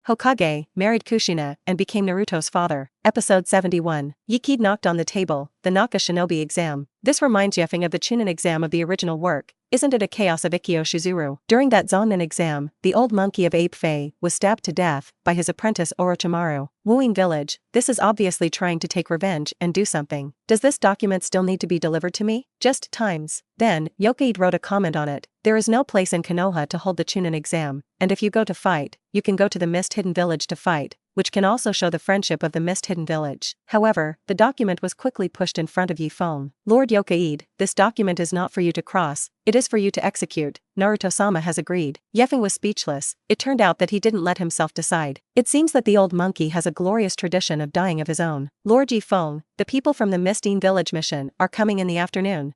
Hokage married Kushina and became Naruto's father. Episode 71. Ye knocked on the table, the Naka Shinobi exam. This reminds Ye Feng of the Chunin exam of the original work. Isn't it a chaos of Ikkyo Shizuru? During that Zonin exam, the old monkey of Ye Feng was stabbed to death by his apprentice Orochimaru. Wooing Village, this is obviously trying to take revenge and do something. Does this document still need to be delivered to me? Just times. Then, Yokaid wrote a comment on it. There is no place in Konoha to hold the Chunin exam, and if you go to fight, you can go to the Mist Hidden Village to fight, which can also show the friendship of the Mist Hidden Village. However, the document was quickly pushed in front of Ye Feng. Lord Yokaid, this document is not for you to cross, it is for you to execute. Naruto-sama has agreed. Ye Feng was speechless. It turned out that he didn't let himself decide. It seems that the old monkey has a glorious tradition of dying of his own. Lord Ye Feng, the people from the Mist Hidden Village mission are coming in the afternoon.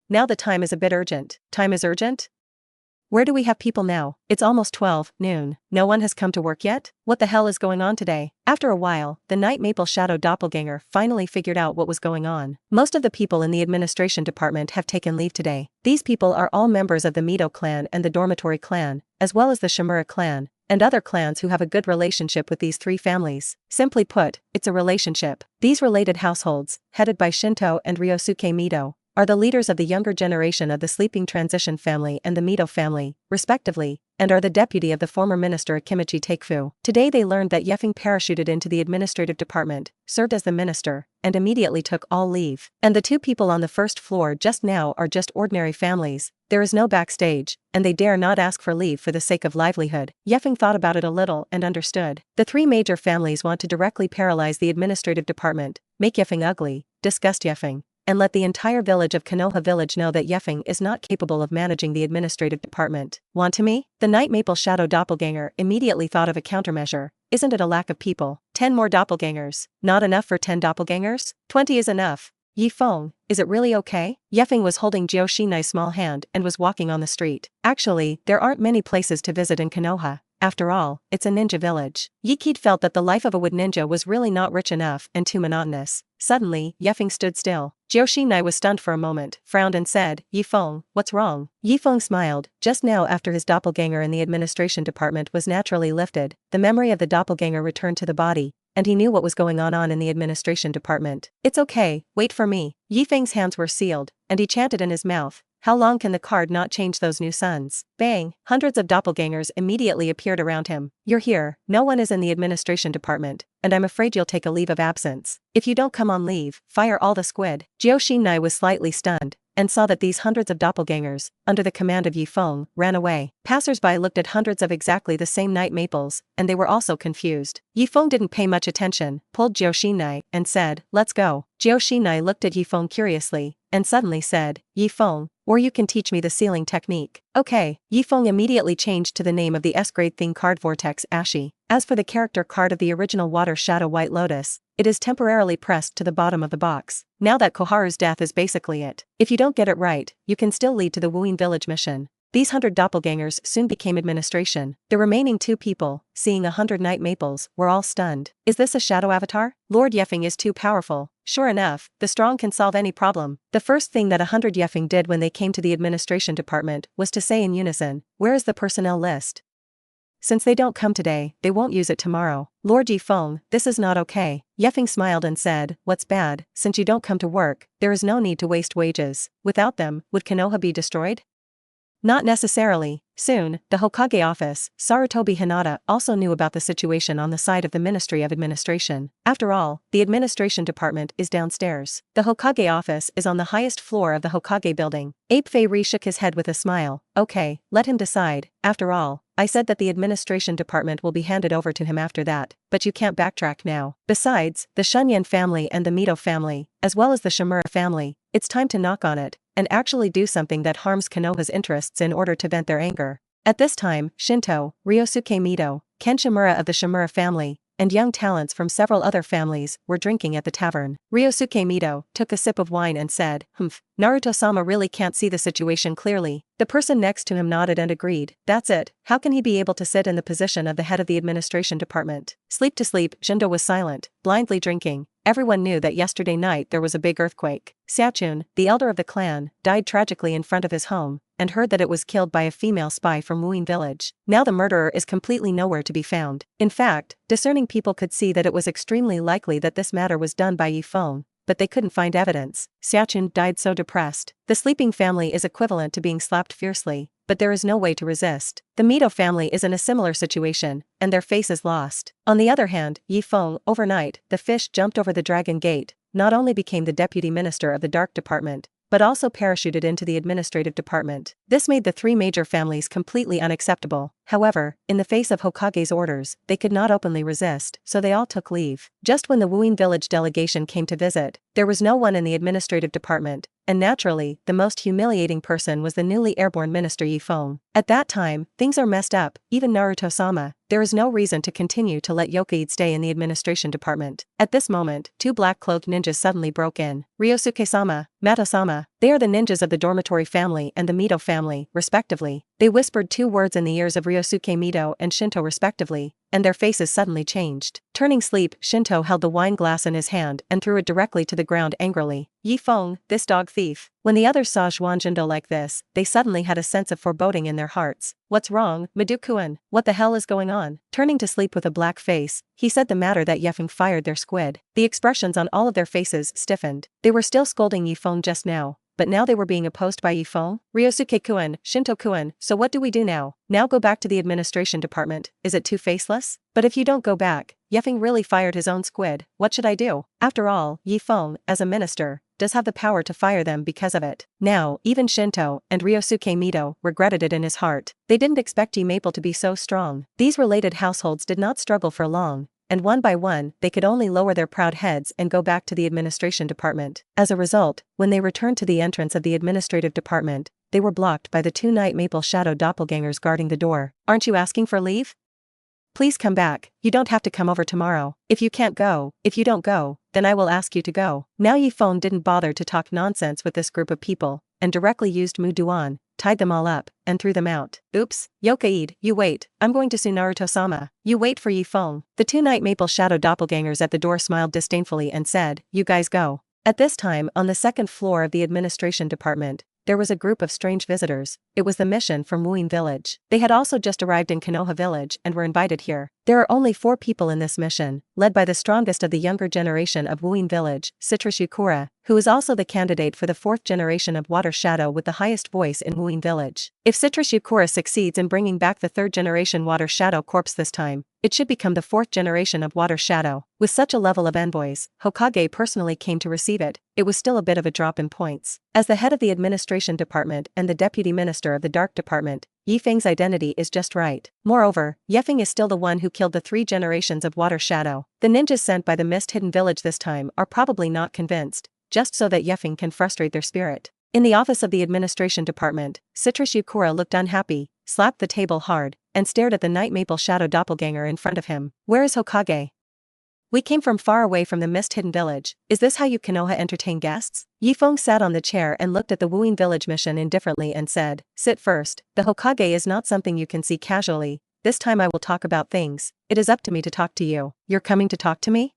Now the time is a bit urgent. Time is urgent? Where do we have people now? It's almost 12 noon. No one has come to work yet? What the hell is going on today? After a while, the Night Maple Shadow doppelganger finally figured out what was going on. Most of the people in the administration department have taken leave today. These people are all members of the Mito clan and the Dormitory clan, as well as the Shimura clan, and other clans who have a good relationship with these three families. Simply put, it's a relationship. These related households, headed by Shinto and Ryosuke Mito, are the leaders of the younger generation of the Sleeping Transition family and the Mito family, respectively, and are the deputy of the former minister Akimichi Takefu. Today they learned that Ye Feng parachuted into the administrative department, served as the minister, and immediately took all leave. And the two people on the first floor just now are just ordinary families. There is no backstage, and they dare not ask for leave for the sake of livelihood. Ye Feng thought about it a little and understood. The three major families want to directly paralyze the administrative department, make Ye Feng ugly, disgust Ye Feng, and let the entire village of Konoha Village know that Ye Feng is not capable of managing the administrative department. Want to me? The Night Maple Shadow doppelganger immediately thought of a countermeasure. Isn't it a lack of people? 10 more doppelgangers. Not enough for 10 doppelgangers? 20 is enough. Ye Feng, is it really okay? Ye Feng was holding Jio Shinai's small hand and was walking on the street. Actually, there aren't many places to visit in Konoha. After all, it's a ninja village. Ye Kid felt that the life of a wood ninja was really not rich enough and too monotonous. Suddenly, Ye Feng stood still. Jio Shinai was stunned for a moment, frowned and said, Ye Feng, what's wrong? Ye Feng smiled. Just now after his doppelganger in the administration department was naturally lifted, the memory of the doppelganger returned to the body, and he knew what was going on in the administration department. It's okay, wait for me. Ye Feng's hands were sealed, and he chanted in his mouth. How long can the card not change those new suns? Bang! Hundreds of doppelgangers immediately appeared around him. You're here, no one is in the administration department, and I'm afraid you'll take a leave of absence. If you don't come on leave, fire all the squid. Jio Shinai was slightly stunned, and saw that these hundreds of doppelgangers, under the command of Ye Feng, ran away. Passers-by looked at hundreds of exactly the same night maples, and they were also confused. Ye Feng didn't pay much attention, pulled Jio Shinai, and said, let's go. Jio Shinai looked at Ye Feng curiously, and suddenly said, Ye Feng, or you can teach me the sealing technique. Okay. Ye Feng immediately changed to the name of the S-grade thing card Vortex Ashi. As for the character card of the original Water Shadow White Lotus, it is temporarily pressed to the bottom of the box. Now that Koharu's death is basically it. If you don't get it right, you can still lead to the Wooing Village mission. These 100 doppelgangers soon became administration. The remaining 2 people, seeing 100 night maples, were all stunned. Is this a shadow avatar? Lord Ye Feng is too powerful. Sure enough, the strong can solve any problem. The first thing that 100 Ye Feng did when they came to the administration department was to say in unison, where is the personnel list? Since they don't come today, they won't use it tomorrow. Lord Ye Feng, this is not okay. Ye Feng smiled and said, what's bad? Since you don't come to work, there is no need to waste wages. Without them, would Konoha be destroyed? Not necessarily. Soon, the Hokage office, Sarutobi Hinata, also knew about the situation on the side of the Ministry of Administration. After all, the administration department is downstairs. The Hokage office is on the highest floor of the Hokage building. Ape Fei shook his head with a smile. Okay, let him decide. After all, I said that the administration department will be handed over to him after that, but you can't backtrack now. Besides, the Shunyan family and the Mito family, as well as the Shimura family, it's time to knock on it, and actually do something that harms Konoha's interests in order to vent their anger. At this time, Shinto, Ryosuke Mito, Ken Shimura of the Shimura family, and young talents from several other families were drinking at the tavern. Ryosuke Mito took a sip of wine and said, Naruto-sama really can't see the situation clearly. The person next to him nodded and agreed. That's it. How can he be able to sit in the position of the head of the administration department? Sleep to sleep. Shindo was silent, blindly drinking. Everyone knew that yesterday night there was a big earthquake. Seachun, the elder of the clan, died tragically in front of his home, and heard that it was killed by a female spy from Wuyin village. Now the murderer is completely nowhere to be found. In fact, discerning people could see that it was extremely likely that this matter was done by Ye Feng, but they couldn't find evidence. Xiaoqun died so depressed. The sleeping family is equivalent to being slapped fiercely, but there is no way to resist. The Mito family is in a similar situation, and their face is lost. On the other hand, Ye Feng, overnight, the fish jumped over the dragon gate, not only became the deputy minister of the dark department, but also parachuted into the administrative department. This made the three major families completely unacceptable. However, in the face of Hokage's orders, they could not openly resist, so they all took leave. Just when the Wuyin village delegation came to visit, there was no one in the administrative department, and naturally, the most humiliating person was the newly airborne minister Ye Feng. At that time, things are messed up, even Naruto-sama. There is no reason to continue to let Hokage stay in the administration department. At this moment, two black-cloaked ninjas suddenly broke in. Ryosuke-sama, Mato-sama, they are the ninjas of the dormitory family and the Mito family, respectively. They whispered two words in the ears of Ryosuke Mito and Shinto respectively, and their faces suddenly changed. Turning sleep, Shinto held the wine glass in his hand and threw it directly to the ground angrily. Ye Feng, this dog thief. When the others saw Xuanjindo like this, they suddenly had a sense of foreboding in their hearts. What's wrong, Madukuan? What the hell is going on? Turning to sleep with a black face, he said the matter that Ye Feng fired their squid. The expressions on all of their faces stiffened. They were still scolding Ye Feng just now, but now they were being opposed by Ye Feng? Ryosuke-kun, Shinto-kun, so what do we do now? Now go back to the administration department, is it too faceless? But if you don't go back, Ye Feng really fired his own squid, what should I do? After all, Ye Feng, as a minister, does have the power to fire them because of it. Now, even Shinto and Ryosuke Mito regretted it in his heart. They didn't expect Ye Maple to be so strong. These related households did not struggle for long, and one by one, they could only lower their proud heads and go back to the administration department. As a result, when they returned to the entrance of the administrative department, they were blocked by the two Night Maple Shadow doppelgangers guarding the door. Aren't you asking for leave? Please come back, you don't have to come over tomorrow. If you don't go, then I will ask you to go. Now Ye Feng didn't bother to talk nonsense with this group of people, and directly used Mu Duan, tied them all up, and threw them out. Oops, Yokaide, you wait, I'm going to sue Naruto-sama. You wait for Ye Feng. The two Night Maple Shadow doppelgangers at the door smiled disdainfully and said, you guys go. At this time, on the second floor of the administration department, there was a group of strange visitors. It was the mission from Wuyin village. They had also just arrived in Konoha village and were invited here. There are only 4 people in this mission, led by the strongest of the younger generation of Wuyin village, Citrus Yukura, who is also the candidate for the 4th generation of Water Shadow with the highest voice in Wuyin village. If Citrus Yukura succeeds in bringing back the 3rd generation Water Shadow corpse this time, it should become the 4th generation of Water Shadow. With such a level of envoys, Hokage personally came to receive it. It was still a bit of a drop in points. As the head of the administration department and the deputy minister of the dark department, Ye Feng's identity is just right. Moreover, Ye Feng is still the one who killed the 3 generations of Water Shadow. The ninjas sent by the Mist-Hidden Village this time are probably not convinced, just so that Ye Feng can frustrate their spirit. In the office of the administration department, Citrus Yukura looked unhappy, slapped the table hard, and stared at the Night Maple Shadow doppelganger in front of him. Where is Hokage? We came from far away from the Mist-Hidden Village. Is this how you Konoha entertain guests? Ye Feng sat on the chair and looked at the Wuyin village mission indifferently and said, sit first. The Hokage is not something you can see casually. This time I will talk about things. It is up to me to talk to you. You're coming to talk to me?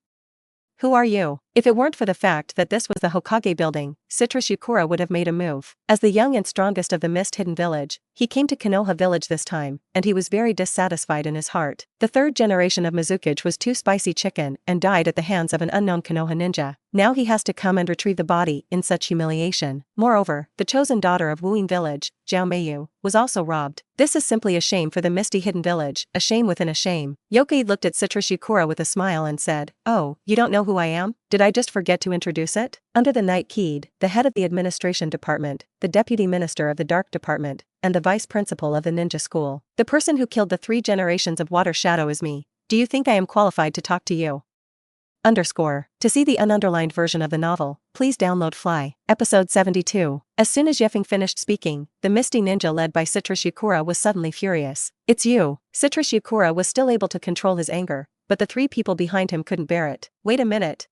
Who are you? If it weren't for the fact that this was the Hokage building, Citrus Yukura would have made a move. As the young and strongest of the Mist-Hidden Village, he came to Konoha village this time, and he was very dissatisfied in his heart. The 3rd generation of Mizukage was too spicy chicken and died at the hands of an unknown Konoha ninja. Now he has to come and retrieve the body in such humiliation. Moreover, the chosen daughter of Wuyin village, Zhao Meiyu, was also robbed. This is simply a shame for the Misty Hidden Village, a shame within a shame. Yokai looked at Citrus Yukura with a smile and said, oh, you don't know who I am? Did I just forget to introduce it? Under the Night Kid, the head of the administration department, the deputy minister of the dark department, and the vice principal of the ninja school. The person who killed the 3 generations of Water Shadow is me. Do you think I am qualified to talk to you? To see the ununderlined version of the novel, please download Fly. Episode 72. As soon as Ye Feng finished speaking, the Misty Ninja led by Citrus Yukura was suddenly furious. It's you. Citrus Yukura was still able to control his anger, but the 3 people behind him couldn't bear it. Wait a minute.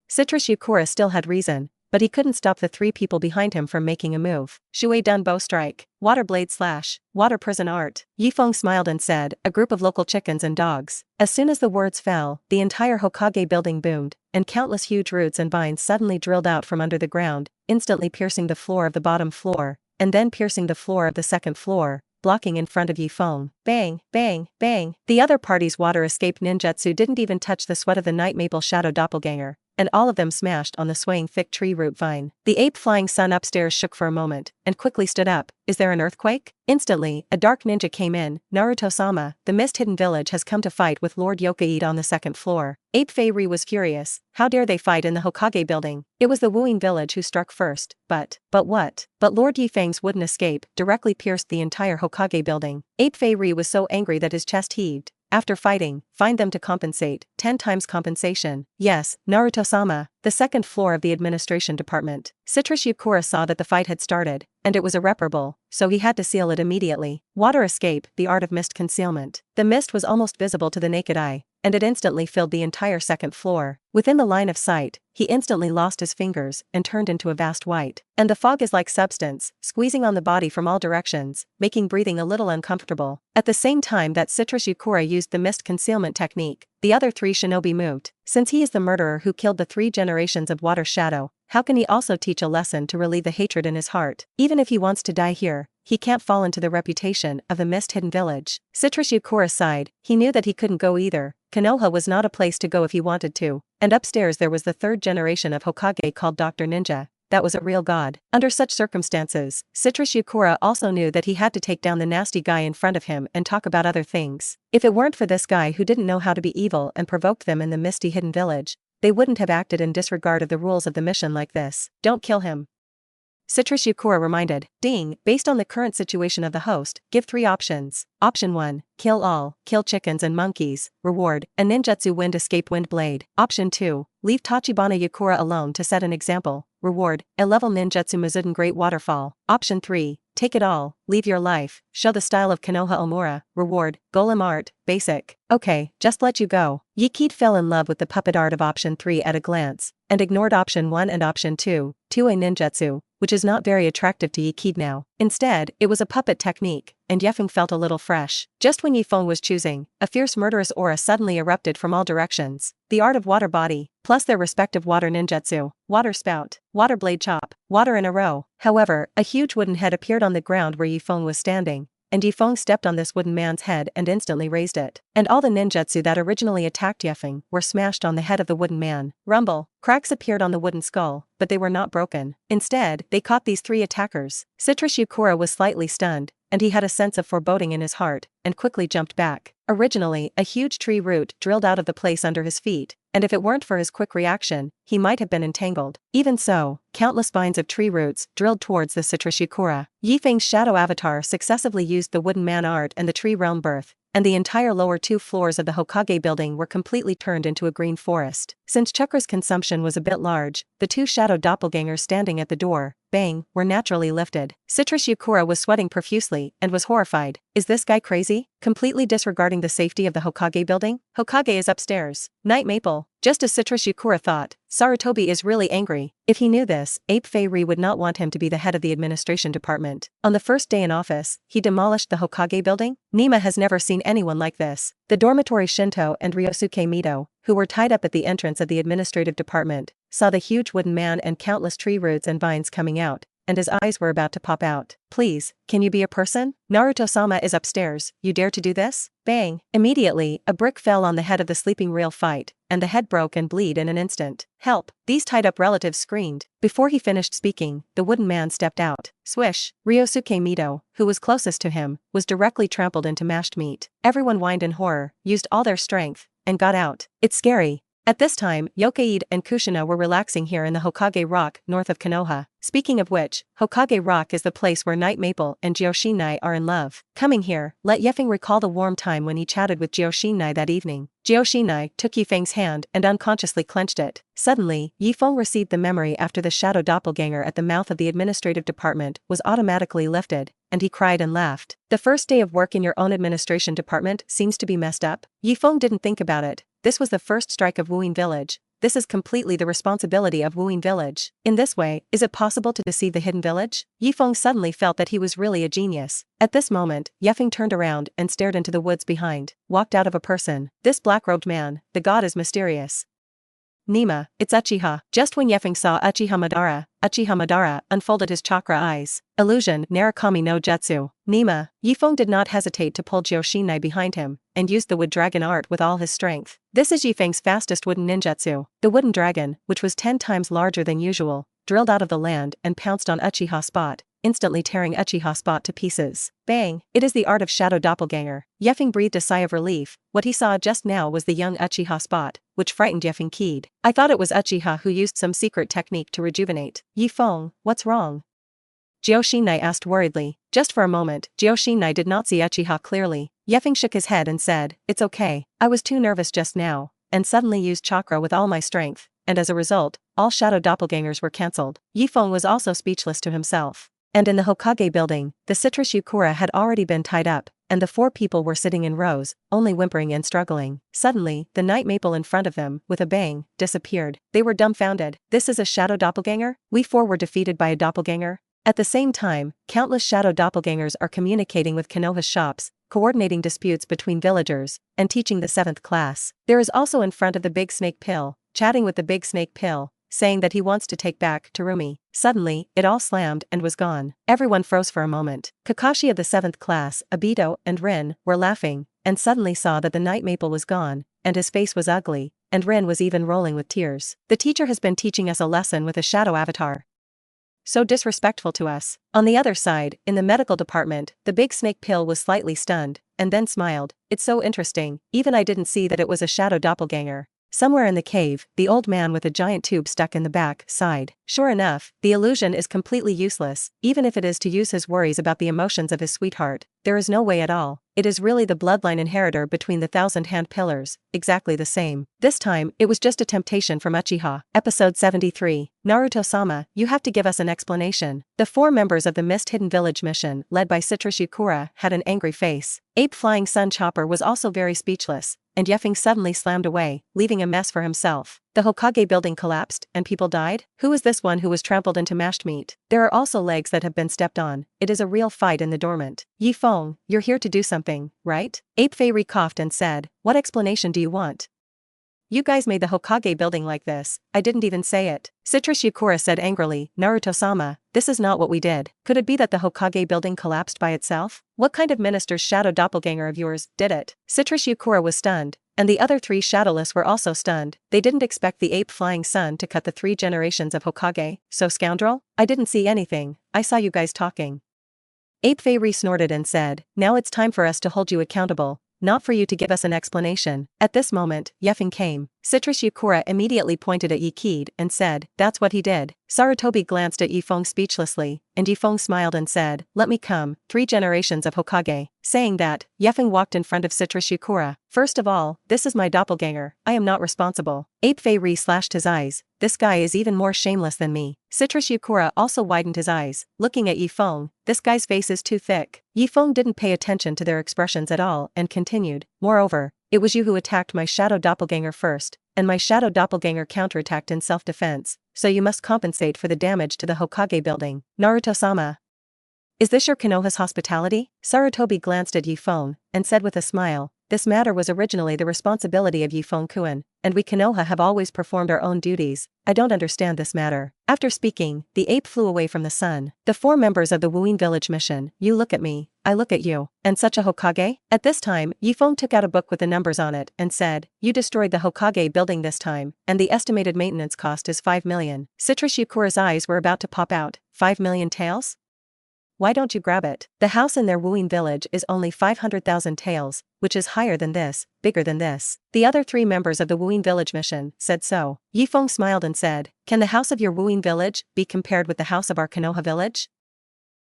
Citrus Yukura still had reason, but he couldn't stop the 3 people behind him from making a move. Shui Dun Bow Strike, Water Blade Slash, Water Prison Art. Ye Feng smiled and said, a group of local chickens and dogs. As soon as the words fell, the entire Hokage building boomed, and countless huge roots and vines suddenly drilled out from under the ground, instantly piercing the floor of the bottom floor, and then piercing the floor of the second floor, blocking in front of Ye Feng. Bang, bang, bang. The other party's water escape ninjutsu didn't even touch the sweat of the Night Maple Shadow doppelganger, and all of them smashed on the swaying thick tree root vine. The ape flying sun upstairs shook for a moment, and quickly stood up. Is there an earthquake? Instantly, a dark ninja came in. Naruto-sama, the mist-hidden village has come to fight with Lord Hokage on the second floor. Ape Fei-ri was furious. How dare they fight in the Hokage building? It was the Wuing village who struck first, but what? But Lord Ye Feng's wooden escape directly pierced the entire Hokage building. Ape Fei-ri was so angry that his chest heaved. After fighting, find them to compensate, 10 times compensation. Yes, Naruto-sama, the second floor of the administration department. Citrus Yukura saw that the fight had started, and it was irreparable, so he had to seal it immediately. Water escape, the art of mist concealment. The mist was almost visible to the naked eye, and it instantly filled the entire second floor. Within the line of sight, he instantly lost his fingers and turned into a vast white. And the fog is like substance, squeezing on the body from all directions, making breathing a little uncomfortable. At the same time that Citrus Yukura used the mist concealment technique, the other 3 shinobi moved. Since he is the murderer who killed the 3 generations of Water Shadow, how can he also teach a lesson to relieve the hatred in his heart? Even if he wants to die here, he can't fall into the reputation of the mist-hidden village. Citrus Yukura sighed. He knew that he couldn't go either. Konoha was not a place to go if he wanted to. And upstairs there was the 3rd generation of Hokage called Dr. Ninja. That was a real god. Under such circumstances, Citrus Yukura also knew that he had to take down the nasty guy in front of him and talk about other things. If it weren't for this guy who didn't know how to be evil and provoked them in the misty hidden village, they wouldn't have acted in disregard of the rules of the mission like this. Don't kill him, Citrus Yukura reminded. Ding, based on the current situation of the host, give 3 options. Option 1, kill all, kill chickens and monkeys. Reward, a ninjutsu wind escape wind blade. Option 2, leave Tachibana Yukura alone to set an example. Reward, a level ninjutsu Mizuden Great Waterfall. Option 3, take it all, leave your life, show the style of Konoha Omura. Reward, golem art, basic. Okay, just let you go. Ye Kid fell in love with the puppet art of option 3 at a glance, and ignored option 1 and option 2, a ninjutsu, which is not very attractive to Ye Kid now. Instead, it was a puppet technique, and Ye Feng felt a little fresh. Just when Ye Feng was choosing, a fierce murderous aura suddenly erupted from all directions. The art of water body, plus their respective water ninjutsu, water spout, water blade chop, water in a row. However, a huge wooden head appeared on the ground where Ye Feng was standing, and Ye Feng stepped on this wooden man's head and instantly raised it. And all the ninjutsu that originally attacked Ye Feng were smashed on the head of the wooden man. Rumble. Cracks appeared on the wooden skull, but they were not broken. Instead, they caught these 3 attackers. Citrus Yukura was slightly stunned, and he had a sense of foreboding in his heart, and quickly jumped back. Originally, a huge tree root drilled out of the place under his feet, and if it weren't for his quick reaction, he might have been entangled. Even so, countless vines of tree roots drilled towards the Citrus Yukura. Ye Feng's shadow avatar successively used the wooden man art and the tree realm birth, and the entire lower 2 floors of the Hokage building were completely turned into a green forest. Since Chakra's consumption was a bit large, the 2 shadow doppelgangers standing at the door, bang, were naturally lifted. Citrus Yukura was sweating profusely and was horrified. Is this guy crazy? Completely disregarding the safety of the Hokage building? Hokage is upstairs. Night Maple. Just as Citrus Yukura thought, Sarutobi is really angry. If he knew this, Ape Fei-ri would not want him to be the head of the administration department. On the first day in office, he demolished the Hokage building? Nima has never seen anyone like this. The dormitory Shinto and Ryosuke Mito, who were tied up at the entrance of the administrative department, saw the huge wooden man and countless tree roots and vines coming out, and his eyes were about to pop out. Please, can you be a person? Naruto-sama is upstairs, you dare to do this? Bang! Immediately, a brick fell on the head of the sleeping real fight, and the head broke and bled in an instant. Help! These tied-up relatives screamed. Before he finished speaking, the wooden man stepped out. Swish! Ryosuke Mito, who was closest to him, was directly trampled into mashed meat. Everyone whined in horror, used all their strength, and got out. It's scary. At this time, Hokage and Kushina were relaxing here in the Hokage Rock, north of Konoha. Speaking of which, Hokage Rock is the place where Night Maple and Joshinai are in love. Coming here, let Ye Feng recall the warm time when he chatted with Joshinai that evening. Joshinai took Ye Feng's hand and unconsciously clenched it. Suddenly, Ye Feng received the memory after the shadow doppelganger at the mouth of the administrative department was automatically lifted, and he cried and laughed. The first day of work in your own administration department seems to be messed up. Ye Feng didn't think about it. This was the first strike of Wuing Village. This is completely the responsibility of Wuing Village. In this way, is it possible to deceive the hidden village? Ye Feng suddenly felt that he was really a genius. At this moment, Ye Feng turned around and stared into the woods behind. Walked out of a person. This black-robed man, the god is mysterious. Nima, it's Uchiha. Just when Ye Feng saw Uchiha Madara unfolded his chakra eyes. Illusion, Narukami no Jutsu. Nima, Ye Feng did not hesitate to pull Joshinai behind him, and used the wood dragon art with all his strength. This is Ye Feng's fastest wooden ninjutsu. The wooden dragon, which was 10 times larger than usual, drilled out of the land and pounced on Uchiha spot, instantly tearing Uchiha spot to pieces. Bang! It is the art of shadow doppelganger. Ye Feng breathed a sigh of relief. What he saw just now was the young Uchiha spot, which frightened Ye Feng keyed. I thought it was Uchiha who used some secret technique to rejuvenate. Ye Feng, what's wrong? Joshinai asked worriedly. Just for a moment, Joshinai did not see Uchiha clearly. Ye Feng shook his head and said, "It's okay. I was too nervous just now, and suddenly used chakra with all my strength, and as a result, all shadow doppelgangers were cancelled." Ye Feng was also speechless to himself. And in the Hokage building, the citrus Yukura had already been tied up, and the 4 people were sitting in rows, only whimpering and struggling. Suddenly, the night maple in front of them, with a bang, disappeared. They were dumbfounded. This is a shadow doppelganger? We 4 were defeated by a doppelganger? At the same time, countless shadow doppelgangers are communicating with Konoha's shops, coordinating disputes between villagers, and teaching the 7th class. There is also in front of the big snake pill, chatting with the big snake pill, saying that he wants to take back Terumi. Suddenly, it all slammed and was gone. Everyone froze for a moment. Kakashi of the 7th class, Obito, and Rin were laughing, and suddenly saw that the night maple was gone, and his face was ugly, and Rin was even rolling with tears. The teacher has been teaching us a lesson with a shadow avatar. So disrespectful to us. On the other side, in the medical department, the big snake pill was slightly stunned, and then smiled. It's so interesting, even I didn't see that it was a shadow doppelganger. Somewhere in the cave, the old man with a giant tube stuck in the back sighed. Sure enough, the illusion is completely useless, even if it is to use his worries about the emotions of his sweetheart. There is no way at all. It is really the bloodline inheritor between the 1,000-hand pillars, exactly the same. This time, it was just a temptation from Uchiha. Episode 73. Naruto-sama, you have to give us an explanation. The 4 members of the Mist Hidden Village mission, led by Citrus Yukura, had an angry face. Ape Flying Sun Chopper was also very speechless, and Ye Feng suddenly slammed away, leaving a mess for himself. The Hokage building collapsed, and people died? Who is this one who was trampled into mashed meat? There are also legs that have been stepped on. It is a real fight in the dormant. Ye Feng, you're here to do something, right? Ape Fei coughed and said, what explanation do you want? You guys made the Hokage building like this, I didn't even say it. Citrus Yukura said angrily, Naruto-sama, this is not what we did. Could it be that the Hokage building collapsed by itself? What kind of minister's shadow doppelganger of yours did it? Citrus Yukura was stunned, and the other 3 shadowless were also stunned. They didn't expect the ape flying sun to cut the 3 generations of Hokage. So scoundrel? I didn't see anything, I saw you guys talking. Ape Fei snorted and said, now it's time for us to hold you accountable, not for you to give us an explanation. At this moment, Ye Feng came. Citrus Yukura immediately pointed at Ye Kid and said, that's what he did. Sarutobi glanced at Ye Feng speechlessly, and Ye Feng smiled and said, let me come, 3 generations of Hokage. Saying that, Ye Feng walked in front of Citrus Yukura. First of all, this is my doppelganger, I am not responsible. Ape Fei slashed his eyes, this guy is even more shameless than me. Citrus Yukura also widened his eyes, looking at Ye Feng, this guy's face is too thick. Ye Feng didn't pay attention to their expressions at all and continued, moreover, it was you who attacked my shadow doppelganger first, and my shadow doppelganger counterattacked in self-defense, so you must compensate for the damage to the Hokage building. Naruto-sama. Is this your Konoha's hospitality? Sarutobi glanced at Ye Feng, and said with a smile, this matter was originally the responsibility of Ye Feng-kun, and we Konoha have always performed our own duties, I don't understand this matter. After speaking, the ape flew away from the sun. The 4 members of the Wuin village mission, you look at me, I look at you, and such a Hokage? At this time, Ye Feng took out a book with the numbers on it and said, you destroyed the Hokage building this time, and the estimated maintenance cost is 5 million. Citrus Yukura's eyes were about to pop out. 5 million taels? Why don't you grab it? The house in their Wuin village is only 500,000 taels, which is higher than this, bigger than this. The other 3 members of the Wuin village mission said so. Ye Feng smiled and said, can the house of your Wuin village be compared with the house of our Konoha village?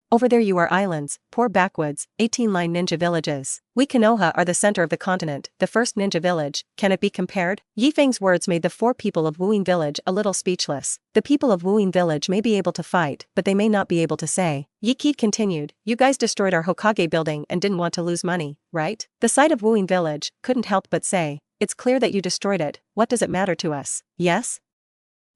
Over there you are islands, poor backwoods, 18-line ninja villages. We Konoha are the center of the continent, the first ninja village, can it be compared? Ye Feng's words made the 4 people of Wuin village a little speechless. The people of Wuin village may be able to fight, but they may not be able to say. Ye Kid continued, you guys destroyed our Hokage building and didn't want to lose money, right? The site of Wuin village couldn't help but say, it's clear that you destroyed it, what does it matter to us? Yes?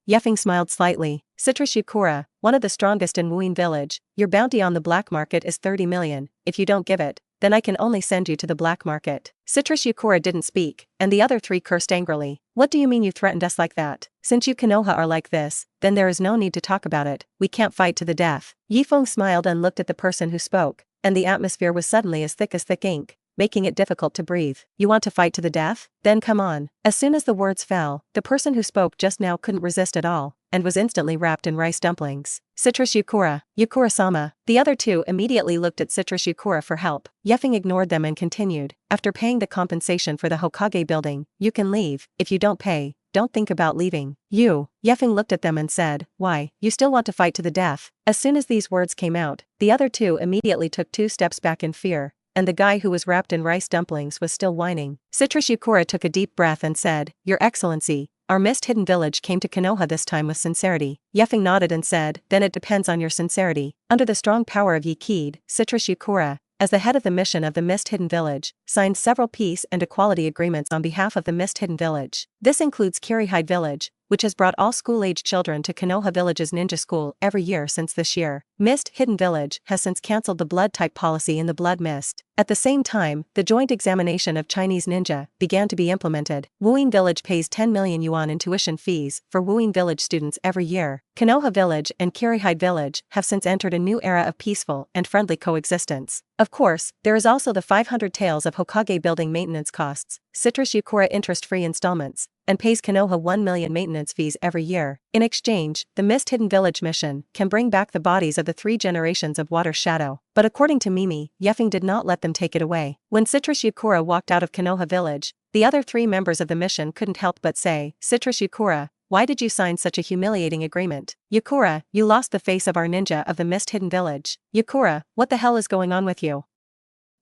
Ye Feng smiled slightly. Citrus Yukura, one of the strongest in Wuin village, your bounty on the black market is 30 million, if you don't give it, then I can only send you to the black market. Citrus Yukura didn't speak, and the other three cursed angrily. What do you mean you threatened us like that? Since you Konoha are like this, then there is no need to talk about it, we can't fight to the death. Ye Feng smiled and looked at the person who spoke, and the atmosphere was suddenly as thick ink, making it difficult to breathe. You want to fight to the death? Then come on. As soon as the words fell, the person who spoke just now couldn't resist at all, and was instantly wrapped in rice dumplings. Citrus Yukura, Yukura-sama. The other two immediately looked at Citrus Yukura for help. Ye Feng ignored them and continued, after paying the compensation for the Hokage building, you can leave. If you don't pay, don't think about leaving. Ye Feng looked at them and said, why, you still want to fight to the death? As soon as these words came out, the other two immediately took 2 steps back in fear, and the guy who was wrapped in rice dumplings was still whining. Citrus Yukura took a deep breath and said, Your Excellency, our mist-hidden village came to Konoha this time with sincerity. Ye Feng nodded and said, then it depends on your sincerity. Under the strong power of Ye Kid, Citrus Yukura, as the head of the mission of the mist-hidden village, signed several peace and equality agreements on behalf of the mist-hidden village. This includes Kirihide Village, which has brought all school-aged children to Konoha Village's ninja school every year since this year. Mist-Hidden Village has since cancelled the blood type policy in the Blood Mist. At the same time, the joint examination of Chinese ninja began to be implemented. Wuyin Village pays 10 million yuan in tuition fees for Wuyin Village students every year. Konoha Village and Kirihide Village have since entered a new era of peaceful and friendly coexistence. Of course, there is also the 500 taels of Hokage building maintenance costs, Citrus Yukura interest-free installments, and pays Konoha 1 million maintenance fees every year. In exchange, the Mist-Hidden Village mission can bring back the bodies of the 3 generations of Water Shadow. But according to Mimi, Ye Feng did not let them take it away. When Citrus Yukura walked out of Konoha Village, the other 3 members of the mission couldn't help but say, Citrus Yukura, why did you sign such a humiliating agreement? Yukura, you lost the face of our ninja of the Mist-Hidden Village. Yukura, what the hell is going on with you?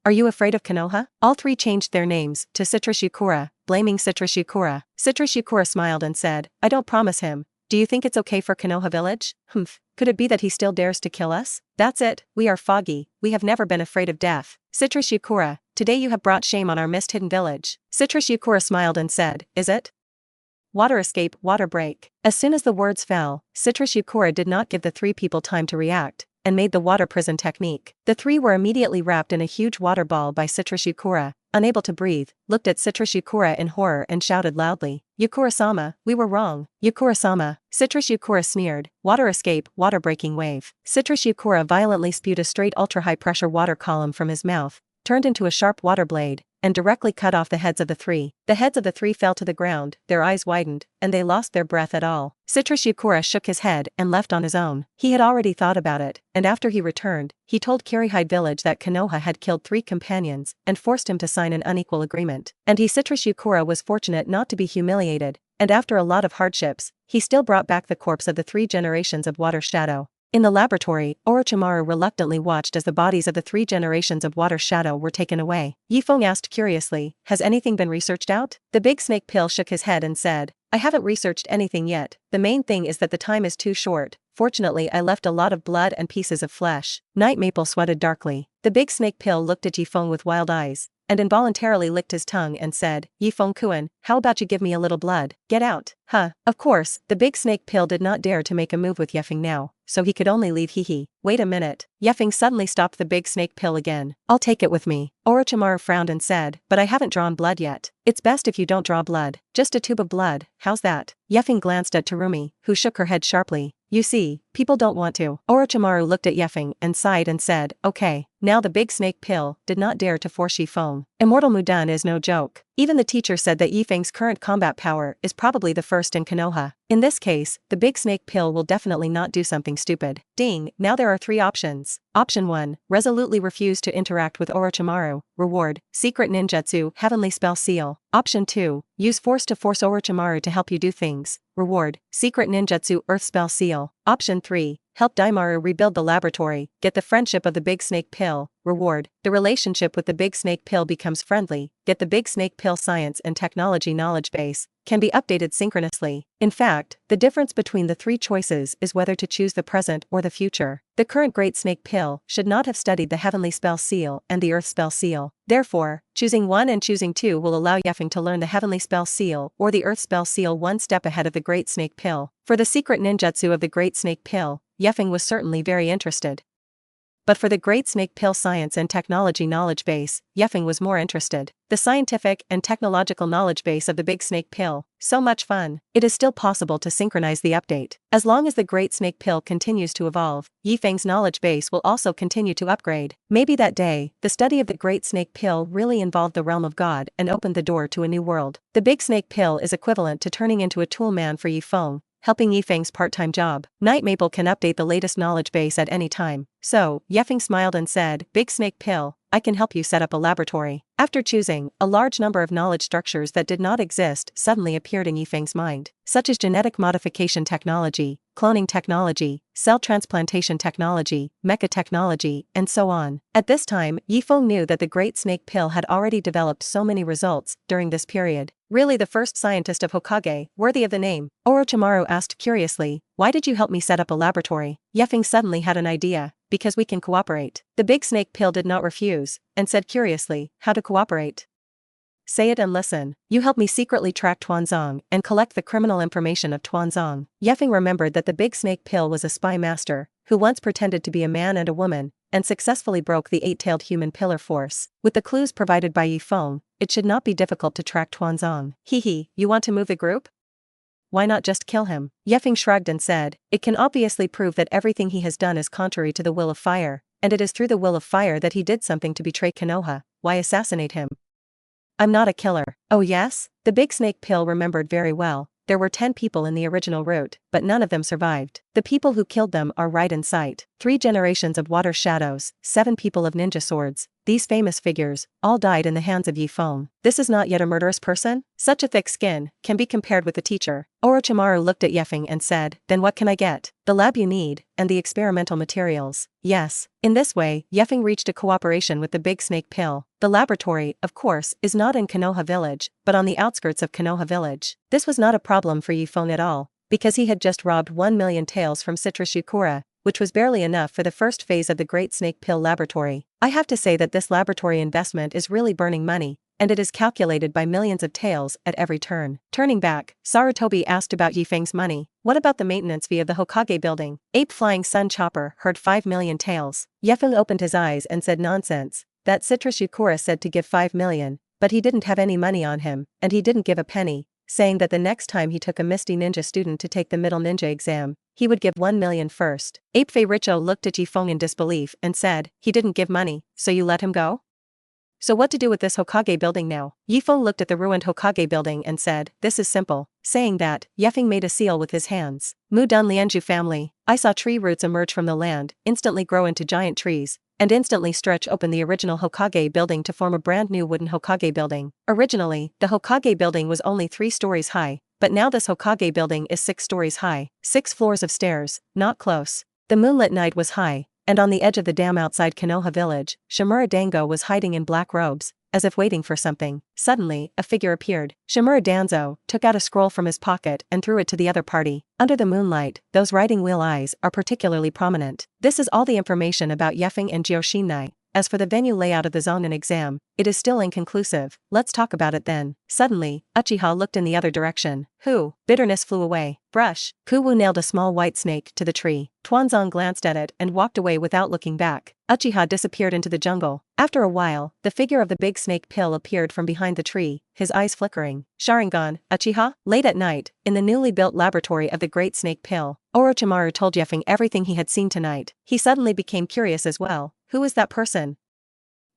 Are you afraid of Konoha? All 3 changed their names to Citrus Yukura, blaming Citrus Yukura. Citrus Yukura smiled and said, I don't promise him. Do you think it's okay for Konoha Village? Humph. Could it be that he still dares to kill us? That's it, we are foggy, we have never been afraid of death. Citrus Yukura, today you have brought shame on our Mist-Hidden Village. Citrus Yukura smiled and said, is it? Water escape, water break. As soon as the words fell, Citrus Yukura did not give the 3 people time to react, and made the water prison technique. The 3 were immediately wrapped in a huge water ball by Citrus Yukura, unable to breathe, looked at Citrus Yukura in horror and shouted loudly, Yukura-sama, we were wrong. Yukura-sama. Citrus Yukura sneered, water escape, water breaking wave. Citrus Yukura violently spewed a straight ultra-high pressure water column from his mouth, turned into a sharp water blade, and directly cut off the heads of the 3. The heads of the 3 fell to the ground, their eyes widened, and they lost their breath at all. Citrus Yukura shook his head and left on his own. He had already thought about it, and after he returned, he told Kirihide Village that Konoha had killed 3 companions and forced him to sign an unequal agreement. And he Citrus Yukura was fortunate not to be humiliated, and after a lot of hardships, he still brought back the corpse of the 3 generations of Water Shadow. In the laboratory, Orochimaru reluctantly watched as the bodies of the 3 generations of Water Shadow were taken away. Ye Feng asked curiously, has anything been researched out? The big snake pill shook his head and said, I haven't researched anything yet, the main thing is that the time is too short. Fortunately I left a lot of blood and pieces of flesh. Night Maple sweated darkly. The big snake pill looked at Ye Feng with wild eyes, and involuntarily licked his tongue and said, Ye Feng-kun, how about you give me a little blood? Get out. Huh. Of course, the big snake pill did not dare to make a move with Ye Feng now, so he could only leave Hehe. Wait a minute. Ye Feng suddenly stopped the big snake pill again. I'll take it with me. Orochimaru frowned and said, but I haven't drawn blood yet. It's best if you don't draw blood. Just a tube of blood, how's that? Ye Feng glanced at Terumi, who shook her head sharply. You see, people don't want to. Orochimaru looked at Ye Feng and sighed and said, okay. Now the big snake pill did not dare to force Ye Feng. Immortal Mudan is no joke. Even the teacher said that Ye Feng's current combat power is probably the first in Konoha. In this case, the big snake pill will definitely not do something stupid. Ding, now there are 3 options. Option 1, resolutely refuse to interact with Orochimaru. Reward, secret ninjutsu, heavenly spell seal. Option 2, use force to force Orochimaru to help you do things. Reward, secret ninjutsu, earth spell seal. Option 3, help Daimaru rebuild the laboratory, get the friendship of the big snake pill. Reward, the relationship with the big snake pill becomes friendly, get the big snake pill science and technology knowledge base, can be updated synchronously. In fact, the difference between the 3 choices is whether to choose the present or the future. The current Great Snake Pill should not have studied the Heavenly Spell Seal and the Earth Spell Seal. Therefore, choosing 1 and choosing 2 will allow Ye Feng to learn the Heavenly Spell Seal or the Earth Spell Seal 1 step ahead of the Great Snake Pill. For the secret ninjutsu of the Great Snake Pill, Ye Feng was certainly very interested. but for the Great Snake Pill science and technology knowledge base, Ye Feng was more interested. The scientific and technological knowledge base of the Big Snake Pill. So much fun. It is still possible to synchronize the update. As long as the Great Snake Pill continues to evolve, Ye Feng's knowledge base will also continue to upgrade. Maybe that day, the study of the Great Snake Pill really involved the realm of God and opened the door to a new world. The Big Snake Pill is equivalent to turning into a tool man for Ye Feng, helping Ye Feng's part-time job. Night Maple can update the latest knowledge base at any time. So, Ye Feng smiled and said, Big Snake Pill, I can help you set up a laboratory. After choosing, a large number of knowledge structures that did not exist suddenly appeared in Ye Feng's mind, such as genetic modification technology, cloning technology, cell transplantation technology, mecha technology, and so on. At this time, Ye Feng knew that the Great Snake Pill had already developed so many results during this period. Really the first scientist of Hokage, worthy of the name. Orochimaru asked curiously, why did you help me set up a laboratory? Ye Feng suddenly had an idea. Because we can cooperate. The Big Snake Pill did not refuse, and said curiously, how to cooperate? Say it and listen. You help me secretly track Tuanzong and collect the criminal information of Tuanzong. Ye Feng remembered that the Big Snake Pill was a spy master, who once pretended to be a man and a woman, and successfully broke the 8-tailed human pillar force. With the clues provided by Ye Feng, it should not be difficult to track Tuanzong. Hehe, you want to move the group? Why not just kill him? Ye Feng shrugged and said, it can obviously prove that everything he has done is contrary to the will of fire, and it is through the will of fire that he did something to betray Konoha. Why assassinate him? I'm not a killer. Oh yes? The Big Snake Pill remembered very well. There were 10 people in the original route, but none of them survived. The people who killed them are right in sight. 3 generations of water shadows, 7 people of ninja swords. These famous figures, all died in the hands of Ye Feng. This is not yet a murderous person? Such a thick skin, can be compared with a teacher. Orochimaru looked at Ye Feng and said, then what can I get? The lab you need, and the experimental materials. Yes. In this way, Ye Feng reached a cooperation with the Big Snake Pill. The laboratory, of course, is not in Konoha village, but on the outskirts of Konoha village. This was not a problem for Ye Feng at all, because he had just robbed 1 million taels from Citrus Yukura, which was barely enough for the first phase of the Great Snake Pill laboratory. I have to say that this laboratory investment is really burning money, and it is calculated by millions of taels at every turn. Turning back, Sarutobi asked about Ye Feng's money. What about the maintenance fee of the Hokage building? Ape Flying Sun Chopper heard 5 million taels. Ye Feng opened his eyes and said nonsense. That Citrus Yukura said to give 5 million, but he didn't have any money on him, and he didn't give a penny, saying that the next time he took a Misty Ninja student to take the middle ninja exam, he would give 1 million first. Ape Fei Richo looked at Ye Feng in disbelief and said, he didn't give money, so you let him go? So what to do with this Hokage building now? Ye Feng looked at the ruined Hokage building and said, this is simple. Saying that, Ye Feng made a seal with his hands. Mu Dun Lianju family. I saw tree roots emerge from the land, instantly grow into giant trees, and instantly stretch open the original Hokage building to form a brand new wooden Hokage building. Originally, the Hokage building was only 3 stories high, but now this Hokage building is 6 stories high. 6 floors of stairs, not close. The moonlit night was high, and on the edge of the dam outside Konoha village, Shimura Dango was hiding in black robes, as if waiting for something. Suddenly, a figure appeared. Shimura Danzo took out a scroll from his pocket and threw it to the other party. Under the moonlight, those riding wheel eyes are particularly prominent. This is all the information about Ye Feng and Jioshinai. As for the venue layout of the Zongen exam, it is still inconclusive. Let's talk about it then. Suddenly, Uchiha looked in the other direction. Who? Bitterness flew away. Brush. Kuwu nailed a small white snake to the tree. Tuanzong glanced at it and walked away without looking back. Uchiha disappeared into the jungle. After a while, the figure of the Big Snake Pill appeared from behind the tree, his eyes flickering. Sharingan, Uchiha? Late at night, in the newly built laboratory of the Great Snake Pill, Orochimaru told Ye Feng everything he had seen tonight. He suddenly became curious as well. Who is that person?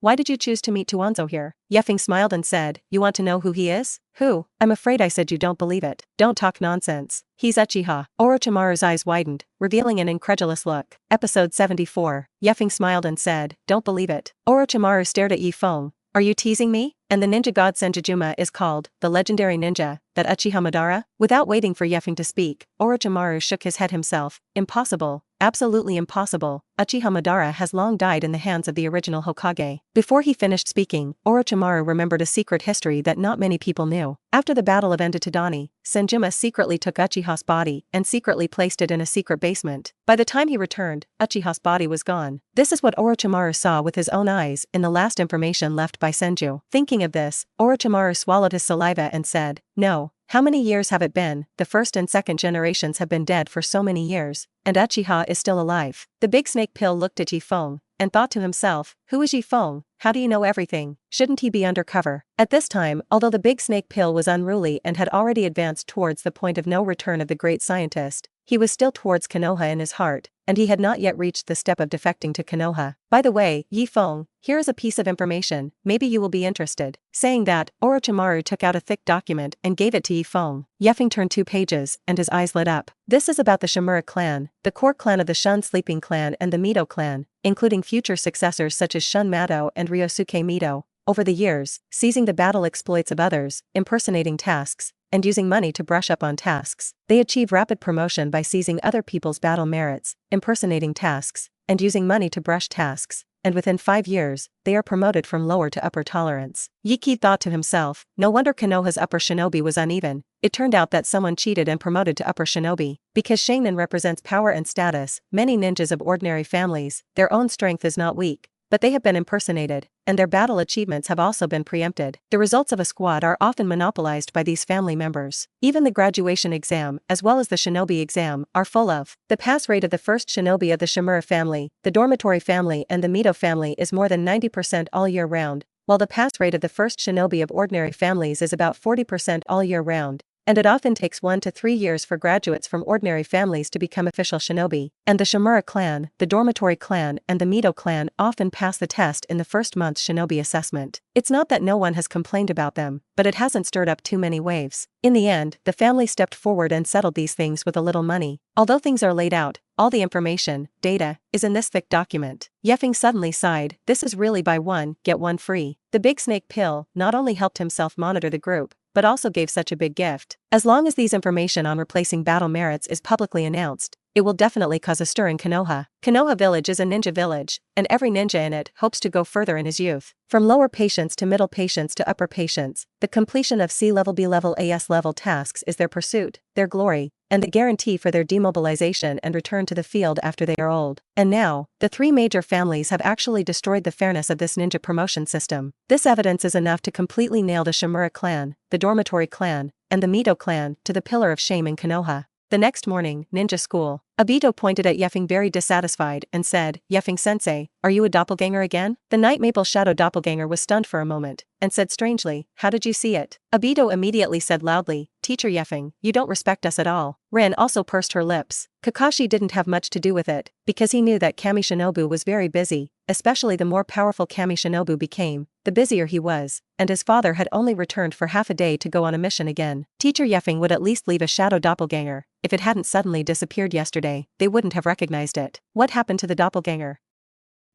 Why did you choose to meet Tuanzo here? Ye Feng smiled and said, you want to know who he is? Who? I'm afraid I said you don't believe it. Don't talk nonsense. He's Uchiha. Orochimaru's eyes widened, revealing an incredulous look. Episode 74. Ye Feng smiled and said, don't believe it. Orochimaru stared at Ye Feng. Are you teasing me? And the ninja god Senjujuma is called, the legendary ninja, that Uchiha Madara? Without waiting for Ye Feng to speak, Orochimaru shook his head himself. Impossible. Absolutely impossible. Uchiha Madara has long died in the hands of the original Hokage. Before he finished speaking, Orochimaru remembered a secret history that not many people knew. After the Battle of Endatadani, Senjuma secretly took Uchiha's body and secretly placed it in a secret basement. By the time he returned, Uchiha's body was gone. This is what Orochimaru saw with his own eyes in the last information left by Senju. Thinking of this, Orochimaru swallowed his saliva and said, no. How many years have it been? The first and second generations have been dead for so many years, and Uchiha is still alive. The Big Snake Pill looked at Ye Feng and thought to himself, who is Ye Feng? How do you know everything? Shouldn't he be undercover? At this time, although the big snake pill was unruly and had already advanced towards the point of no return of the great scientist, he was still towards Konoha in his heart, and he had not yet reached the step of defecting to Konoha. By the way, Ye Feng, here is a piece of information, maybe you will be interested. Saying that, Orochimaru took out a thick document and gave it to Ye Feng. Ye Feng turned 2 pages, and his eyes lit up. This is about the Shimura clan, the core clan of the Shun Sleeping clan and the Mito clan, including future successors such as Shun Mato and Ryosuke Mito. Over the years, seizing the battle exploits of others, impersonating tasks, and using money to brush up on tasks, they achieve rapid promotion by seizing other people's battle merits, impersonating tasks, and using money to brush tasks, and within 5 years, they are promoted from lower to upper tolerance. Yiki thought to himself, no wonder Konoha's upper shinobi was uneven. It turned out that someone cheated and promoted to upper shinobi. Because Shainin represents power and status, many ninjas of ordinary families, their own strength is not weak, but they have been impersonated, and their battle achievements have also been preempted. The results of a squad are often monopolized by these family members. Even the graduation exam, as well as the shinobi exam, are full of. The pass rate of the first shinobi of the Shimura family, the dormitory family and the Mito family is more than 90% all year round, while the pass rate of the first shinobi of ordinary families is about 40% all year round. And it often takes 1 to 3 years for graduates from ordinary families to become official shinobi. And the Shimura clan, the dormitory clan and the Mito clan often pass the test in the first month's shinobi assessment. It's not that no one has complained about them, but it hasn't stirred up too many waves. In the end, the family stepped forward and settled these things with a little money. Although things are laid out, all the information, data, is in this thick document. Ye Feng suddenly sighed, this is really buy one, get one free. The big snake pill not only helped himself monitor the group, but also gave such a big gift. As long as these information on replacing battle merits is publicly announced, it will definitely cause a stir in Konoha. Konoha village is a ninja village, and every ninja in it hopes to go further in his youth. From lower patients to middle patients to upper patients, the completion of C-level B-level AS level tasks is their pursuit, their glory, and the guarantee for their demobilization and return to the field after they are old. And now, the 3 major families have actually destroyed the fairness of this ninja promotion system. This evidence is enough to completely nail the Shimura clan, the dormitory clan, and the Mito clan to the pillar of shame in Konoha. The next morning, ninja school. Obito pointed at Ye Feng very dissatisfied and said, Ye Feng-sensei, are you a doppelganger again? The Night Maple Shadow doppelganger was stunned for a moment, and said strangely, how did you see it? Obito immediately said loudly, Teacher Ye Feng, you don't respect us at all. Rin also pursed her lips. Kakashi didn't have much to do with it, because he knew that Kami Shinobu was very busy, especially the more powerful Kami Shinobu became, the busier he was, and his father had only returned for half a day to go on a mission again. Teacher Ye Feng would at least leave a shadow doppelganger. If it hadn't suddenly disappeared yesterday, they wouldn't have recognized it. What happened to the doppelganger?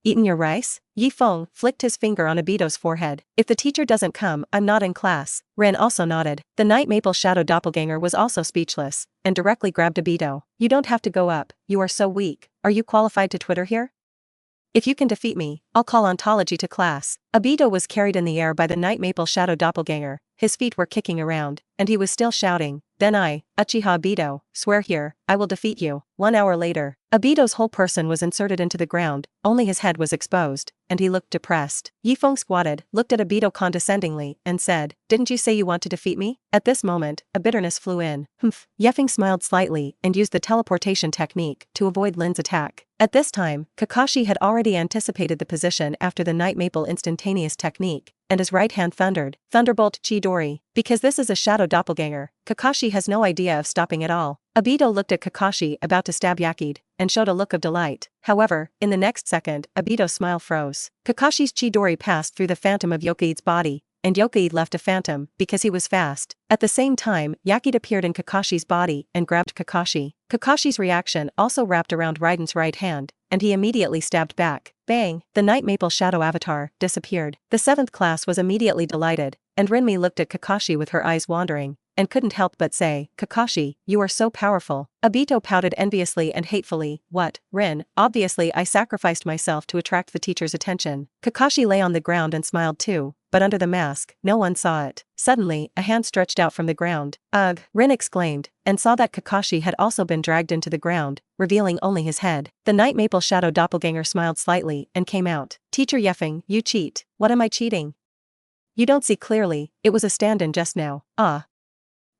Eaten your rice? Ye Feng flicked his finger on Obito's forehead. If the teacher doesn't come, I'm not in class. Rin also nodded. The Night Maple Shadow doppelganger was also speechless, and directly grabbed Obito. You don't have to go up, you are so weak. Are you qualified to Twitter here? If you can defeat me, I'll call ontology to class. Obito was carried in the air by the Night Maple Shadow doppelganger, his feet were kicking around, and he was still shouting, then I, Uchiha Obito, swear here, I will defeat you. 1 hour later, Obito's whole person was inserted into the ground, only his head was exposed, and he looked depressed. Ye Feng squatted, looked at Obito condescendingly, and said, didn't you say you want to defeat me? At this moment, a bitterness flew in. Humph. Ye Feng smiled slightly and used the teleportation technique to avoid Lin's attack. At this time, Kakashi had already anticipated the position after the Night Maple instantaneous technique, and his right hand thundered, Thunderbolt Chidori. Because this is a shadow doppelganger, Kakashi has no idea of stopping at all. Obito looked at Kakashi about to stab Yakid, and showed a look of delight. However, in the next second, Obito's smile froze. Kakashi's Chidori passed through the phantom of Yokaid's body, and Yokaid left a phantom, because he was fast. At the same time, Yakid appeared in Kakashi's body and grabbed Kakashi. Kakashi's reaction also wrapped around Raiden's right hand, and he immediately stabbed back. Bang! The Night Maple Shadow avatar disappeared. The 7th class was immediately delighted, and Rinmi looked at Kakashi with her eyes wandering, and couldn't help but say, Kakashi, you are so powerful. Obito pouted enviously and hatefully, what, Rin, obviously I sacrificed myself to attract the teacher's attention. Kakashi lay on the ground and smiled too, but under the mask, no one saw it. Suddenly, a hand stretched out from the ground. Ugh, Rin exclaimed, and saw that Kakashi had also been dragged into the ground, revealing only his head. The Night Maple Shadow doppelganger smiled slightly and came out. Teacher Ye Feng, you cheat. What am I cheating? You don't see clearly, it was a stand-in just now. Ah.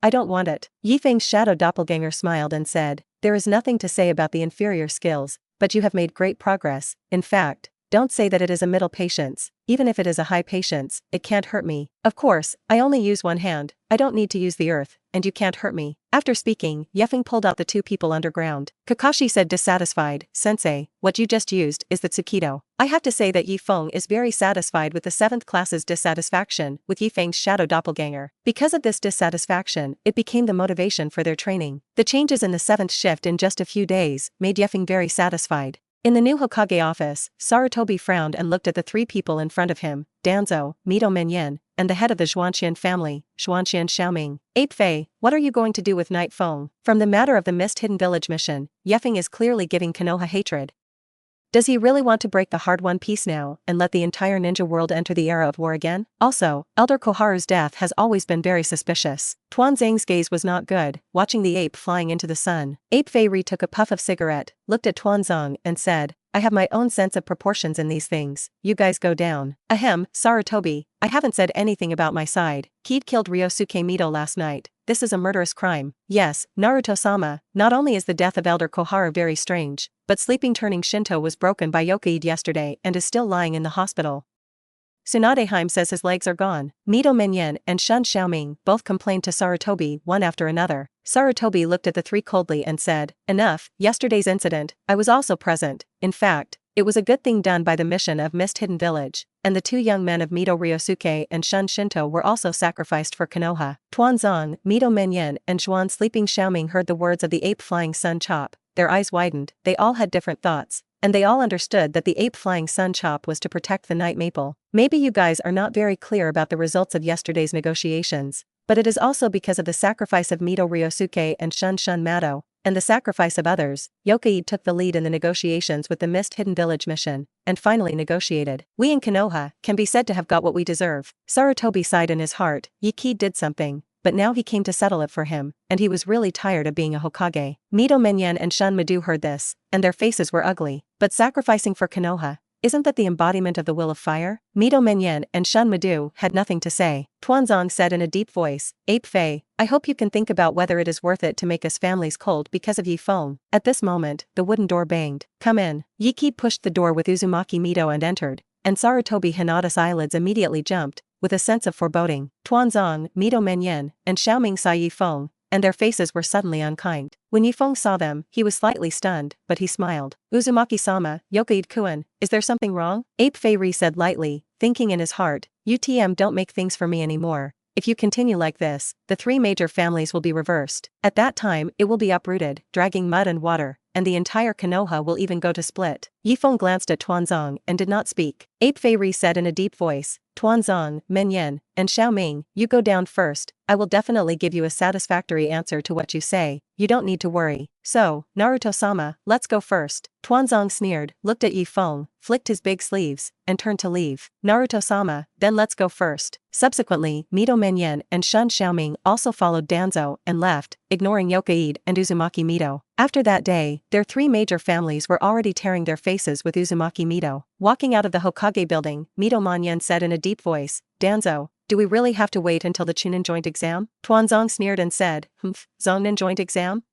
I don't want it. Ye Feng's shadow doppelganger smiled and said, there is nothing to say about the inferior skills, but you have made great progress. In fact, Don't say that it is a middle patience. Even if it is a high patience, it can't hurt me. Of course, I only use one hand. I don't need to use the earth, and you can't hurt me. After speaking, Ye Feng pulled out the two people underground. Kakashi said dissatisfied, Sensei, what you just used is the Tsukido. I have to say that Ye Feng is very satisfied with the 7th class's dissatisfaction with Ye Feng's shadow doppelganger. Because of this dissatisfaction, it became the motivation for their training. The changes in the 7th shift in just a few days made Ye Feng very satisfied. In the new Hokage office, Sarutobi frowned and looked at the three people in front of him, Danzo, Mito Menyen, and the head of the Zhuanxian family, Zhuanxian Xiaoming. Ape Fei, what are you going to do with Night Feng? From the matter of the Mist Hidden Village mission, Ye Feng is clearly giving Konoha hatred. Does he really want to break the hard One Piece now and let the entire ninja world enter the era of war again? Also, Elder Koharu's death has always been very suspicious. Tuanzang's gaze was not good, watching the ape flying into the sun. Ape Fei took a puff of cigarette, looked at Tuanzang and said, I have my own sense of proportions in these things. You guys go down. Ahem, Sarutobi, I haven't said anything about my side. Kid killed Ryosuke Mito last night. This is a murderous crime. Yes, Naruto-sama, not only is the death of Elder Koharu very strange, but sleeping turning Shinto was broken by Yokaide yesterday and is still lying in the hospital. Tsunadeheim says his legs are gone. Mito Menyen and Shun Xiaoming both complained to Sarutobi one after another. Sarutobi looked at the three coldly and said, enough, yesterday's incident, I was also present. In fact, it was a good thing done by the mission of Mist Hidden Village, and the two young men of Mito Ryosuke and Shun Shinto were also sacrificed for Konoha. Tuanzang, Mito Menyen and Zhuan Sleeping Xiaoming heard the words of the ape flying sun chop. Their eyes widened, they all had different thoughts. And they all understood that the ape flying sun chop was to protect the night maple. Maybe you guys are not very clear about the results of yesterday's negotiations, but it is also because of the sacrifice of Mito Ryosuke and Shun Mato, and the sacrifice of others. Yokaide took the lead in the negotiations with the Mist Hidden Village mission, and finally negotiated. We in Konoha can be said to have got what we deserve. Sarutobi sighed in his heart. Yokaide did something, but now he came to settle it for him, and he was really tired of being a Hokage. Mito Menyen and Shun Madu heard this, and their faces were ugly. But sacrificing for Konoha, isn't that the embodiment of the will of fire? Mito Menyen and Shun Madu had nothing to say. Tuanzang said in a deep voice, Ape Fei, I hope you can think about whether it is worth it to make us families cold because of Ye Feng. At this moment, the wooden door banged. Come in. Yokaide pushed the door with Uzumaki Mito and entered, and Sarutobi Hinata's eyelids immediately jumped, with a sense of foreboding. Tuanzang, Mito Menyen, and Xiaoming saw Ye Feng, and their faces were suddenly unkind. When Ye Feng saw them, he was slightly stunned, but he smiled. Uzumaki-sama, Yokaide-kun, is there something wrong? Ape Fei said lightly, thinking in his heart, UTM don't make things for me anymore. If you continue like this, the three major families will be reversed. At that time, it will be uprooted, dragging mud and water, and the entire Konoha will even go to split. Ye Feng glanced at Tuanzang and did not speak. Ape Fei said in a deep voice, Tuanzang, Menyen, and Xiaoming, you go down first. I will definitely give you a satisfactory answer to what you say. You don't need to worry. So, Naruto-sama, let's go first. Tuanzang sneered, looked at Ye Feng, flicked his big sleeves, and turned to leave. Naruto-sama, then let's go first. Subsequently, Mito Menyen and Shun Xiaoming also followed Danzo and left, ignoring Yokaide and Uzumaki Mito. After that day, their three major families were already tearing their faces with Uzumaki Mito. Walking out of the Hokage building, Mito Menyen said in a deep voice, Danzo, do we really have to wait until the Chunin joint exam? Tuanzang sneered and said, Zongnin joint exam?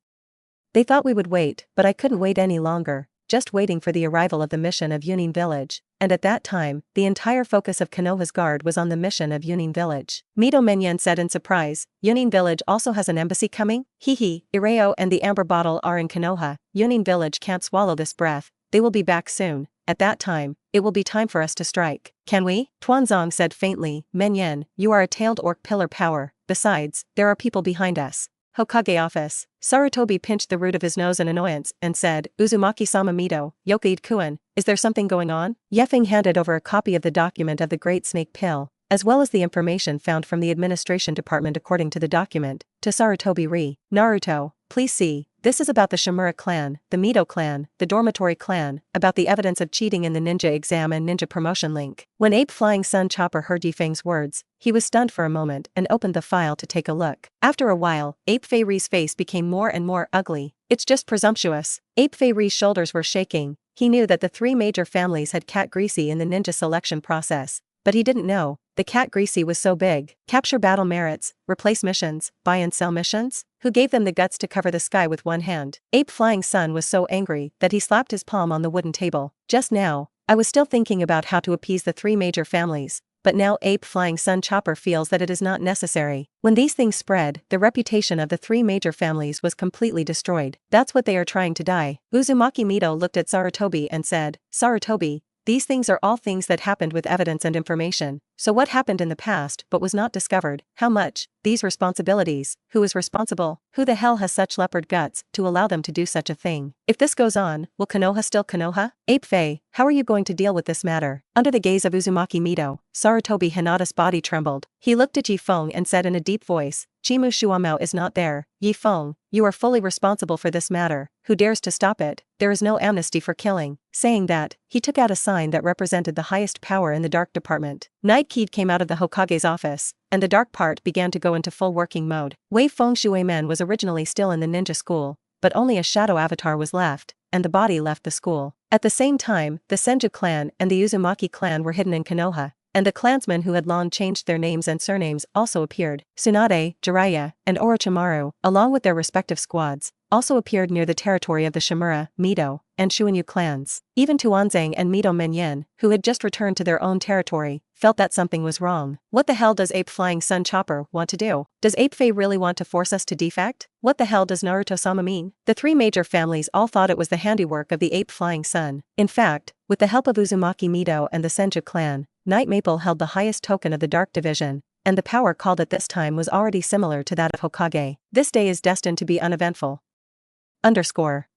They thought we would wait, but I couldn't wait any longer, just waiting for the arrival of the mission of Yunin Village, and at that time, the entire focus of Konoha's guard was on the mission of Yunin Village. Mito Menyen said in surprise, Yunin Village also has an embassy coming? Hehe, Ireo and the amber bottle are in Konoha. Yunin Village can't swallow this breath, they will be back soon. At that time, it will be time for us to strike. Can we? Tuanzang said faintly, Menyen, you are a tailed orc pillar power, besides, there are people behind us. Hokage office. Sarutobi pinched the root of his nose in annoyance and said, Uzumaki-sama Mito, Yokaide-kun, is there something going on? Ye Feng handed over a copy of the document of the Great Snake Pill, as well as the information found from the administration department according to the document, to Sarutobi. Naruto, please see. This is about the Shimura clan, the Mito clan, the dormitory clan, about the evidence of cheating in the ninja exam and ninja promotion link. When Ape Flying Sun Chopper heard Ye Feng's words, he was stunned for a moment and opened the file to take a look. After a while, Ape Fei's face became more and more ugly. It's just presumptuous. Ape Fei's shoulders were shaking. He knew that the three major families had cat greasy in the ninja selection process, but he didn't know the cat greasy was so big. Capture battle merits, replace missions, buy and sell missions? Who gave them the guts to cover the sky with one hand? Ape Flying Sun was so angry that he slapped his palm on the wooden table. Just now, I was still thinking about how to appease the three major families, but now Ape Flying Sun Chopper feels that it is not necessary. When these things spread, the reputation of the three major families was completely destroyed. That's what they are trying to die. Uzumaki Mito looked at Sarutobi and said, Sarutobi, these things are all things that happened with evidence and information. So what happened in the past but was not discovered? How much? These responsibilities. Who is responsible? Who the hell has such leopard guts to allow them to do such a thing? If this goes on, will Konoha still Konoha? Ape Fei, how are you going to deal with this matter? Under the gaze of Uzumaki Mito, Sarutobi Hinata's body trembled. He looked at Ye Feng and said in a deep voice, Chimu Shuamao is not there. Ye Feng, you are fully responsible for this matter. Who dares to stop it? There is no amnesty for killing. Saying that, he took out a sign that represented the highest power in the dark department. Night Kid came out of the Hokage's office, and the dark part began to go into full working mode. Wei Feng Shuimen was originally still in the ninja school, but only a shadow avatar was left, and the body left the school. At the same time, the Senju clan and the Uzumaki clan were hidden in Konoha, and the clansmen who had long changed their names and surnames also appeared. Tsunade, Jiraiya, and Orochimaru, along with their respective squads, also appeared near the territory of the Shimura, Mito, and Shuanyu clans. Even Tuanzang and Mito Menyen, who had just returned to their own territory, felt that something was wrong. What the hell does Ape Flying Sun Chopper want to do? Does Ape Fei really want to force us to defect? What the hell does Naruto-sama mean? The three major families all thought it was the handiwork of the Ape Flying Sun. In fact, with the help of Uzumaki Mito and the Senju clan, Night Maple held the highest token of the Dark Division, and the power called at this time was already similar to that of Hokage. This day is destined to be uneventful.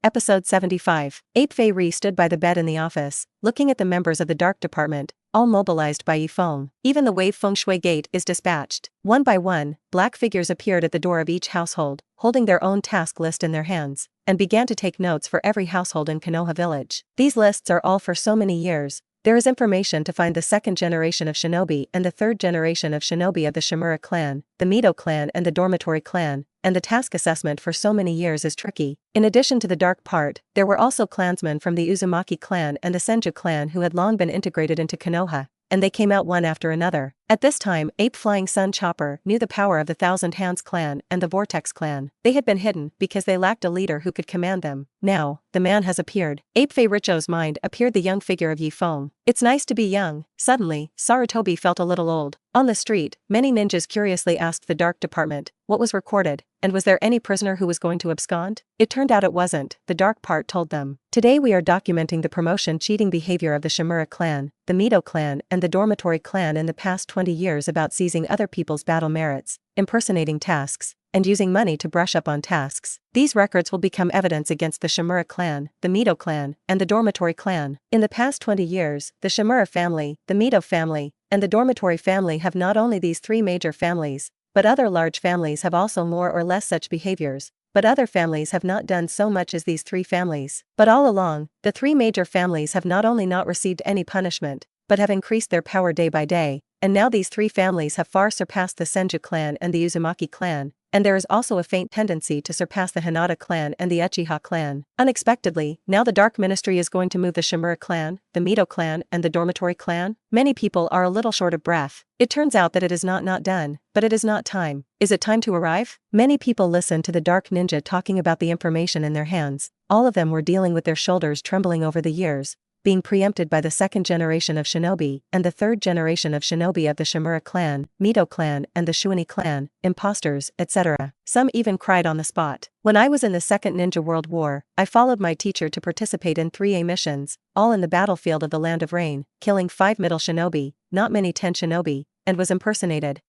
Episode 75. Ape Fei stood by the bed in the office, looking at the members of the Dark Department, all mobilized by Ye Feng. Even the Wave Feng Shui Gate is dispatched. One by one, black figures appeared at the door of each household, holding their own task list in their hands, and began to take notes for every household in Konoha village. These lists are all for so many years. There is information to find the second generation of shinobi and the third generation of shinobi of the Shimura clan, the Mito clan and the Dormitory clan, and the task assessment for so many years is tricky. In addition to the dark part, there were also clansmen from the Uzumaki clan and the Senju clan who had long been integrated into Konoha, and they came out one after another. At this time, Ape Flying Sun Chopper knew the power of the Thousand Hands clan and the Vortex clan. They had been hidden because they lacked a leader who could command them. Now, the man has appeared. Ape Fei Richo's mind appeared the young figure of Ye Feng. It's nice to be young. Suddenly, Sarutobi felt a little old. On the street, many ninjas curiously asked the Dark Department what was recorded, and was there any prisoner who was going to abscond? It turned out it wasn't, the dark part told them. Today we are documenting the promotion cheating behavior of the Shimura clan, the Mito clan and the Dormitory clan in the past 20 years about seizing other people's battle merits, impersonating tasks, and using money to brush up on tasks. These records will become evidence against the Shimura clan, the Mito clan, and the Dormitory clan. In the past 20 years, the Shimura family, the Mito family, and the Dormitory family have not only these three major families, but other large families have also more or less such behaviors, but other families have not done so much as these three families. But all along, the three major families have not only not received any punishment, but have increased their power day by day, and now these three families have far surpassed the Senju clan and the Uzumaki clan, and there is also a faint tendency to surpass the Hinata clan and the Uchiha clan. Unexpectedly, now the Dark Ministry is going to move the Shimura clan, the Mito clan and the Dormitory clan. Many people are a little short of breath. It turns out that it is not done, but it is not time. Is it time to arrive? Many people listened to the Dark Ninja talking about the information in their hands. All of them were dealing with their shoulders trembling over the years, being preempted by the second generation of shinobi and the third generation of shinobi of the Shimura clan, Mito clan and the Shuani clan, imposters, etc. Some even cried on the spot. When I was in the Second Ninja World War, I followed my teacher to participate in 3A missions, all in the battlefield of the Land of Rain, killing 5 middle shinobi, not many 10 shinobi, and was impersonated.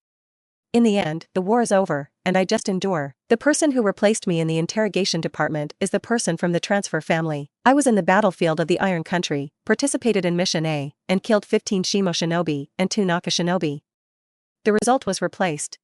In the end, the war is over, and I just endure. The person who replaced me in the interrogation department is the person from the transfer family. I was in the battlefield of the Iron Country, participated in Mission A, and killed 15 Shimo shinobi and 2 Naka shinobi. The result was replaced.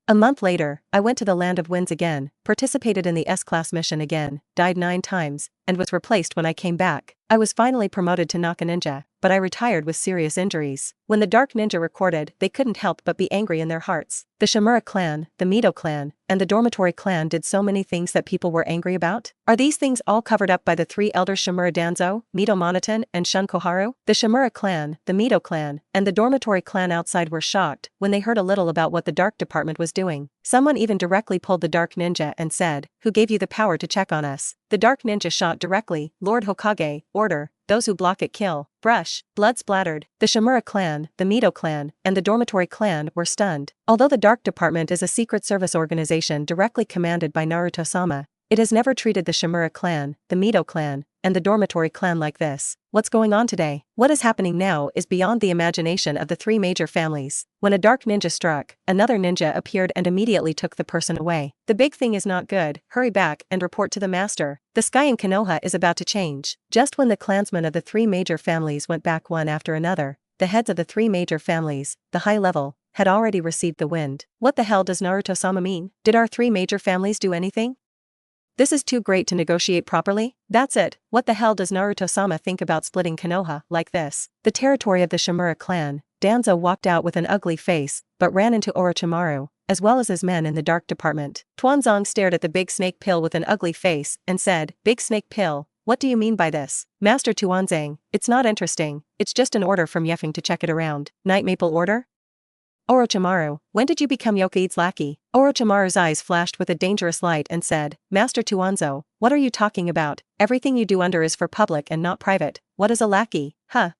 A month later, I went to the Land of Winds again, participated in the S-Class mission again, died 9 times, and was replaced when I came back. I was finally promoted to Naka Ninja, but I retired with serious injuries. When the Dark Ninja recorded, they couldn't help but be angry in their hearts. The Shimura clan, the Mito clan, and the dormitory clan did so many things that people were angry about? Are these things all covered up by the three elders Shimura Danzo, Mito Monoton, and Shun Koharu? The Shimura clan, the Mito clan, and the dormitory clan outside were shocked when they heard a little about what the dark department was doing. Someone even directly pulled the dark ninja and said, "Who gave you the power to check on us?" The dark ninja shot directly, "Lord Hokage, order, those who block it kill." Brush, blood splattered. The Shimura clan, the Mito clan, and the dormitory clan were stunned. Although the dark department is a secret service organization directly commanded by Naruto-sama, it has never treated the Shimura clan, the Mito clan, and the dormitory clan like this. What's going on today? What is happening now is beyond the imagination of the three major families. When a dark ninja struck, another ninja appeared and immediately took the person away. The big thing is not good, hurry back and report to the master. The sky in Konoha is about to change. Just when the clansmen of the three major families went back one after another, the heads of the three major families, the high level, had already received the wind. What the hell does Naruto-sama mean? Did our three major families do anything? This is too great to negotiate properly? That's it. What the hell does Naruto-sama think about splitting Konoha like this? The territory of the Shimura clan, Danzo walked out with an ugly face, but ran into Orochimaru, as well as his men in the dark department. Tuanzong stared at the big snake pill with an ugly face and said, "Big snake pill, what do you mean by this?" "Master Tuanzang, it's not interesting, it's just an order from Ye Feng to check it around." "Night Maple order?" "Orochimaru, when did you become Yokage's lackey?" Orochimaru's eyes flashed with a dangerous light and said, "Master Tuanzo, what are you talking about? Everything you do under is for public and not private. What is a lackey? Huh?"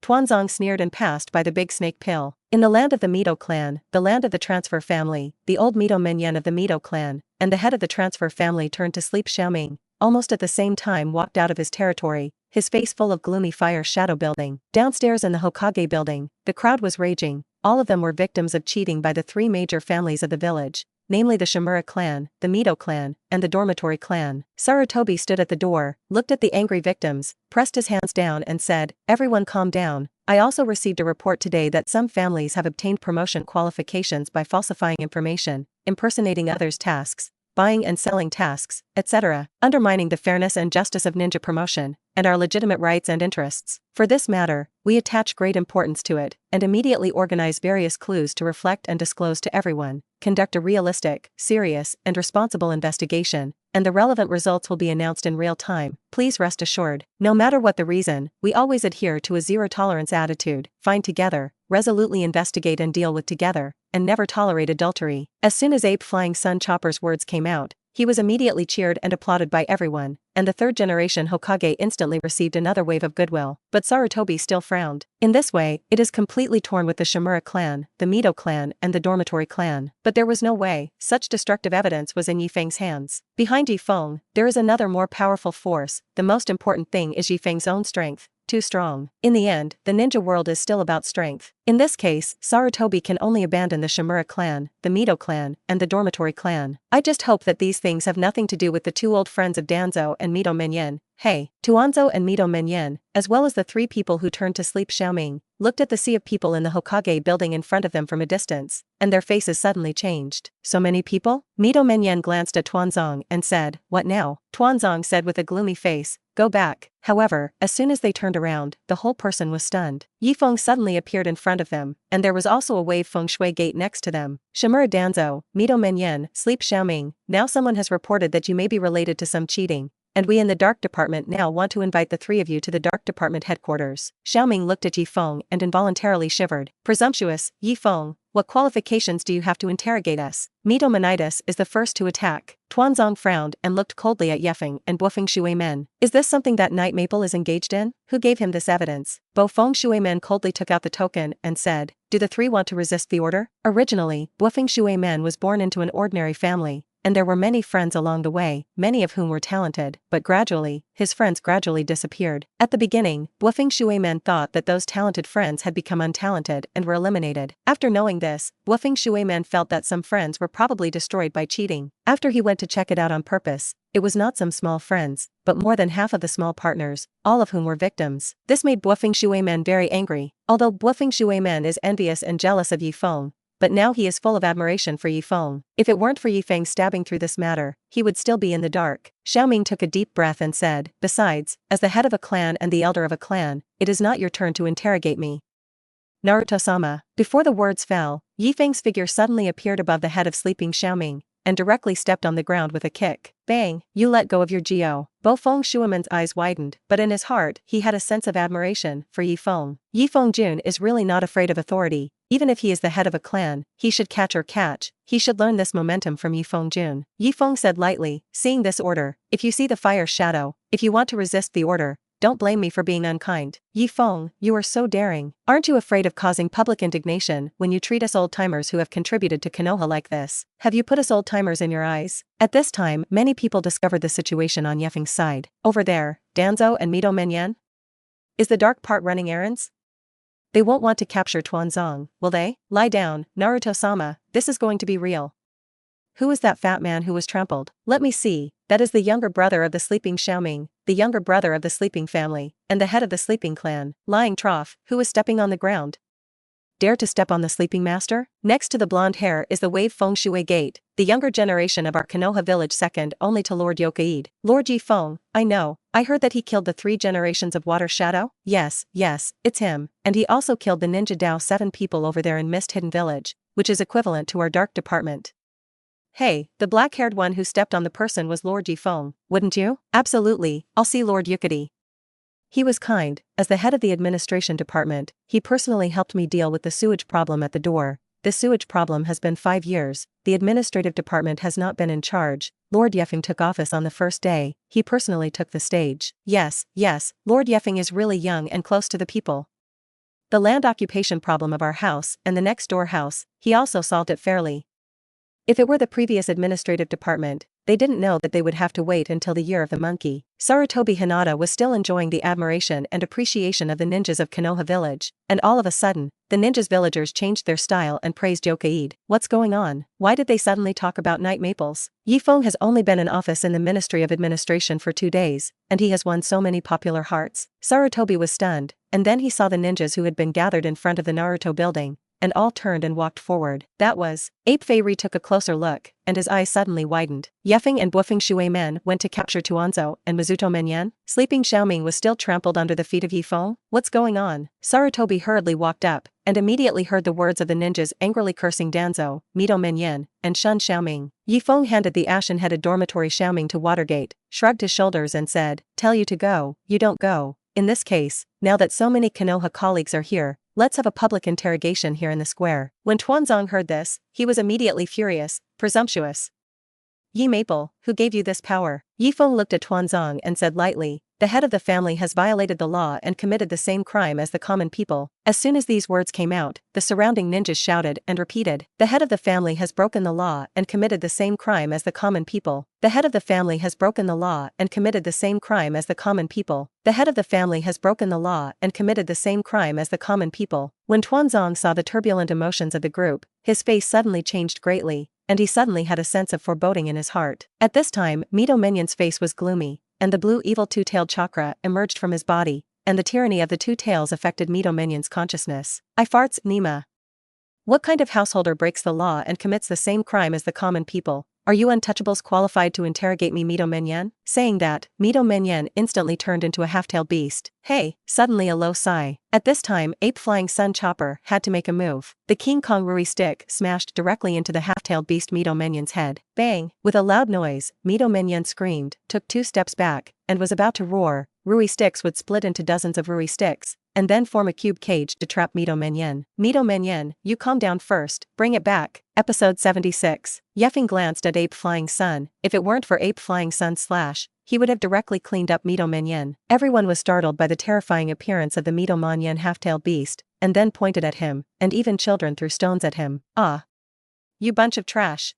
Tuanzong sneered and passed by the big snake pill. In the land of the Mito clan, the land of the transfer family, the old Mito Menyen of the Mito clan, and the head of the transfer family turned to sleep. Xiaoming, almost at the same time, walked out of his territory, his face full of gloomy fire shadow building. Downstairs in the Hokage building, the crowd was raging. All of them were victims of cheating by the three major families of the village, namely the Shimura clan, the Mito clan, and the dormitory clan. Sarutobi stood at the door, looked at the angry victims, pressed his hands down and said, "Everyone calm down. I also received a report today that some families have obtained promotion qualifications by falsifying information, impersonating others' tasks, buying and selling tasks, etc., undermining the fairness and justice of ninja promotion, and our legitimate rights and interests. For this matter, we attach great importance to it, and immediately organize various clues to reflect and disclose to everyone, conduct a realistic, serious, and responsible investigation, and the relevant results will be announced in real time. Please rest assured, no matter what the reason, we always adhere to a zero-tolerance attitude, find together, resolutely investigate and deal with together, and never tolerate adultery." As soon as Ape Flying Sun Chopper's words came out, he was immediately cheered and applauded by everyone, and the third-generation Hokage instantly received another wave of goodwill. But Sarutobi still frowned. In this way, it is completely torn with the Shimura clan, the Mito clan, and the dormitory clan. But there was no way, such destructive evidence was in Ye Feng's hands. Behind Ye Feng, there is another more powerful force. The most important thing is Ye Feng's own strength. Too strong. In the end, the ninja world is still about strength. In this case, Sarutobi can only abandon the Shimura clan, the Mito clan, and the dormitory clan. I just hope that these things have nothing to do with the two old friends of Danzo and Mito Menyen. Hey, Tuanzo and Mito Menyen, as well as the three people who turned to sleep. Xiaoming looked at the sea of people in the Hokage building in front of them from a distance, and their faces suddenly changed. "So many people?" Mito Menyen glanced at Tuanzong and said, "What now?" Tuanzong said with a gloomy face, "Go back." However, as soon as they turned around, the whole person was stunned. Ye Feng suddenly appeared in front of them, and there was also a wave feng shui gate next to them. "Shimura Danzo, Mito Menyen, sleep. Xiaoming, now someone has reported that you may be related to some cheating, and we in the dark department now want to invite the three of you to the dark department headquarters." Xiaoming looked at Ye Feng and involuntarily shivered. "Presumptuous, Ye Feng, what qualifications do you have to interrogate us?" Mito Menitis is the first to attack. Tuanzong frowned and looked coldly at Ye Feng and Bo Feng Shuimen. "Is this something that Night Maple is engaged in? Who gave him this evidence?" Bo Feng Shuimen coldly took out the token and said, "Do the three want to resist the order?" Originally, Bo Feng Shuimen was born into an ordinary family, and there were many friends along the way, many of whom were talented, but gradually, his friends gradually disappeared. At the beginning, Bo Feng Shuimen thought that those talented friends had become untalented and were eliminated. After knowing this, Bo Feng Shuimen felt that some friends were probably destroyed by cheating. After he went to check it out on purpose, it was not some small friends, but more than half of the small partners, all of whom were victims. This made Bo Feng Shuimen very angry. Although Bo Feng Shuimen is envious and jealous of Ye Feng, but now he is full of admiration for Ye Feng. If it weren't for Ye Feng stabbing through this matter, he would still be in the dark. Xiaoming took a deep breath and said, "Besides, as the head of a clan and the elder of a clan, it is not your turn to interrogate me." Naruto-sama. Before the words fell, Ye Feng's figure suddenly appeared above the head of sleeping Xiaoming, and directly stepped on the ground with a kick. Bang! You let go of your Geo. Feng Shuiman's eyes widened, but in his heart, he had a sense of admiration for Ye Feng. Ye Feng Jun is really not afraid of authority. Even if he is the head of a clan, he should catch. He should learn this momentum from Ye Feng Jun. Ye Feng said lightly, seeing this order, if you see the fire's shadow, if you want to resist the order, don't blame me for being unkind. Ye Feng, you are so daring. Aren't you afraid of causing public indignation when you treat us old-timers who have contributed to Konoha like this? Have you put us old-timers in your eyes? At this time, many people discovered the situation on Ye Feng's side. Over there, Danzo and Mito Menyen? Is the dark part running errands? They won't want to capture Tuanzong, will they? Lie down, Naruto-sama, this is going to be real. Who is that fat man who was trampled? Let me see. That is the younger brother of the sleeping Xiaoming, the younger brother of the sleeping family, and the head of the sleeping clan, lying trough, who is stepping on the ground. Dare to step on the sleeping master? Next to the blonde hair is the wave Feng Shui Gate, the younger generation of our Konoha village second only to Lord Yokaid. Lord Ye Feng, I know, I heard that he killed the 3 generations of Water Shadow? Yes, it's him, and he also killed the Ninja Dao 7 people over there in Mist Hidden Village, which is equivalent to our dark department. Hey, the black-haired one who stepped on the person was Lord Ye Feng, wouldn't you? Absolutely, I'll see Lord Yukadi. He was kind. As the head of the administration department, he personally helped me deal with the sewage problem at the door. This sewage problem has been 5 years, the administrative department has not been in charge. Lord Ye Feng took office on the first day, he personally took the stage. Yes, Lord Ye Feng is really young and close to the people. The land occupation problem of our house and the next door house, he also solved it fairly. If it were the previous administrative department, they didn't know that they would have to wait until the year of the monkey. Sarutobi Hinata was still enjoying the admiration and appreciation of the ninjas of Konoha village, and all of a sudden, the ninjas villagers changed their style and praised Yokaid. What's going on? Why did they suddenly talk about night maples? Ye Feng has only been in office in the Ministry of Administration for 2 days, and he has won so many popular hearts. Sarutobi was stunned, and then he saw the ninjas who had been gathered in front of the Naruto building, and all turned and walked forward. That was, Ape Fei took a closer look, and his eyes suddenly widened. Ye Feng and Bufeng Shui Men went to capture Tuanzo and Mizuto Menyen? Sleeping Xiaoming was still trampled under the feet of Ye Feng? What's going on? Sarutobi hurriedly walked up, and immediately heard the words of the ninjas angrily cursing Danzo, Mito Menyen, and Shun Xiaoming. Ye Feng handed the ashen-headed dormitory Xiaoming to Watergate, shrugged his shoulders and said, tell you to go, you don't go. In this case, now that so many Konoha colleagues are here, let's have a public interrogation here in the square. When Tuanzong heard this, he was immediately furious, presumptuous. Ye Maple, who gave you this power? Ye Feng looked at Tuanzong and said lightly, the head of the family has violated the law and committed the same crime as the common people. As soon as these words came out, the surrounding ninjas shouted and repeated, the head of the family has broken the law and committed the same crime as the common people. The head of the family has broken the law and committed the same crime as the common people. The head of the family has broken the law and committed the same crime as the common people. When Tuanzong saw the turbulent emotions of the group, his face suddenly changed greatly, and he suddenly had a sense of foreboding in his heart. At this time, Mito Menyen's face was gloomy, and the blue evil two-tailed chakra emerged from his body, and the tyranny of the 2 tails affected Mito Menyen's consciousness. I farts, Nima. What kind of householder breaks the law and commits the same crime as the common people? Are you untouchables qualified to interrogate me, Mito Menyen? Saying that, Mito Menyen instantly turned into a half-tailed beast. Hey, suddenly a low sigh. At this time, Ape Flying Sun Chopper had to make a move. The King Kong Ruri stick smashed directly into the half-tailed beast Mito Menyen's head. Bang! With a loud noise, Mito Menyen screamed, took 2 steps back, and was about to roar. Ruri sticks would split into dozens of Ruri sticks, and then form a cube cage to trap Mito Menyen. Mito Menyen, you calm down first, bring it back. Episode 76. Ye Feng glanced at Ape Flying Sun. If it weren't for Ape Flying Sun slash, he would have directly cleaned up Mito Menyen. Everyone was startled by the terrifying appearance of the Mito Menyen half-tailed beast, and then pointed at him, and even children threw stones at him. Ah! You bunch of trash.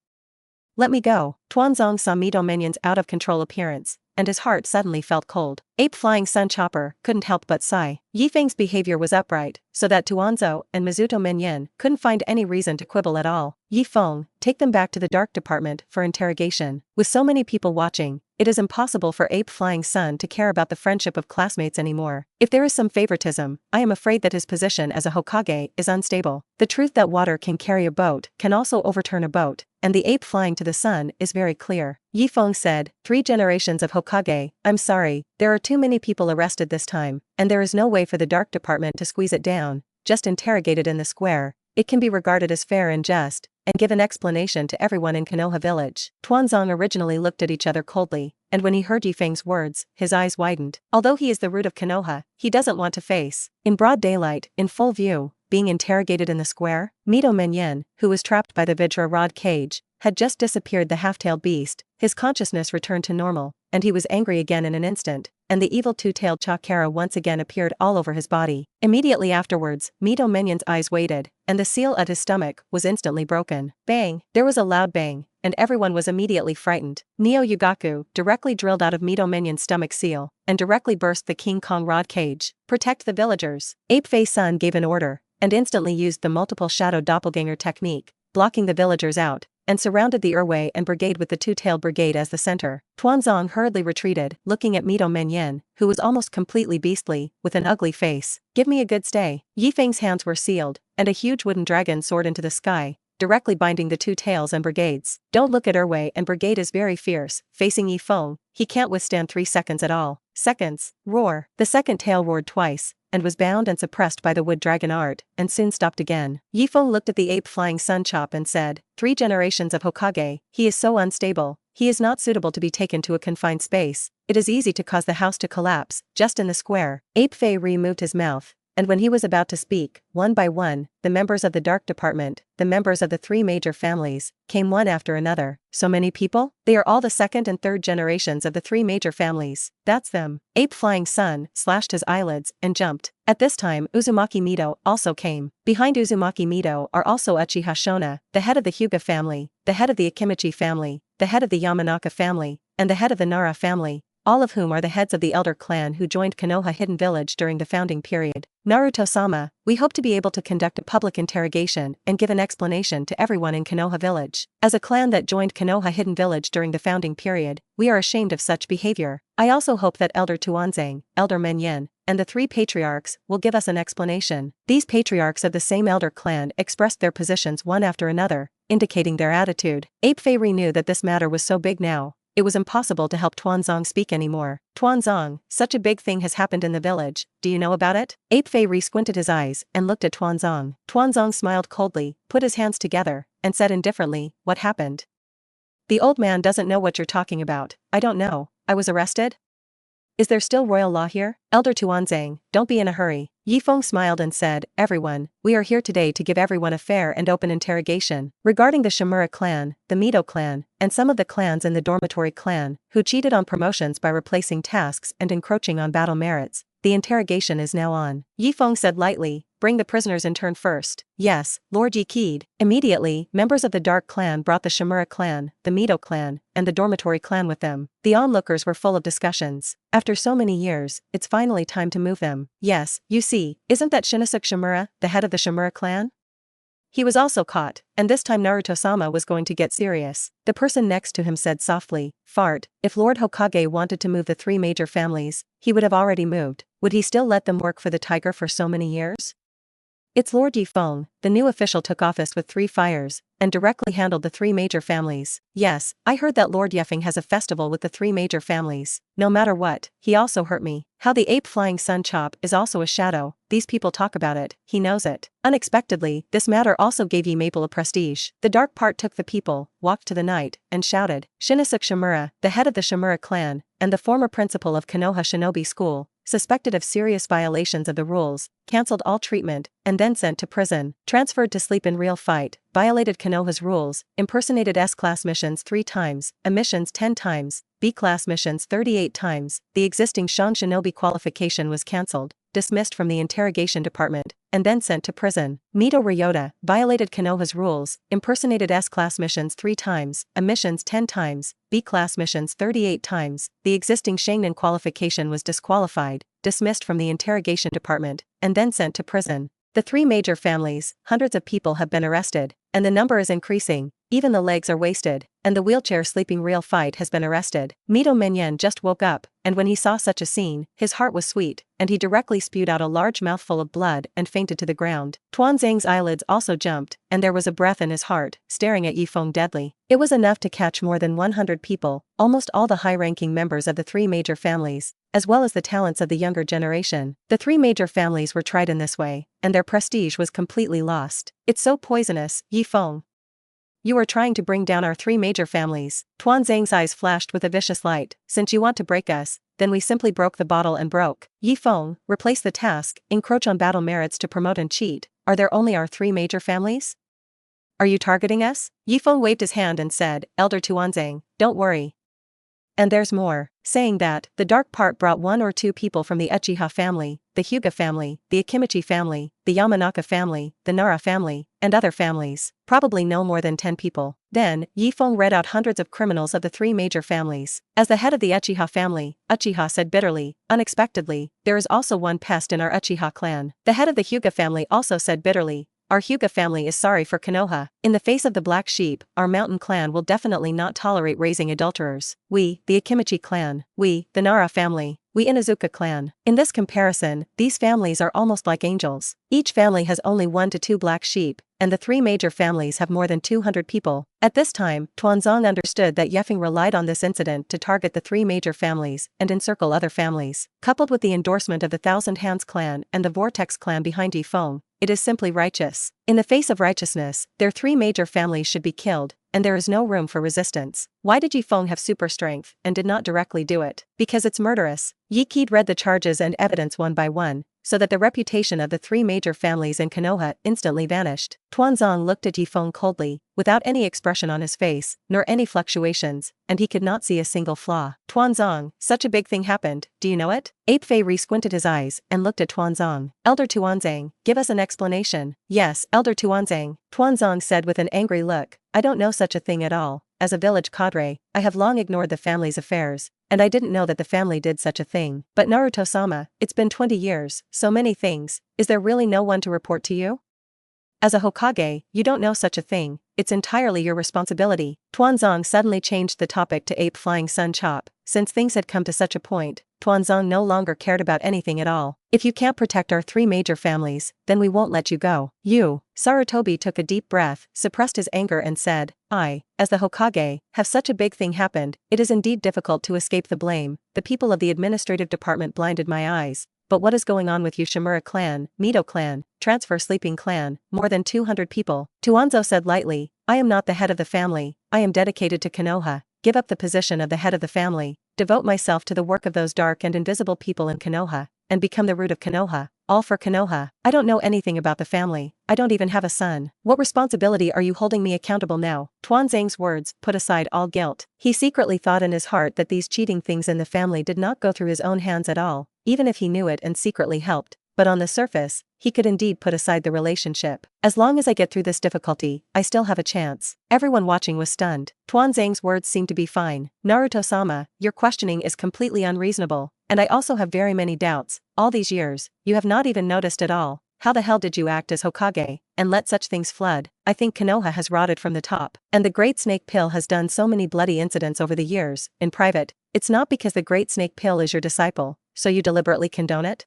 Let me go. Tuanzong saw Mito Menyen's out-of-control appearance, and his heart suddenly felt cold. Ape Flying Sun Chopper couldn't help but sigh. Ye Feng's behavior was upright, so that Tuanzo and Mizuto Menyen couldn't find any reason to quibble at all. Ye Feng, take them back to the dark department for interrogation. With so many people watching, it is impossible for Ape Flying Sun to care about the friendship of classmates anymore. If there is some favoritism, I am afraid that his position as a Hokage is unstable. The truth that water can carry a boat can also overturn a boat, and the ape flying to the sun is very clear. Ye Feng said, 3 generations of Hokage, I'm sorry, there are too many people arrested this time, and there is no way for the dark department to squeeze it down. just interrogated in the square, it can be regarded as fair and just, and give an explanation to everyone in Konoha village. Tuanzong originally looked at each other coldly, and when he heard Ye Feng's words, his eyes widened. Although he is the root of Konoha, he doesn't want to face, in broad daylight, in full view, being interrogated in the square. Mito Menyen, who was trapped by the Vajra rod cage, had just disappeared the half-tailed beast. His consciousness returned to normal, and he was angry again in an instant, and the evil two-tailed chakra once again appeared all over his body. Immediately afterwards, Mito Menyen's eyes weighted, and the seal at his stomach was instantly broken. Bang! There was a loud bang, and everyone was immediately frightened. Neo Yugaku directly drilled out of Mito Menyen's stomach seal, and directly burst the King Kong rod cage. Protect the villagers. Ape Face Sun gave an order, and instantly used the multiple shadow doppelganger technique, blocking the villagers out, and surrounded the Urwei and brigade with the two-tailed brigade as the center. Tuanzong hurriedly retreated, looking at Mito Menyen, who was almost completely beastly, with an ugly face. Give me a good stay. Ye Feng's hands were sealed, and a huge wooden dragon soared into the sky, directly binding the two tails and brigades. Don't look at Urwei and brigade is very fierce, facing Ye Feng, he can't withstand 3 seconds at all. Seconds. Roar. The second tail roared twice, and was bound and suppressed by the wood dragon art, and soon stopped again. Ye Feng looked at the ape flying sun chop and said, 3 generations of Hokage, he is so unstable, he is not suitable to be taken to a confined space, it is easy to cause the house to collapse, just in the square. Ape Fei removed his mouth, and when he was about to speak, one by one, the members of the Dark Department, the members of the 3 major families, came one after another. So many people? They are all the second and third generations of the 3 major families. That's them. Ape Flying Sun slashed his eyelids and jumped. At this time, Uzumaki Mito also came. Behind Uzumaki Mito are also Uchiha Shona, the head of the Hyuga family, the head of the Akimichi family, the head of the Yamanaka family, and the head of the Nara family, all of whom are the heads of the elder clan who joined Konoha Hidden Village during the founding period. Naruto-sama, we hope to be able to conduct a public interrogation and give an explanation to everyone in Konoha Village. As a clan that joined Konoha Hidden Village during the founding period, we are ashamed of such behavior. I also hope that Elder Tuanzang, Elder Menyen, and the 3 patriarchs will give us an explanation. These patriarchs of the same elder clan expressed their positions one after another, indicating their attitude. Ape Fei knew that this matter was so big now, it was impossible to help Tuanzong speak anymore. Tuanzong, such a big thing has happened in the village, do you know about it? Ape Fei re-squinted his eyes and looked at Tuanzong. Tuanzong smiled coldly, put his hands together, and said indifferently, what happened? The old man doesn't know what you're talking about. I don't know, I was arrested? Is there still royal law here? Elder Tuanzang, don't be in a hurry. Ye Feng smiled and said, everyone, we are here today to give everyone a fair and open interrogation regarding the Shimura clan, the Mito clan, and some of the clans in the dormitory clan, who cheated on promotions by replacing tasks and encroaching on battle merits. The interrogation is now on. Ye Feng said lightly, bring the prisoners in turn first. Yes, Lord Ye keyed. Immediately, members of the Dark Clan brought the Shimura clan, the Mito clan, and the Dormitory clan with them. The onlookers were full of discussions. After so many years, it's finally time to move them. Yes, you see, isn't that Shinosuke Shimura, the head of the Shimura clan? He was also caught, and this time Naruto-sama was going to get serious. The person next to him said softly, fart, if Lord Hokage wanted to move the 3 major families, he would have already moved. Would he still let them work for the tiger for so many years? It's Lord Ye Feng, the new official took office with 3 fires, and directly handled the 3 major families. Yes, I heard that Lord Ye Feng has a festival with the 3 major families. No matter what, he also hurt me. How the ape flying sun chop is also a shadow, these people talk about it, he knows it. Unexpectedly, this matter also gave Ye Maple a prestige. The dark part took the people, walked to the night, and shouted, Shinosuke Shimura, the head of the Shimura clan, and the former principal of Konoha Shinobi School, suspected of serious violations of the rules, cancelled all treatment, and then sent to prison, transferred to sleep in real fight, violated Konoha's rules, impersonated S-class missions 3 times, A missions 10 times, B-class missions 38 times, the existing Shan Shinobi qualification was cancelled, dismissed from the interrogation department, and then sent to prison. Mito Ryota violated Konoha's rules, impersonated S-class missions 3 times, A missions 10 times, B-class missions 38 times, the existing Shainin qualification was disqualified, dismissed from the interrogation department, and then sent to prison. The 3 major families, hundreds of people have been arrested, and the number is increasing, even the legs are wasted. and the wheelchair sleeping real fight has been arrested. Mito Menyen just woke up, and when he saw such a scene, his heart was sweet, and he directly spewed out a large mouthful of blood and fainted to the ground. Tuanzang's eyelids also jumped, and there was a breath in his heart, staring at Ye Feng deadly. It was enough to catch more than 100 people, almost all the high-ranking members of the three major families, as well as the talents of the younger generation. The three major families were tried in this way, and their prestige was completely lost. It's so poisonous, Ye Feng. You are trying to bring down our three major families. Tuanzang's eyes flashed with a vicious light. Since you want to break us, then we simply broke the bottle and broke. Ye Feng, replace the task, encroach on battle merits to promote and cheat. Are there only our three major families? Are you targeting us? Ye Feng waved his hand and said, Elder Tuanzang, don't worry. And there's more. Saying that, the dark part brought one or two people from the Uchiha family, the Hyuga family, the Akimichi family, the Yamanaka family, the Nara family, and other families. Probably no more than 10 people. Then, Ye Feng read out hundreds of criminals of the three major families. As the head of the Uchiha family, Uchiha said bitterly, unexpectedly, there is also one pest in our Uchiha clan. The head of the Hyuga family also said bitterly, our Hyuga family is sorry for Konoha. In the face of the black sheep, our mountain clan will definitely not tolerate raising adulterers. We, the Akimichi clan. We, the Nara family. We Inazuka clan. In this comparison, these families are almost like angels. Each family has only 1 to 2 black sheep, and the three major families have more than 200 people. At this time, Tuanzang understood that Ye Feng relied on this incident to target the three major families and encircle other families. Coupled with the endorsement of the Thousand Hands clan and the Vortex clan behind Ye Feng, it is simply righteous. In the face of righteousness, their three major families should be killed, and there is no room for resistance. Why did Ye Feng have super strength and did not directly do it? Because it's murderous. Ye Qid read the charges and evidence one by one, so that the reputation of the three major families in Konoha instantly vanished. Tuanzang looked at Ye Feng coldly, without any expression on his face, nor any fluctuations, and he could not see a single flaw. Tuanzang, such a big thing happened, do you know it? Ape Fei re-squinted his eyes and looked at Tuanzang. Elder Tuanzang, give us an explanation. Yes, Elder Tuanzang, Tuanzang said with an angry look, I don't know such a thing at all. As a village cadre, I have long ignored the family's affairs, and I didn't know that the family did such a thing. But Naruto-sama, it's been 20 years, so many things, is there really no one to report to you? As a Hokage, you don't know such a thing, it's entirely your responsibility. Tuanzang suddenly changed the topic to Ape Flying Sun Chop. Since things had come to such a point, Tuanzang no longer cared about anything at all. If you can't protect our three major families, then we won't let you go. You. Sarutobi took a deep breath, suppressed his anger and said, I, as the Hokage, have such a big thing happened, it is indeed difficult to escape the blame. The people of the administrative department blinded my eyes. But what is going on with Yoshimura clan, Mito clan, Transfer Sleeping clan, more than 200 people? Tuanzo said lightly, I am not the head of the family, I am dedicated to Konoha. Give up the position of the head of the family, devote myself to the work of those dark and invisible people in Konoha, and become the root of Konoha, all for Konoha. I don't know anything about the family, I don't even have a son. What responsibility are you holding me accountable now? Tuanzang's words put aside all guilt. He secretly thought in his heart that these cheating things in the family did not go through his own hands at all, even if he knew it and secretly helped. But on the surface, he could indeed put aside the relationship. As long as I get through this difficulty, I still have a chance. Everyone watching was stunned. Tuanzang's words seemed to be fine. Naruto-sama, your questioning is completely unreasonable, and I also have very many doubts. All these years, you have not even noticed at all. How the hell did you act as Hokage, and let such things flood? I think Konoha has rotted from the top, and the Great Snake Pill has done so many bloody incidents over the years. In private, it's not because the Great Snake Pill is your disciple, so you deliberately condone it?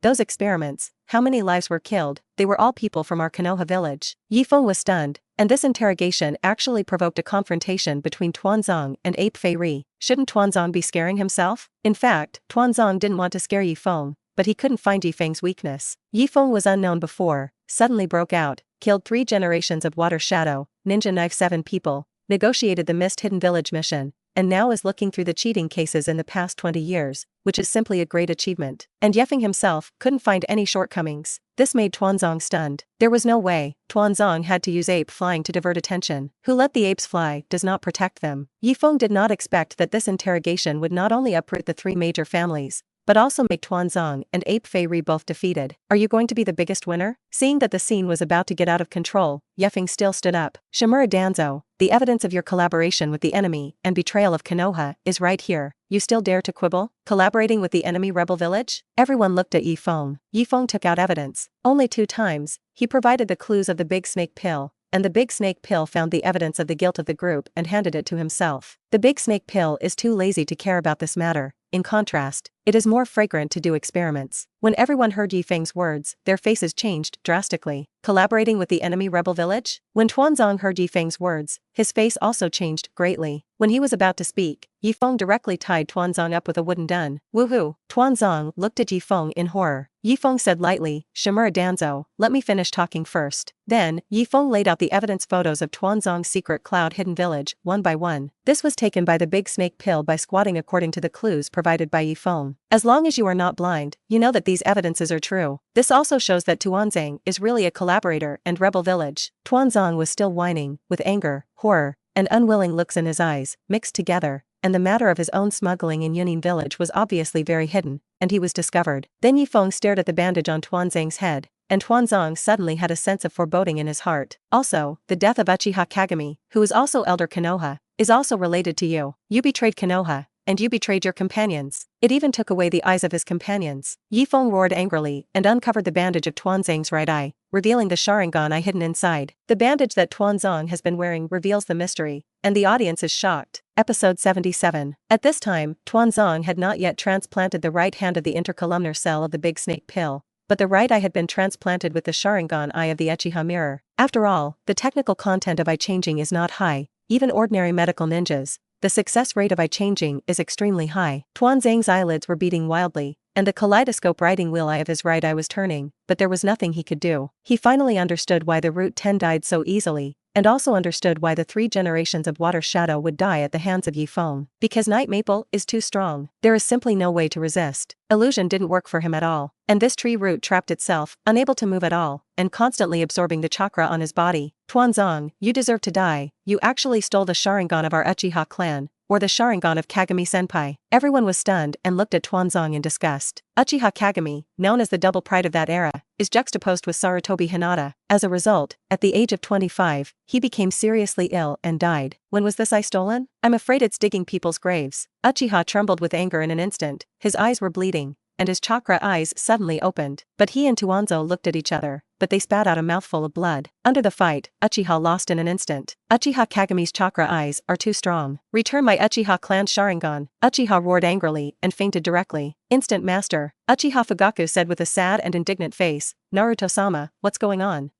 Those experiments, how many lives were killed? They were all people from our Konoha village. Ye Feng was stunned, and this interrogation actually provoked a confrontation between Tuanzang and Ape Fei Ri. Shouldn't Tuanzang be scaring himself? In fact, Tuanzang didn't want to scare Ye Feng, but he couldn't find Ye Feng's weakness. Ye Feng was unknown before, suddenly broke out, killed 3 generations of Water Shadow, ninja knife 7 people, negotiated the Mist Hidden Village mission, and now is looking through the cheating cases in the past 20 years, which is simply a great achievement. And Ye Feng himself couldn't find any shortcomings. This made Tuanzang stunned. There was no way. Tuanzang had to use ape flying to divert attention. Who let the apes fly does not protect them. Ye Feng did not expect that this interrogation would not only uproot the 3 major families, but also make Tuanzang and Ape Fei Ri both defeated. Are you going to be the biggest winner? Seeing that the scene was about to get out of control, Ye Feng still stood up. Shimura Danzo, the evidence of your collaboration with the enemy and betrayal of Konoha is right here. You still dare to quibble? Collaborating with the enemy rebel village? Everyone looked at Ye Feng. Ye Feng took out evidence. Only 2 times, he provided the clues of the big snake pill, and the big snake pill found the evidence of the guilt of the group and handed it to himself. The big snake pill is too lazy to care about this matter. In contrast, it is more fragrant to do experiments. When everyone heard Ye Feng's words, their faces changed drastically. Collaborating with the enemy rebel village? When Tuanzong heard Ye Feng's words, his face also changed greatly. When he was about to speak, Ye Feng directly tied Tuanzong up with a wooden dun. Woohoo! Tuanzong looked at Ye Feng in horror. Ye Feng said lightly, Shimura Danzo, let me finish talking first. Then, Ye Feng laid out the evidence photos of Tuanzong's secret cloud-hidden village, one by one. This was taken by the big snake pill by squatting according to the clues provided by Ye Feng. As long as you are not blind, you know that these evidences are true. This also shows that Tuanzong is really a collaborator and rebel village. Tuanzong was still whining, with anger, horror, and unwilling looks in his eyes, mixed together, and the matter of his own smuggling in Yunin village was obviously very hidden, and he was discovered. Then Ye Feng stared at the bandage on Tuanzong's head, and Tuanzong suddenly had a sense of foreboding in his heart. Also, the death of Uchiha Kagami, who is also Elder Konoha, is also related to you. You betrayed Konoha, and you betrayed your companions. It even took away the eyes of his companions. Ye Feng roared angrily and uncovered the bandage of Tuanzong's right eye, revealing the Sharingan eye hidden inside. The bandage that Tuanzong has been wearing reveals the mystery, and the audience is shocked. Episode 77. At this time, Tuanzong had not yet transplanted the right hand of the intercolumnar cell of the big snake pill, but the right eye had been transplanted with the Sharingan eye of the Uchiha mirror. After all, the technical content of eye changing is not high, even ordinary medical ninjas. The success rate of eye changing is extremely high. Tuanzong's eyelids were beating wildly, and the kaleidoscope riding wheel eye of his right eye was turning, but there was nothing he could do. He finally understood why the Root 10 died so easily, and also understood why the 3 generations of Water Shadow would die at the hands of Ye Feng. Because Night Maple is too strong. There is simply no way to resist. Illusion didn't work for him at all, and this tree root trapped itself, unable to move at all, and constantly absorbing the chakra on his body. Tuanzong, you deserve to die. You actually stole the Sharingan of our Uchiha clan, or the Sharingan of Kagami-senpai. Everyone was stunned and looked at Tuanzong in disgust. Uchiha Kagami, known as the double pride of that era, is juxtaposed with Sarutobi Hinata. As a result, at the age of 25, he became seriously ill and died. When was this eye stolen? I'm afraid it's digging people's graves. Uchiha trembled with anger in an instant, his eyes were bleeding, and his chakra eyes suddenly opened. But he and Tuanzo looked at each other, but they spat out a mouthful of blood. Under the fight, Uchiha lost in an instant. Uchiha Kagami's chakra eyes are too strong. Return my Uchiha clan Sharingan. Uchiha roared angrily and fainted directly. Instant master. Uchiha Fugaku said with a sad and indignant face, Naruto-sama, what's going on?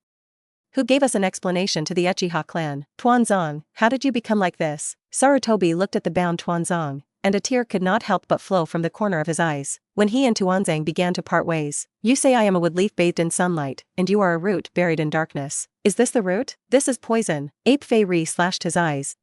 Who gave us an explanation to the Uchiha clan? Tuanzong, how did you become like this? Sarutobi looked at the bound Tuanzong, and a tear could not help but flow from the corner of his eyes. When he and Tuanzong began to part ways, you say I am a wood leaf bathed in sunlight, and you are a root buried in darkness. Is this the root? This is poison. Ape Fei Ri slashed his eyes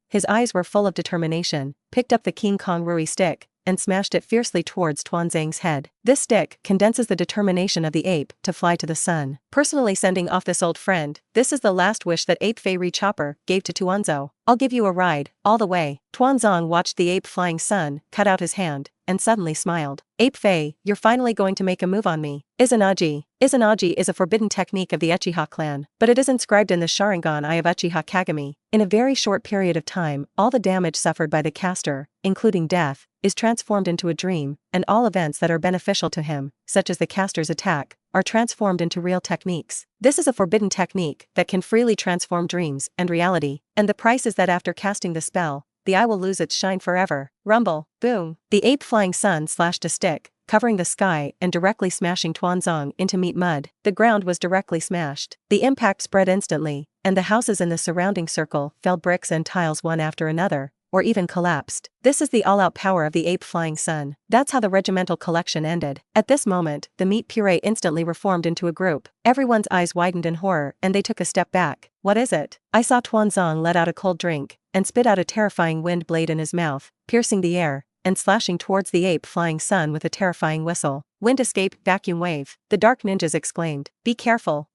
were full of determination, picked up the King Kong Rui stick, and smashed it fiercely towards Tuanzong's head. This stick condenses the determination of the ape to fly to the sun. Personally sending off this old friend, this is the last wish that Ape Fei Ri Chopper gave to Tuanzo. I'll give you a ride, all the way. Tuanzong watched the ape flying sun cut out his hand, and suddenly smiled. Ape Fei, you're finally going to make a move on me. Izanagi. Izanagi is a forbidden technique of the Uchiha clan, but it is inscribed in the Sharingan eye of Uchiha Kagami. In a very short period of time, all the damage suffered by the caster, including death, is transformed into a dream, and all events that are beneficial to him, such as the caster's attack, are transformed into real techniques. This is a forbidden technique that can freely transform dreams and reality, and the price is that after casting the spell, the eye will lose its shine forever. Rumble, boom. The ape flying sun slashed a stick, covering the sky and directly smashing Tuanzong into meat mud. The ground was directly smashed. The impact spread instantly, and the houses in the surrounding circle fell bricks and tiles one after another, or even collapsed. This is the all-out power of the ape flying sun. That's how the regimental collection ended. At this moment, the meat puree instantly reformed into a group. Everyone's eyes widened in horror and they took a step back. What is it? I saw Tuanzong let out a cold drink, and spit out a terrifying wind blade in his mouth, piercing the air, and slashing towards the ape flying sun with a terrifying whistle. Wind escape, vacuum wave. The dark ninjas exclaimed, be careful.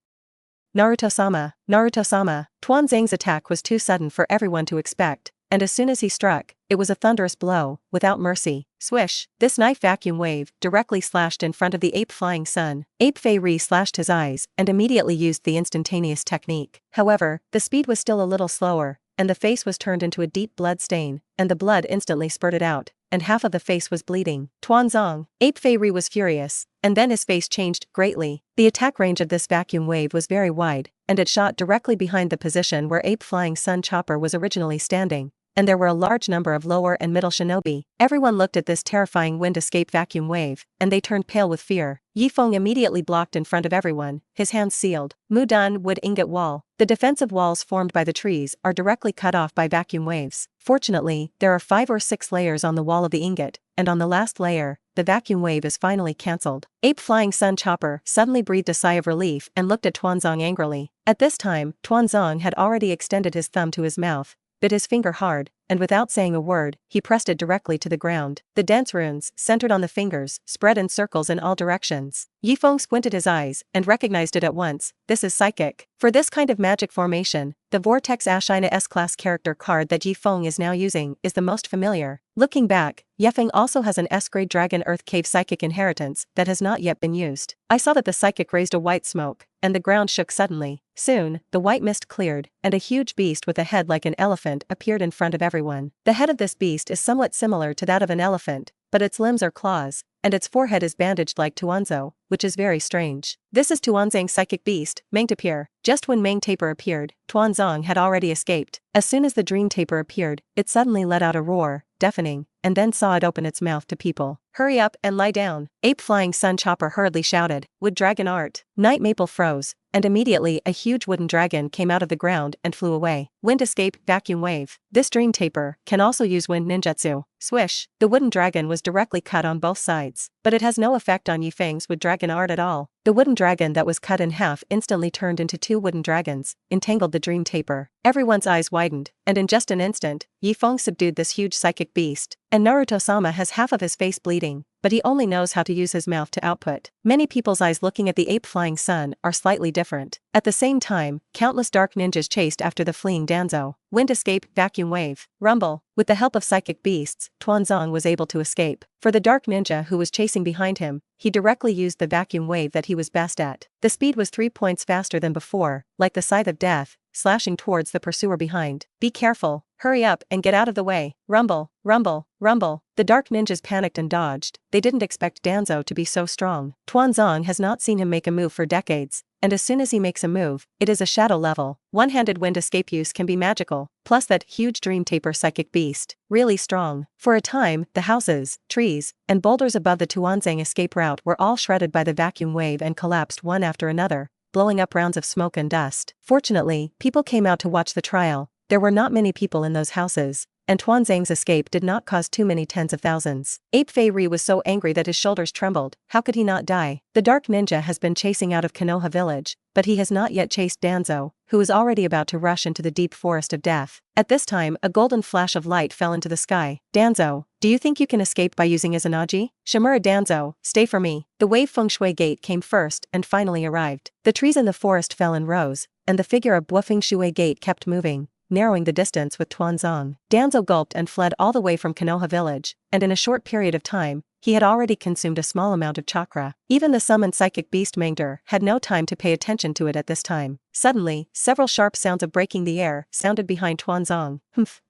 Naruto-sama, Naruto-sama. Tuanzong's attack was too sudden for everyone to expect, and as soon as he struck, it was a thunderous blow, without mercy. Swish! This knife vacuum wave directly slashed in front of the ape flying sun. Ape Fei Ri slashed his eyes and immediately used the instantaneous technique. However, the speed was still a little slower, and the face was turned into a deep blood stain, and the blood instantly spurted out, and half of the face was bleeding. Tuanzong, Ape Fei was furious, and then his face changed greatly. The attack range of this vacuum wave was very wide, and it shot directly behind the position where Ape Flying Sun Chopper was originally standing, and there were a large number of lower and middle shinobi. Everyone looked at this terrifying wind escape vacuum wave, and they turned pale with fear. Ye Feng immediately blocked in front of everyone, his hands sealed. Mudan wood ingot wall. The defensive walls formed by the trees are directly cut off by vacuum waves. Fortunately, there are 5 or 6 layers on the wall of the ingot, and on the last layer, the vacuum wave is finally cancelled. Ape Flying Sun Chopper suddenly breathed a sigh of relief and looked at Tuanzong angrily. At this time, Tuanzong had already extended his thumb to his mouth, bit his finger hard, and without saying a word, he pressed it directly to the ground. The dense runes, centered on the fingers, spread in circles in all directions. Ye Feng squinted his eyes and recognized it at once. This is psychic. For this kind of magic formation, the Vortex Ashina S-Class character card that Ye Feng is now using is the most familiar. Looking back, Ye Feng also has an S-grade Dragon Earth Cave psychic inheritance that has not yet been used. I saw that the psychic raised a white smoke, and the ground shook suddenly. Soon, the white mist cleared, and a huge beast with a head like an elephant appeared in front of everyone. The head of this beast is somewhat similar to that of an elephant, but its limbs are claws, and its forehead is bandaged like Tuanzo, which is very strange. This is Tuanzang's psychic beast, Meng Tapir. Just when Meng Tapir appeared, Tuanzong had already escaped. As soon as the dream tapir appeared, it suddenly let out a roar, deafening, and then saw it open its mouth to people. Hurry up and lie down. Ape Flying Sun Chopper hurriedly shouted. Wood dragon art. Night Maple froze, and immediately a huge wooden dragon came out of the ground and flew away. Wind escape, vacuum wave. This dream tapir can also use wind ninjutsu. Swish. The wooden dragon was directly cut on both sides, but it has no effect on Ye Feng's wood dragon art at all. The wooden dragon that was cut in half instantly turned into 2 wooden dragons, entangled the dream tapir. Everyone's eyes widened, and in just an instant, Ye Feng subdued this huge psychic beast, and Naruto-sama has half of his face bleeding, but he only knows how to use his mouth to output. Many people's eyes looking at the ape flying sun are slightly different. At the same time, countless dark ninjas chased after the fleeing Danzo. Wind escape, vacuum wave, rumble. With the help of psychic beasts, Tuanzong was able to escape. For the dark ninja who was chasing behind him, he directly used the vacuum wave that he was best at. The speed was 3 points faster than before, like the scythe of death, slashing towards the pursuer behind. Be careful, hurry up and get out of the way. Rumble, rumble, rumble. The dark ninjas panicked and dodged. They didn't expect Danzo to be so strong. Tuanzong has not seen him make a move for decades, and as soon as he makes a move, it is a shadow level. One-handed wind escape use can be magical, plus that huge dream tapir psychic beast. Really strong. For a time, the houses, trees, and boulders above the Tuanzang escape route were all shredded by the vacuum wave and collapsed one after another, blowing up rounds of smoke and dust. Fortunately, people came out to watch the trial. There were not many people in those houses, and Tuanzang's escape did not cause too many tens of thousands. Ape Fei was so angry that his shoulders trembled. How could he not die? The dark ninja has been chasing out of Konoha village, but he has not yet chased Danzo, who is already about to rush into the deep forest of death. At this time, a golden flash of light fell into the sky. Danzo, do you think you can escape by using Izanagi? Shimura Danzo, stay for me. The wave feng shui gate came first and finally arrived. The trees in the forest fell in rows, and the figure of feng shui gate kept moving, narrowing the distance with Tuanzong. Danzo gulped and fled all the way from Konoha village, and in a short period of time, he had already consumed a small amount of chakra. Even the summoned psychic beast Mangder had no time to pay attention to it at this time. Suddenly, several sharp sounds of breaking the air sounded behind Tuanzong. Humph.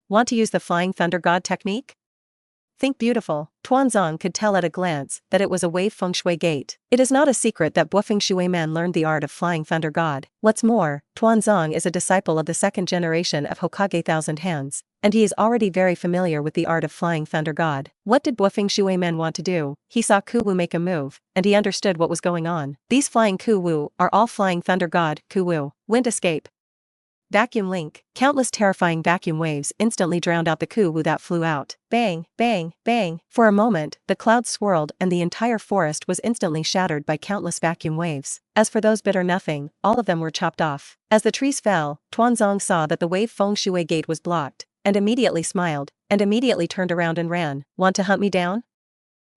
Want to use the Flying Thunder God technique? Think beautiful. Tuanzong could tell at a glance that it was a wave feng shui gate. It is not a secret that feng shui man learned the art of Flying Thunder God. What's more, Tuanzong is a disciple of the second generation of Hokage Thousand Hands, and he is already very familiar with the art of Flying Thunder God. What did feng shui man want to do? He saw Kuwu make a move, and he understood what was going on. These flying Kuwu are all Flying Thunder God, Kuwu. Wind escape. Vacuum link. Countless terrifying vacuum waves instantly drowned out the Kuwu that flew out. Bang, bang, bang. For a moment, the clouds swirled and the entire forest was instantly shattered by countless vacuum waves. As for those bit or nothing, all of them were chopped off. As the trees fell, Tuanzong saw that the wave feng shui gate was blocked, and immediately smiled, and immediately turned around and ran. Want to hunt me down?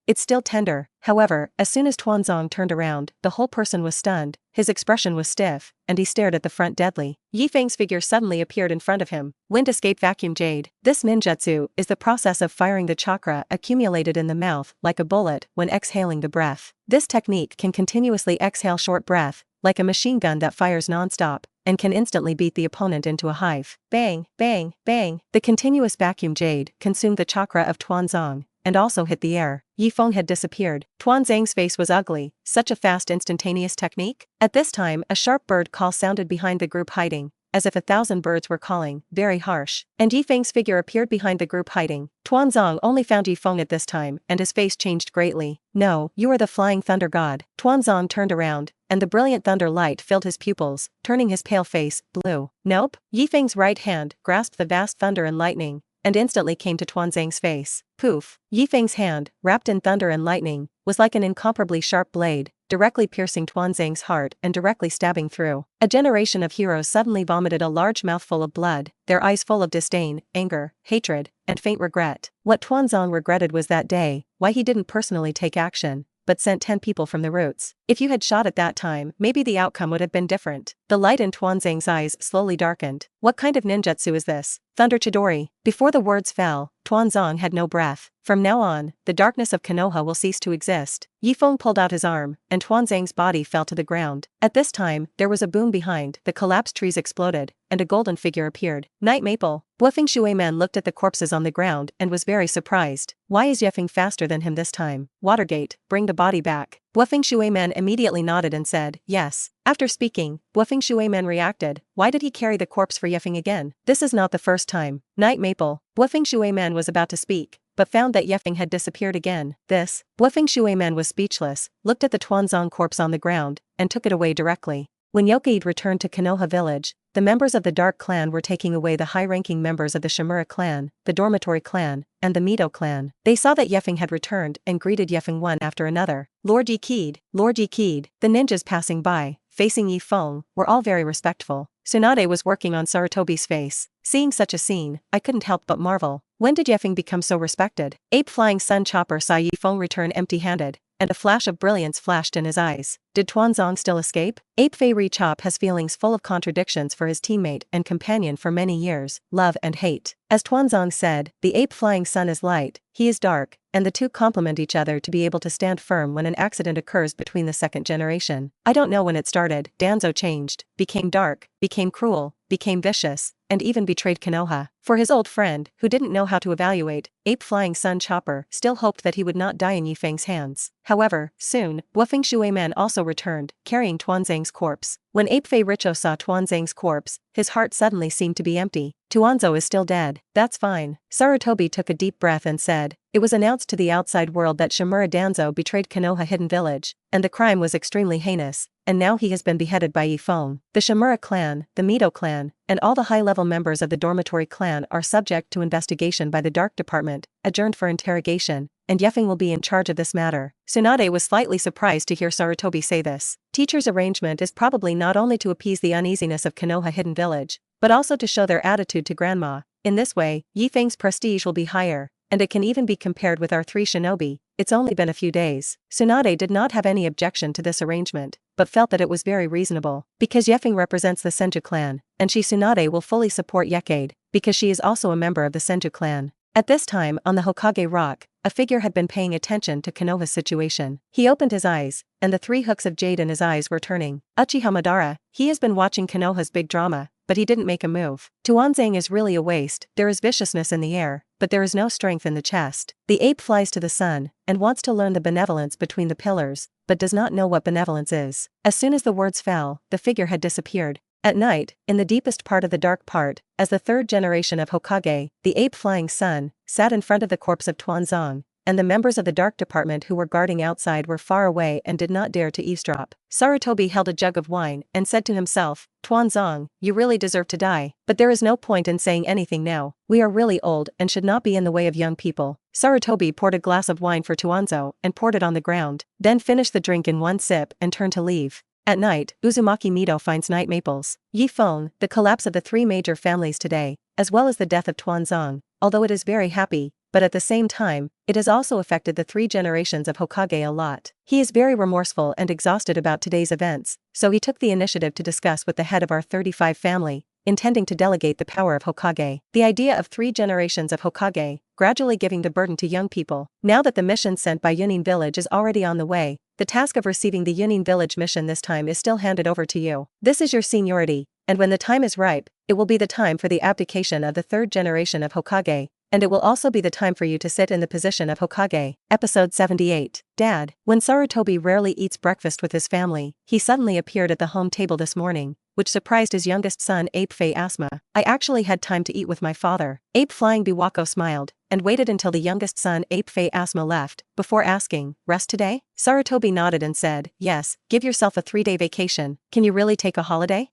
It's still tender. However, as soon as Tuanzong turned around, the whole person was stunned, his expression was stiff, and he stared at the front deadly. Ye Feng's figure suddenly appeared in front of him. Wind escape vacuum jade. This ninjutsu is the process of firing the chakra accumulated in the mouth like a bullet when exhaling the breath. This technique can continuously exhale short breath, like a machine gun that fires non-stop, and can instantly beat the opponent into a hive. Bang, bang, bang. The continuous vacuum jade consumed the chakra of Tuanzong and also hit the air. Ye Feng had disappeared. Tuanzang's face was ugly. Such a fast instantaneous technique? At this time, a sharp bird call sounded behind the group hiding, as if 1,000 birds were calling, very harsh. And Ye Feng's figure appeared behind the group hiding. Tuanzong only found Ye Feng at this time, and his face changed greatly. No, you are the flying thunder god. Tuanzong turned around, and the brilliant thunder light filled his pupils, turning his pale face blue. Nope. Ye Feng's right hand grasped the vast thunder and lightning, and instantly came to Tuanzang's face. Poof. Ye Feng's hand, wrapped in thunder and lightning, was like an incomparably sharp blade, directly piercing Tuanzang's heart and directly stabbing through. A generation of heroes suddenly vomited a large mouthful of blood, their eyes full of disdain, anger, hatred, and faint regret. What Tuanzang regretted was that day, why he didn't personally take action, but sent 10 people from the roots. If you had shot at that time, maybe the outcome would have been different. The light in Tuanzang's eyes slowly darkened. What kind of ninjutsu is this? Thunder Chidori. Before the words fell, Tuanzang had no breath. From now on, the darkness of Konoha will cease to exist. Ye Feng pulled out his arm, and Tuanzang's body fell to the ground. At this time, there was a boom behind, the collapsed trees exploded, and a golden figure appeared. Night Maple. Bluffing Shueman looked at the corpses on the ground and was very surprised. Why is Ye Feng faster than him this time? Watergate, bring the body back. Bluffing Shueman immediately nodded and said, yes. After speaking, Bluffing Shueman reacted, why did he carry the corpse for Ye Feng again? This is not the first time. Night Maple. Bluffing Shueman was about to speak, but found that Ye Feng had disappeared again. This. Bluffing Shueman was speechless, looked at the Tuanzang corpse on the ground, and took it away directly. When Yokaid returned to Konoha village, the members of the Dark Clan were taking away the high-ranking members of the Shimura clan, the Dormitory clan, and the Mito clan. They saw that Ye Feng had returned and greeted Ye Feng one after another. Lord Yikid, Lord Yikid. The ninjas passing by, facing Ye Feng, were all very respectful. Tsunade was working on Sarutobi's face. Seeing such a scene, I couldn't help but marvel. When did Ye Feng become so respected? Ape Flying Sun Chopper saw Ye Feng return empty-handed, and a flash of brilliance flashed in his eyes. Did Tuanzang still escape? Ape Fei Chop has feelings full of contradictions for his teammate and companion for many years, love and hate. As Tuanzang said, the ape flying sun is light, he is dark, and the two complement each other to be able to stand firm when an accident occurs between the second generation. I don't know when it started, Danzo changed, became dark, became cruel, became vicious, and even betrayed Konoha. For his old friend, who didn't know how to evaluate, Ape Flying Sun Chopper still hoped that he would not die in Ye Feng's hands. However, soon, Bluffing Shueman also returned, carrying Tuanzang's corpse. When Ape Fei Richo saw Tuanzang's corpse, his heart suddenly seemed to be empty. Tuanzo is still dead. That's fine. Sarutobi took a deep breath and said, it was announced to the outside world that Shimura Danzo betrayed Konoha Hidden Village, and the crime was extremely heinous, and now he has been beheaded by Ye Feng. The Shimura clan, the Mito clan, and all the high-level members of the Dormitory clan are subject to investigation by the Dark Department, adjourned for interrogation, and Ye Feng will be in charge of this matter. Tsunade was slightly surprised to hear Sarutobi say this. Teacher's arrangement is probably not only to appease the uneasiness of Konoha Hidden Village, but also to show their attitude to Grandma. In this way, Ye Feng's prestige will be higher, and it can even be compared with our 3 shinobi. It's only been a few days. Tsunade did not have any objection to this arrangement, but felt that it was very reasonable. Because Ye Feng represents the Senju clan, and she Tsunade will fully support Yokaid, because she is also a member of the Senju clan. At this time, on the Hokage rock, a figure had been paying attention to Konoha's situation. He opened his eyes, and the 3 hooks of jade in his eyes were turning. Uchiha Madara, he has been watching Konoha's big drama, but he didn't make a move. Tuanzang is really a waste, there is viciousness in the air, but there is no strength in the chest. The ape flies to the sun, and wants to learn the benevolence between the pillars, but does not know what benevolence is. As soon as the words fell, the figure had disappeared. At night, in the deepest part of the dark part, as the 3rd generation of Hokage, the ape flying sun, sat in front of the corpse of Tuanzang, and the members of the Dark Department who were guarding outside were far away and did not dare to eavesdrop. Sarutobi held a jug of wine and said to himself, Tuanzang, you really deserve to die, but there is no point in saying anything now. We are really old and should not be in the way of young people. Sarutobi poured a glass of wine for Tuanzo and poured it on the ground, then finished the drink in one sip and turned to leave. At night, Uzumaki Mito finds night maples. Ye Feng, the collapse of the 3 major families today, as well as the death of Tuanzang, although it is very happy, but at the same time, it has also affected the 3 generations of Hokage a lot. He is very remorseful and exhausted about today's events, so he took the initiative to discuss with the head of our 35 family, intending to delegate the power of Hokage. The idea of 3 generations of Hokage, gradually giving the burden to young people. Now that the mission sent by Yunin Village is already on the way, the task of receiving the Yunin Village mission this time is still handed over to you. This is your seniority, and when the time is ripe, it will be the time for the abdication of the third generation of Hokage, and it will also be the time for you to sit in the position of Hokage. Episode 78. Dad. When Sarutobi rarely eats breakfast with his family, he suddenly appeared at the home table this morning, which surprised his youngest son Ape Fei Asma. I actually had time to eat with my father. Ape Flying Biwako smiled, and waited until the youngest son Ape Fei Asma left, before asking, rest today? Sarutobi nodded and said, yes, give yourself a 3-day vacation. Can you really take a holiday?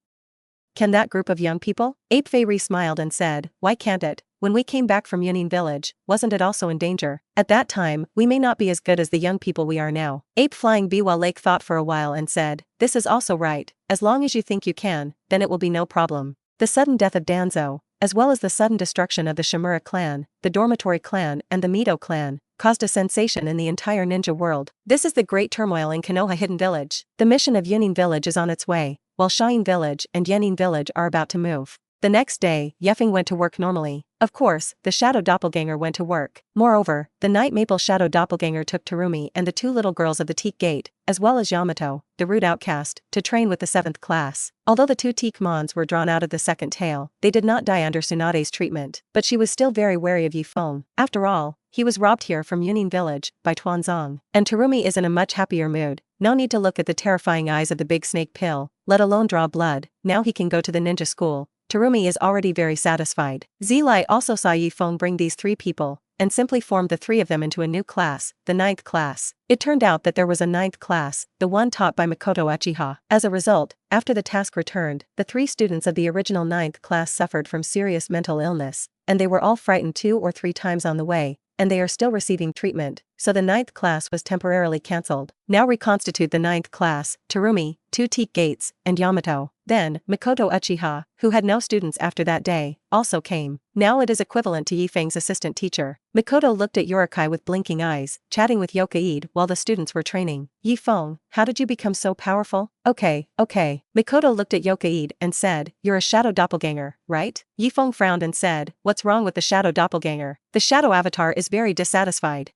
Can that group of young people? Ape Fei smiled and said, why can't it? When we came back from Yunin village, wasn't it also in danger? At that time, we may not be as good as the young people we are now. Ape Flying Biwa Lake thought for a while and said, this is also right, as long as you think you can, then it will be no problem. The sudden death of Danzo, as well as the sudden destruction of the Shimura clan, the Dormitory clan and the Mito clan, caused a sensation in the entire ninja world. This is the great turmoil in Konoha Hidden Village. The mission of Yunin village is on its way, while Shine village and Yenin village are about to move. The next day, Ye Feng went to work normally. Of course, the shadow doppelganger went to work. Moreover, the Night Maple shadow doppelganger took Terumi and the 2 little girls of the Teak Gate, as well as Yamato, the rude outcast, to train with the 7th class. Although the 2 Teak Mons were drawn out of the second tail, they did not die under Tsunade's treatment, but she was still very wary of Ye Feng. After all, he was robbed here from Yunin village, by Tuanzong. And Terumi is in a much happier mood. No need to look at the terrifying eyes of the big snake pill, let alone draw blood. Now he can go to the ninja school. Terumi is already very satisfied. Zilai also saw Ye Feng bring these 3 people, and simply formed the 3 of them into a new class, the 9th class. It turned out that there was a 9th class, the one taught by Makoto Uchiha. As a result, after the task returned, the 3 students of the original 9th class suffered from serious mental illness, and they were all frightened 2 or 3 times on the way, and they are still receiving treatment, so the 9th class was temporarily cancelled. Now reconstitute the 9th class, Terumi, 2 Teak Gates, and Yamato. Then, Makoto Uchiha, who had no students after that day, also came. Now it is equivalent to Ye Feng's assistant teacher. Makoto looked at Yorikai with blinking eyes, chatting with Yokaide while the students were training. Ye Feng, how did you become so powerful? Okay. Makoto looked at Yokaide and said, you're a shadow doppelganger, right? Ye Feng frowned and said, what's wrong with the shadow doppelganger? The shadow avatar is very dissatisfied.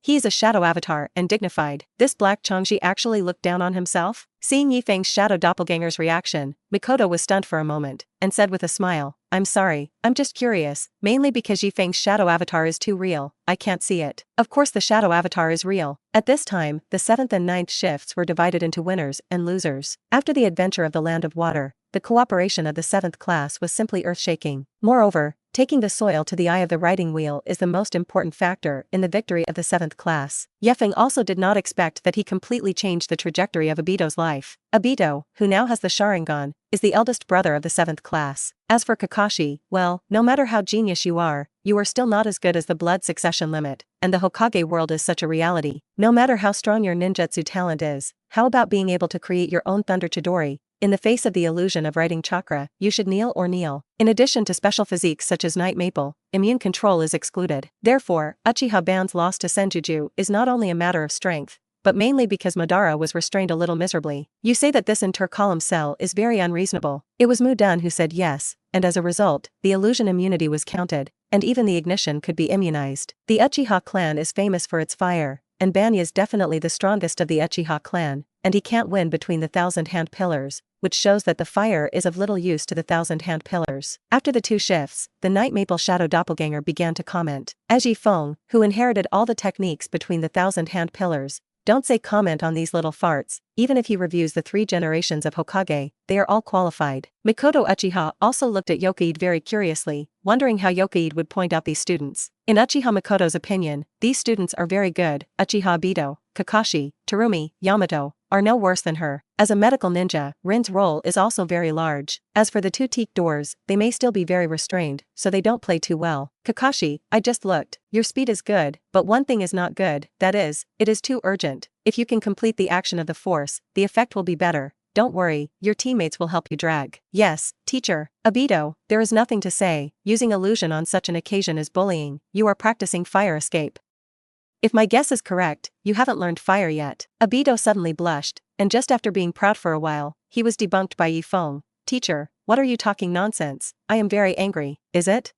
He is a shadow avatar and dignified. This Black Changji actually looked down on himself? Seeing Ye Feng's shadow doppelganger's reaction, Makoto was stunned for a moment, and said with a smile, I'm sorry, I'm just curious, mainly because Ye Feng's shadow avatar is too real, I can't see it. Of course the shadow avatar is real. At this time, the 7th and 9th shifts were divided into winners and losers. After the adventure of the Land of Water, the cooperation of the 7th class was simply earth-shaking. Moreover, taking the soil to the eye of the riding wheel is the most important factor in the victory of the 7th class. Ye Feng also did not expect that he completely changed the trajectory of Obito's life. Obito, who now has the Sharingan, is the eldest brother of the 7th class. As for Kakashi, well, no matter how genius you are still not as good as the blood succession limit, and the Hokage world is such a reality. No matter how strong your ninjutsu talent is, how about being able to create your own Thunder Chidori? In the face of the illusion of writing chakra, you should kneel. In addition to special physiques such as Night Maple, immune control is excluded. Therefore, Uchiha Ban's loss to Senjutsu is not only a matter of strength, but mainly because Madara was restrained a little miserably. You say that this inter-column cell is very unreasonable. It was Mudan who said yes, and as a result, the illusion immunity was counted, and even the ignition could be immunized. The Uchiha clan is famous for its fire, and Banya is definitely the strongest of the Uchiha clan, and he can't win between the 1,000-hand pillars, which shows that the fire is of little use to the 1,000-hand pillars. After the 2 shifts, the Night Maple shadow doppelganger began to comment. As Ye Feng, who inherited all the techniques between the 1,000-hand pillars, don't say comment on these little farts. Even if he reviews the 3 generations of Hokage, they are all qualified. Makoto Uchiha also looked at Yokaide very curiously, wondering how Yokaide would point out these students. In Uchiha Makoto's opinion, these students are very good. Uchiha Obito, Kakashi, Terumi, Yamato, are no worse than her. As a medical ninja, Rin's role is also very large. As for the 2 teak doors, they may still be very restrained, so they don't play too well. Kakashi, I just looked. Your speed is good, but one thing is not good, that is, it is too urgent. If you can complete the action of the force, the effect will be better. Don't worry, your teammates will help you drag. Yes, teacher. Obito, there is nothing to say. Using illusion on such an occasion is bullying. You are practicing fire escape. If my guess is correct, you haven't learned fire yet. Obito suddenly blushed, and just after being proud for a while, he was debunked by Ye Feng. Teacher, what are you talking nonsense? I am very angry, is it?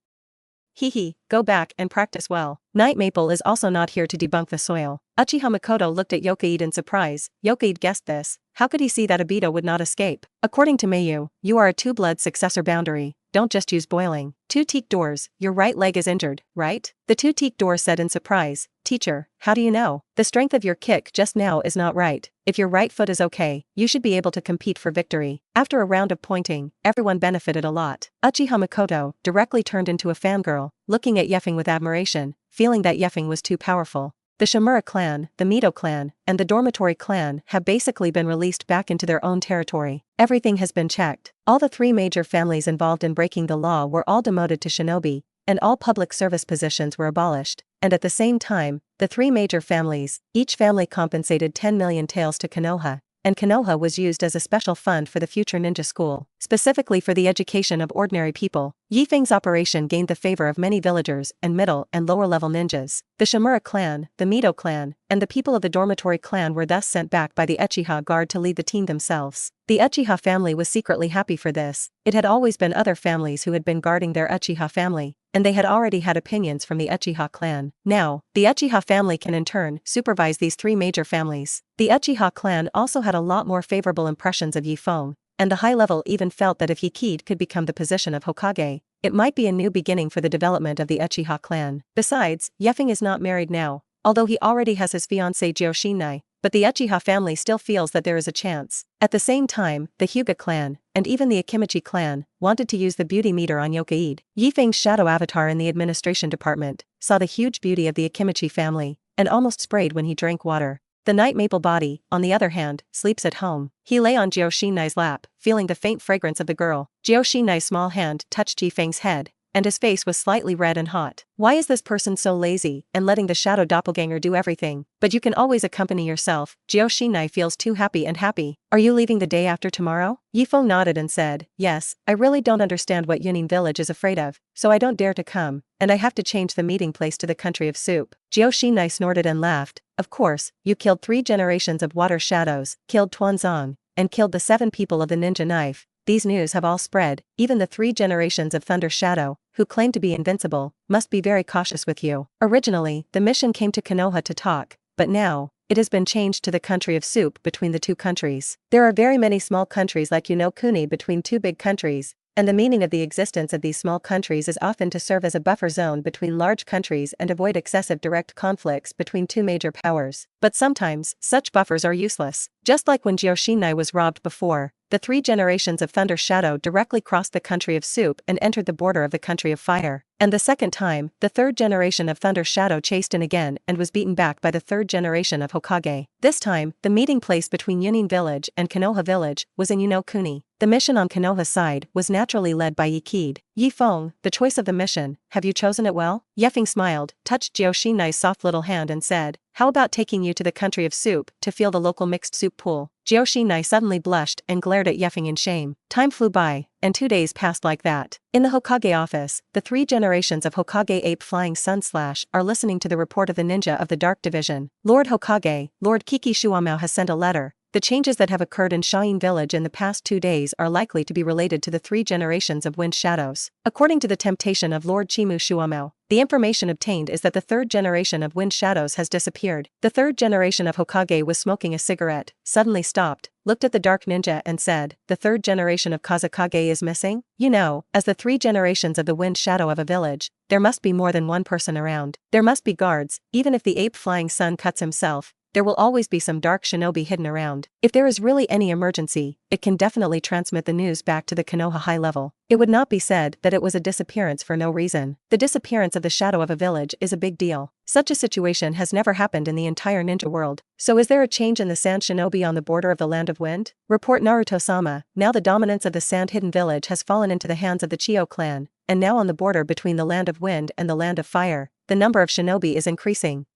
Go back and practice well. Night Maple is also not here to debunk the soil. Uchiha Makoto looked at Yokaide in surprise. Yokaide guessed this. How could he see that Obito would not escape? According to Mayu, you are a two-blood successor boundary. Don't just use boiling. Two-teak doors, your right leg is injured, right? The two-teak door said in surprise. Teacher, how do you know? The strength of your kick just now is not right. If your right foot is okay, you should be able to compete for victory. After a round of pointing, everyone benefited a lot. Uchiha Makoto directly turned into a fangirl, looking at Ye Feng with admiration, feeling that Ye Feng was too powerful. The Shimura clan, the Mito clan, and the Dormitory clan have basically been released back into their own territory. Everything has been checked. All the three major families involved in breaking the law were all demoted to shinobi, and all public service positions were abolished. And at the same time, the three major families, each family compensated 10 million taels to Konoha, and Konoha was used as a special fund for the future ninja school, specifically for the education of ordinary people. Ye Feng's operation gained the favor of many villagers and middle and lower level ninjas. The Shimura clan, the Mito clan, and the people of the Dormitory clan were thus sent back by the Uchiha guard to lead the team themselves. The Uchiha family was secretly happy for this. It had always been other families who had been guarding their Uchiha family, and they had already had opinions from the Uchiha clan. Now, the Uchiha family can in turn supervise these three major families. The Uchiha clan also had a lot more favorable impressions of Ye Feng, and the high level even felt that if Ye could become the position of Hokage, it might be a new beginning for the development of the Uchiha clan. Besides, Ye Feng is not married now, although he already has his fiancée Joshinai, but the Uchiha family still feels that there is a chance. At the same time, the Hyuga clan, and even the Akimichi clan, wanted to use the beauty meter on Yokaide. Ye Feng's shadow avatar in the administration department saw the huge beauty of the Akimichi family, and almost sprayed when he drank water. The Night Maple body, on the other hand, sleeps at home. He lay on Joshinai's lap, feeling the faint fragrance of the girl. Joshinai's small hand touched Ye Feng's head, and his face was slightly red and hot. Why is this person so lazy and letting the shadow doppelganger do everything? But you can always accompany yourself. Joshinai feels too happy and happy. Are you leaving the day after tomorrow? Ye Feng nodded and said, yes, I really don't understand what Yunin village is afraid of, so I don't dare to come, and I have to change the meeting place to the country of soup. Joshinai snorted and laughed. Of course, you killed 3 generations of water shadows, killed Tuanzong, and killed the 7 people of the ninja knife. These news have all spread. Even the 3 generations of Thunder Shadow, who claim to be invincible, must be very cautious with you. Originally, the mission came to Konoha to talk, but now, it has been changed to the country of soup between the 2 countries. There are very many small countries like Kuni between 2 big countries, and the meaning of the existence of these small countries is often to serve as a buffer zone between large countries and avoid excessive direct conflicts between 2 major powers. But sometimes, such buffers are useless. Just like when Joshinai was robbed before, the 3 generations of Thunder Shadow directly crossed the country of soup and entered the border of the country of fire. And the second time, the 3rd generation of Thunder Shadow chased in again and was beaten back by the 3rd generation of Hokage. This time, the meeting place between Yunin village and Konoha village was in Kuni. The mission on Konoha's side was naturally led by Ye. Ye Feng, the choice of the mission, have you chosen it well? Ye Feng smiled, touched Joshinai's soft little hand and said, how about taking you to the country of soup to feel the local mixed soup pool? Joshinai suddenly blushed and glared at Ye Feng in shame. Time flew by, and 2 days passed like that. In the Hokage office, the 3 generations of Hokage Ape Flying Sun Slash are listening to the report of the ninja of the Dark Division. Lord Hokage, Lord Kiki Shuamao has sent a letter. The changes that have occurred in Shain village in the past 2 days are likely to be related to the 3 generations of Wind Shadows. According to the temptation of Lord Chimu Shuamao, the information obtained is that the 3rd generation of Wind Shadows has disappeared. The 3rd generation of Hokage was smoking a cigarette, suddenly stopped, looked at the Dark Ninja and said, the 3rd generation of Kazekage is missing? You know, as the 3 generations of the Wind Shadow of a village, there must be more than one person around. There must be guards, even if the Ape Flying Sun cuts himself. There will always be some dark shinobi hidden around. If there is really any emergency, it can definitely transmit the news back to the Konoha high level. It would not be said that it was a disappearance for no reason. The disappearance of the shadow of a village is a big deal. Such a situation has never happened in the entire ninja world. So is there a change in the sand shinobi on the border of the land of wind? Report Naruto-sama, now the dominance of the sand hidden village has fallen into the hands of the Chiyo clan, and now on the border between the land of wind and the land of fire, the number of shinobi is increasing.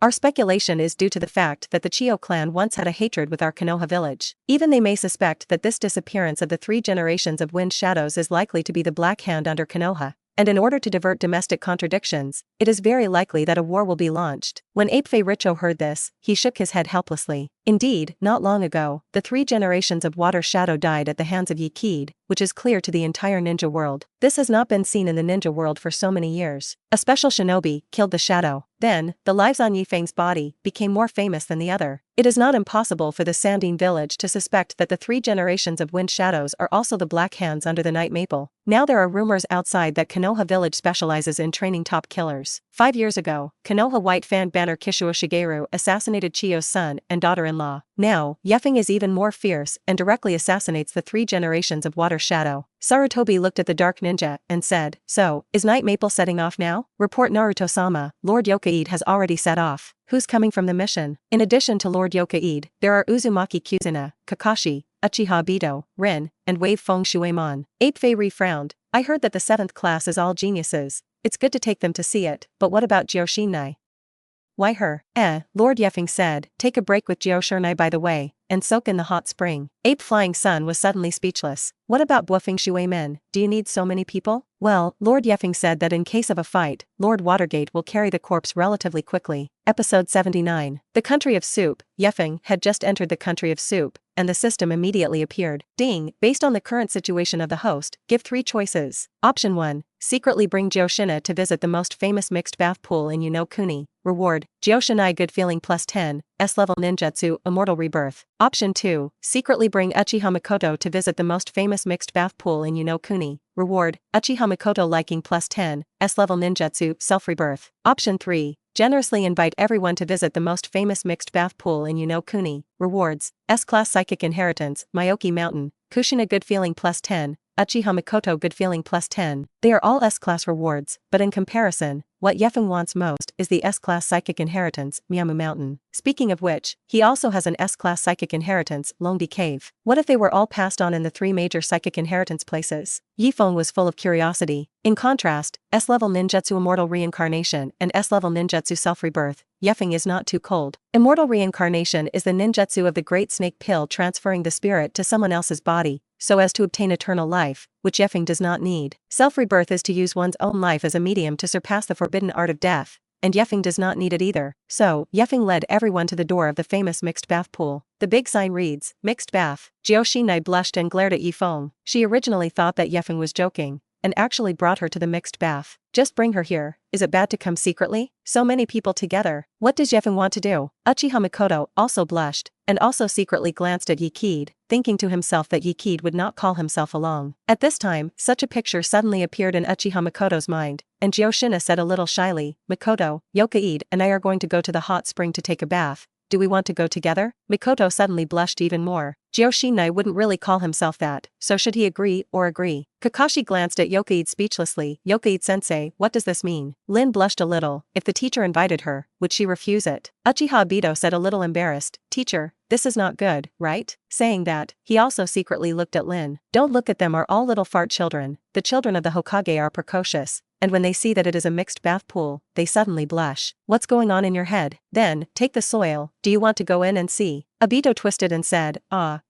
Our speculation is due to the fact that the Chiyo clan once had a hatred with our Konoha village. Even they may suspect that this disappearance of the 3 generations of Wind Shadows is likely to be the Black Hand under Konoha, and in order to divert domestic contradictions, it is very likely that a war will be launched. When Apefei Richo heard this, he shook his head helplessly. Indeed, not long ago, the 3 generations of water shadow died at the hands of Ye Feng, which is clear to the entire ninja world. This has not been seen in the ninja world for so many years. A special shinobi killed the shadow. Then, the lives on Ye Feng's body became more famous than the other. It is not impossible for the Sandine village to suspect that the 3 generations of wind shadows are also the Black Hands under the Night Maple. Now there are rumors outside that Konoha village specializes in training top killers. 5 years ago, Konoha White Fan Banner Kishuo Shigeru assassinated Chiyo's son and daughter-in-law. Now, Ye Feng is even more fierce and directly assassinates the 3 generations of water shadow. Sarutobi looked at the dark ninja and said, "So, is Night Maple setting off now?" Report Naruto-sama, Lord Yokaide has already set off. Who's coming from the mission? In addition to Lord Yokaide, there are Uzumaki Kuzuina, Kakashi, Uchiha Obito, Rin, and Wave Feng Shueimon. Ape Fei frowned. I heard that the 7th class is all geniuses. It's good to take them to see it, but what about Jioshinai? Why her? Lord Ye Feng said, take a break with Jioshinai by the way, and soak in the hot spring. Ape Flying Sun was suddenly speechless. What about Buofeng Shuemen? Do you need so many people? Well, Lord Ye Feng said that in case of a fight, Lord Watergate will carry the corpse relatively quickly. Episode 79. The country of soup. Ye Feng had just entered the country of soup, and the system immediately appeared. Ding, based on the current situation of the host, give 3 choices. Option 1. Secretly bring Jioshinai to visit the most famous mixed bath pool in Kuni. Reward, Jioshinai good feeling plus 10, S-level ninjutsu, immortal rebirth. Option 2. Secretly bring Uchiha Mikoto to visit the most famous mixed bath pool in Kuni. Reward, Uchiha Mikoto liking plus 10, S-level ninjutsu, self-rebirth. Option 3. Generously invite everyone to visit the most famous mixed bath pool in Kuni. Rewards, S-class psychic inheritance, Myoki Mountain, Kushina good feeling plus 10, Uchiha Mikoto good feeling plus 10. They are all S-class rewards, but in comparison, what Ye Feng wants most is the S-class psychic inheritance, Miyamu Mountain. Speaking of which, he also has an S-class psychic inheritance, Longbi Cave. What if they were all passed on in the 3 major psychic inheritance places? Ye Feng was full of curiosity. In contrast, S-level ninjutsu immortal reincarnation and S-level ninjutsu self-rebirth, Ye Feng is not too cold. Immortal reincarnation is the ninjutsu of the Great Snake Pill transferring the spirit to someone else's body, so as to obtain eternal life, which Ye Feng does not need. Self-rebirth is to use one's own life as a medium to surpass the forbidden art of death, and Ye Feng does not need it either. So, Ye Feng led everyone to the door of the famous mixed bath pool. The big sign reads, Mixed Bath. Jioshinai blushed and glared at Ye Feng. She originally thought that Ye Feng was joking, and actually brought her to the mixed bath. Just bring her here. Is it bad to come secretly? So many people together. What does Ye Feng want to do? Uchiha Mikoto also blushed, and also secretly glanced at Ye Feng, thinking to himself that Ye Feng would not call himself along. At this time, such a picture suddenly appeared in Uchiha Mikoto's mind, and Jioshinai said a little shyly, Mikoto, Yokaide and I are going to go to the hot spring to take a bath. Do we want to go together? Mikoto suddenly blushed even more. Jioshinai wouldn't really call himself that, so should he agree or agree? Kakashi glanced at Yokaide speechlessly. Yokaide-sensei, what does this mean? Lin blushed a little. If the teacher invited her, would she refuse it? Uchiha Obito said a little embarrassed, Teacher, this is not good, right? Saying that, he also secretly looked at Lin. Don't look at them, are all little fart children. The children of the Hokage are precocious, and when they see that it is a mixed bath pool, they suddenly blush. What's going on in your head? Then, take the soil. Do you want to go in and see? Obito twisted and said,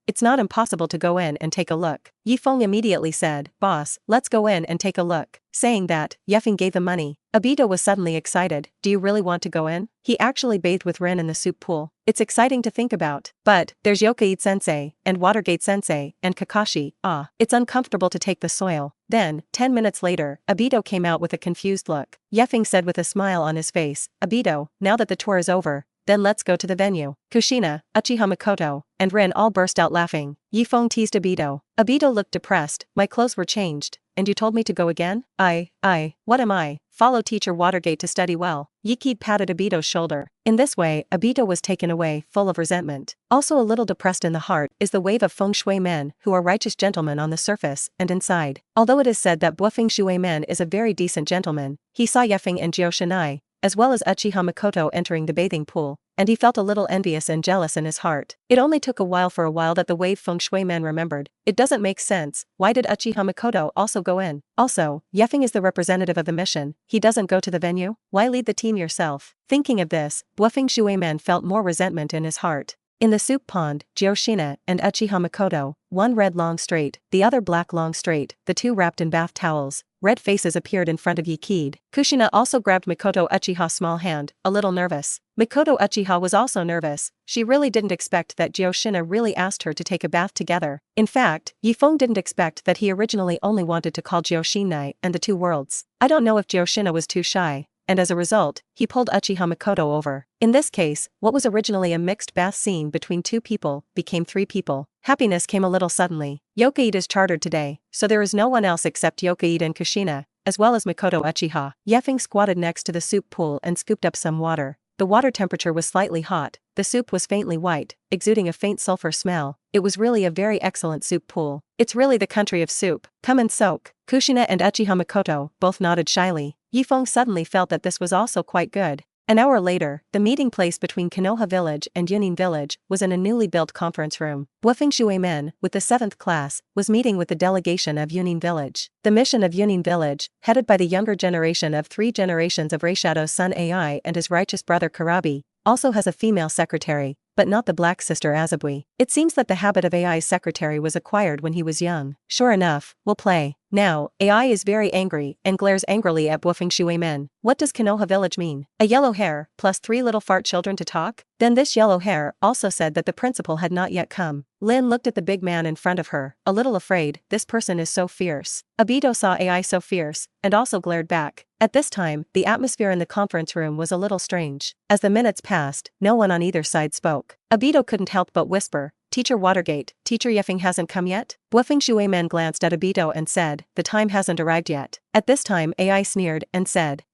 it's not impossible to go in and take a look. Ye Feng immediately said, Boss, let's go in and take a look. Saying that, Ye Feng gave the money. Obito was suddenly excited. Do you really want to go in? He actually bathed with Rin in the soup pool. It's exciting to think about. But, there's Yokaide-sensei, and Watergate-sensei, and Kakashi. It's uncomfortable to take the soil. Then, 10 minutes later, Obito came out with a confused look. Ye Feng said with a smile on his face, Obito, now that the tour is over, then let's go to the venue. Kushina, Uchiha Mikoto, and Rin all burst out laughing. Ye Feng teased Obito. Obito looked depressed. My clothes were changed, and you told me to go again? What am I? Follow teacher Watergate to study well. Ye Feng patted Obito's shoulder. In this way, Obito was taken away, full of resentment. Also a little depressed in the heart is the wave of feng shui men who are righteous gentlemen on the surface and inside. Although it is said that Buofeng Shui Men is a very decent gentleman, he saw Ye Feng and Jioshinai, as well as Uchiha Mikoto entering the bathing pool, and he felt a little envious and jealous in his heart. It only took a while that the wave feng shui man remembered. It doesn't make sense. Why did Uchiha Mikoto also go in? Also, Ye Feng is the representative of the mission. He doesn't go to the venue? Why lead the team yourself? Thinking of this, Buofeng Shui Man felt more resentment in his heart. In the soup pond, Kushina and Uchiha Mikoto, one red long straight, the other black long straight, the two wrapped in bath towels. Red faces appeared in front of Ye. Kushina also grabbed Mikoto Uchiha's small hand, a little nervous. Mikoto Uchiha was also nervous. She really didn't expect that Kushina really asked her to take a bath together. In fact, Ye Feng didn't expect that he originally only wanted to call Kushina and the two worlds. I don't know if Kushina was too shy, and as a result, he pulled Uchiha Mikoto over. In this case, what was originally a mixed bath scene between two people became three people. Happiness came a little suddenly. Hokage is chartered today, so there is no one else except Hokage and Kushina, as well as Mikoto Uchiha. Ye Feng squatted next to the soup pool and scooped up some water. The water temperature was slightly hot, the soup was faintly white, exuding a faint sulfur smell. It was really a very excellent soup pool. It's really the country of soup. Come and soak. Kushina and Uchiha Mikoto both nodded shyly. Ye Feng suddenly felt that this was also quite good. An hour later, the meeting place between Konoha Village and Yunin Village was in a newly built conference room. Ye Feng Shuimen, with the 7th class, was meeting with the delegation of Yunin Village. The mission of Yunin Village, headed by the younger generation of 3 generations of Reshadow's son Ai and his righteous brother Karabi, also has a female secretary, but not the black sister Azabui. It seems that the habit of Ai's secretary was acquired when he was young. Sure enough, we'll play. Now, Ai is very angry and glares angrily at Ye Feng Shuimen. What does Konoha Village mean? A yellow hair, plus 3 little fart children to talk? Then this yellow hair also said that the principal had not yet come. Lin looked at the big man in front of her, a little afraid. This person is so fierce. Obito saw Ai so fierce, and also glared back. At this time, the atmosphere in the conference room was a little strange. As the minutes passed, no one on either side spoke. Obito couldn't help but whisper, "Teacher Watergate, Teacher Ye Feng hasn't come yet?" Ye Feng Shuimen glanced at Obito and said, "The time hasn't arrived yet." At this time Ai sneered and said,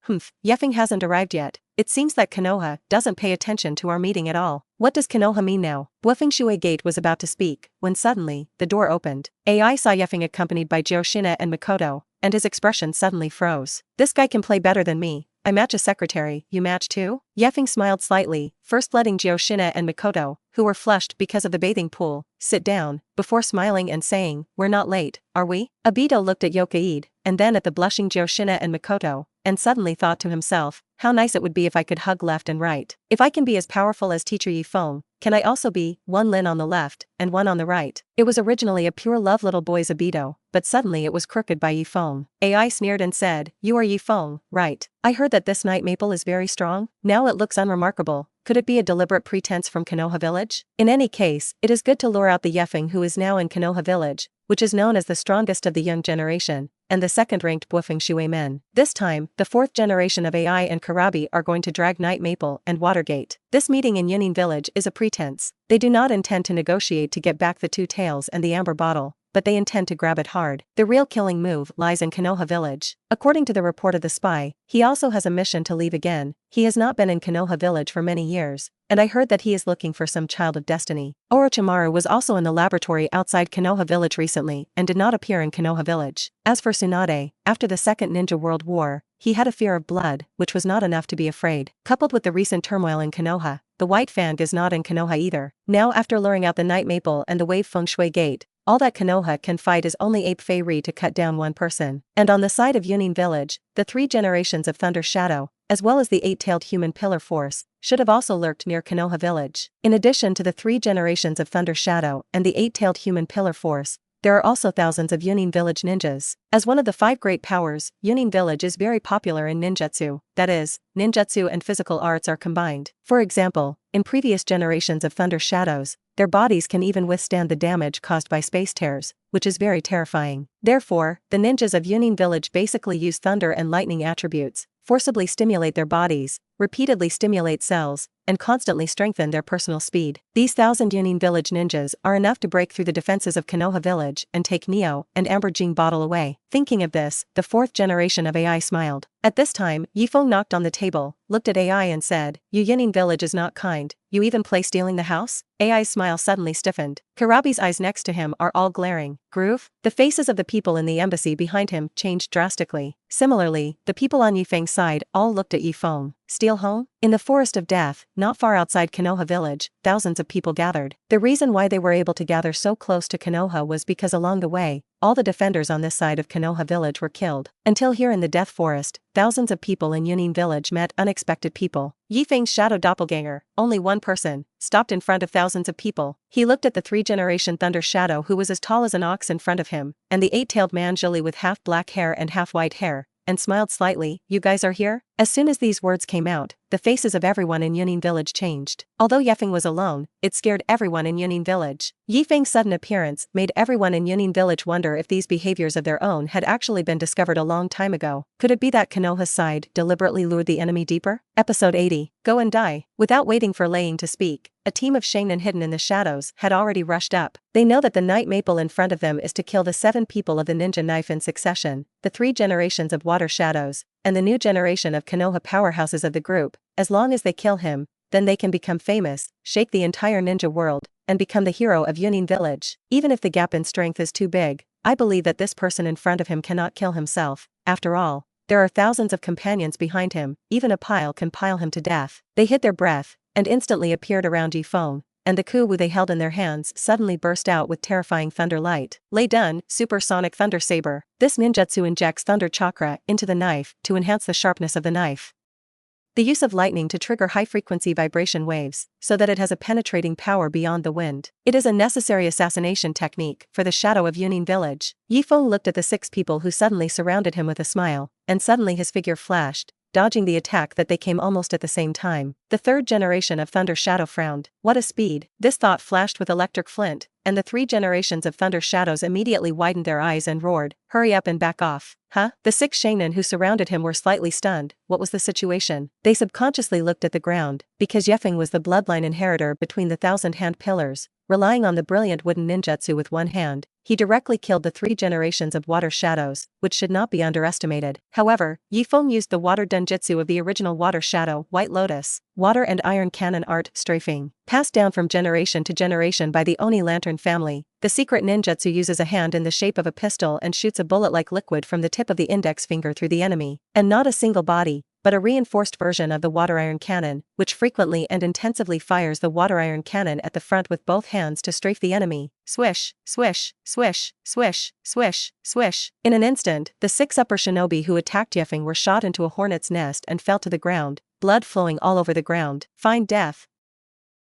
Ye Feng hasn't arrived yet. It seems that Konoha doesn't pay attention to our meeting at all. What does Konoha mean now?" Ye Feng Shuigate was about to speak, when suddenly, the door opened. Ai saw Ye Feng accompanied by Kushina and Mikoto, and his expression suddenly froze. "This guy can play better than me. I match a secretary, you match too?" Ye Feng smiled slightly, first letting Kushina and Mikoto, who were flushed because of the bathing pool, sit down, before smiling and saying, "We're not late, are we?" Obito looked at Yokaide, and then at the blushing Kushina and Mikoto, and suddenly thought to himself, how nice it would be if I could hug left and right. If I can be as powerful as Teacher Ye Feng, can I also be one Lin on the left and one on the right? It was originally a pure love little boy's Obito, but suddenly it was crooked by Ye Feng. Ai sneered and said, "You are Ye Feng, right? I heard that this night maple is very strong. Now it looks unremarkable. Could it be a deliberate pretense from Konoha Village? In any case, it is good to lure out the Ye Feng who is now in Konoha Village, which is known as the strongest of the young generation, and the second-ranked Ye Feng Shuimen. This time, the 4th generation of Ai and Karabi are going to drag Night Maple and Watergate. This meeting in Yunin Village is a pretense. They do not intend to negotiate to get back the 2 tails and the amber bottle, but they intend to grab it hard. The real killing move lies in Konoha Village. According to the report of the spy, he also has a mission to leave again. He has not been in Konoha Village for many years, and I heard that he is looking for some child of destiny. Orochimaru was also in the laboratory outside Konoha Village recently and did not appear in Konoha Village. As for Tsunade, after the Second Ninja World War, he had a fear of blood, which was not enough to be afraid. Coupled with the recent turmoil in Konoha, the White Fang is not in Konoha either. Now after luring out the Night Maple and the Wave Feng Shui Gate, all that Konoha can fight is only Ape Fei Ri to cut down one person. And on the side of Yunin Village, the 3 generations of Thunder Shadow, as well as the 8-tailed human pillar force, should have also lurked near Konoha Village. In addition to the 3 generations of Thunder Shadow and the 8-tailed human pillar force, there are also thousands of Yunin Village ninjas. As one of the 5 great powers, Yunin Village is very popular in ninjutsu, that is, ninjutsu and physical arts are combined. For example, in previous generations of Thunder Shadows, their bodies can even withstand the damage caused by space tears, which is very terrifying. Therefore, the ninjas of Yunin Village basically use thunder and lightning attributes, forcibly stimulate their bodies, repeatedly stimulate cells, and constantly strengthen their personal speed. These 1,000 Yunin Village ninjas are enough to break through the defenses of Konoha Village and take Neo and Amber Jean Bottle away. Thinking of this, the 4th generation of Ai smiled. At this time, Ye Feng knocked on the table, looked at Ai and said, "You Yunin Village is not kind. You even play stealing the house?" Ai's smile suddenly stiffened. Karabi's eyes next to him are all glaring. Groove? The faces of the people in the embassy behind him changed drastically. Similarly, the people on Ye Feng's side all looked at Ye Feng. Steal home? In the Forest of Death, not far outside Konoha village, thousands of people gathered. The reason why they were able to gather so close to Konoha was because along the way, all the defenders on this side of Konoha village were killed. Until here in the Death Forest, thousands of people in Yunin village met unexpected people. Ye Feng's shadow doppelganger, only one person, stopped in front of thousands of people. He looked at the three-generation Thunder Shadow who was as tall as an ox in front of him, and the eight-tailed man Zhili with half black hair and half white hair, and smiled slightly. You guys are here? As soon as these words came out, the faces of everyone in Yunin village changed. Although Ye Feng was alone, it scared everyone in Yunin village. Ye Feng's sudden appearance made everyone in Yunin village wonder if these behaviors of their own had actually been discovered a long time ago. Could it be that Konoha's side deliberately lured the enemy deeper? Episode 80. Go and die. Without waiting for Laying to speak, a team of Shainen hidden in the shadows had already rushed up. They know that the Night Maple in front of them is to kill the 7 people of the ninja knife in succession, the 3 generations of Water Shadows, and the new generation of Konoha powerhouses of the group. As long as they kill him, then they can become famous, shake the entire ninja world, and become the hero of Yunin village. Even if the gap in strength is too big, I believe that this person in front of him cannot kill himself. After all, there are thousands of companions behind him, even a pile can pile him to death. They hid their breath, and instantly appeared around Ye Feng, and the kuwu they held in their hands suddenly burst out with terrifying thunder light. Lay done, supersonic thunder saber. This ninjutsu injects thunder chakra into the knife to enhance the sharpness of the knife. The use of lightning to trigger high-frequency vibration waves, so that it has a penetrating power beyond the wind. It is a necessary assassination technique for the shadow of Yunin village. Ye Feng looked at the 6 people who suddenly surrounded him with a smile, and suddenly his figure flashed, dodging the attack that they came almost at the same time. The 3rd generation of Thunder Shadow frowned. What a speed! This thought flashed with electric flint, and the 3 generations of Thunder Shadows immediately widened their eyes and roared, hurry up and back off. Huh? The 6 Shainen who surrounded him were slightly stunned. What was the situation? They subconsciously looked at the ground, because Ye Feng was the bloodline inheritor between the 1,000-hand pillars. Relying on the brilliant wooden ninjutsu with one hand, he directly killed the 3 generations of Water Shadows, which should not be underestimated. However, Ye Feng used the water denjutsu of the original Water Shadow, White Lotus, water and iron cannon art, strafing. Passed down from generation to generation by the Oni Lantern family, the secret ninjutsu uses a hand in the shape of a pistol and shoots a bullet-like liquid from the tip of the index finger through the enemy, and not a single body, but a reinforced version of the water iron cannon, which frequently and intensively fires the water iron cannon at the front with both hands to strafe the enemy. Swish, swish, swish, swish, swish, swish. In an instant, the 6 upper shinobi who attacked Ye Feng were shot into a hornet's nest and fell to the ground, blood flowing all over the ground. Fine death.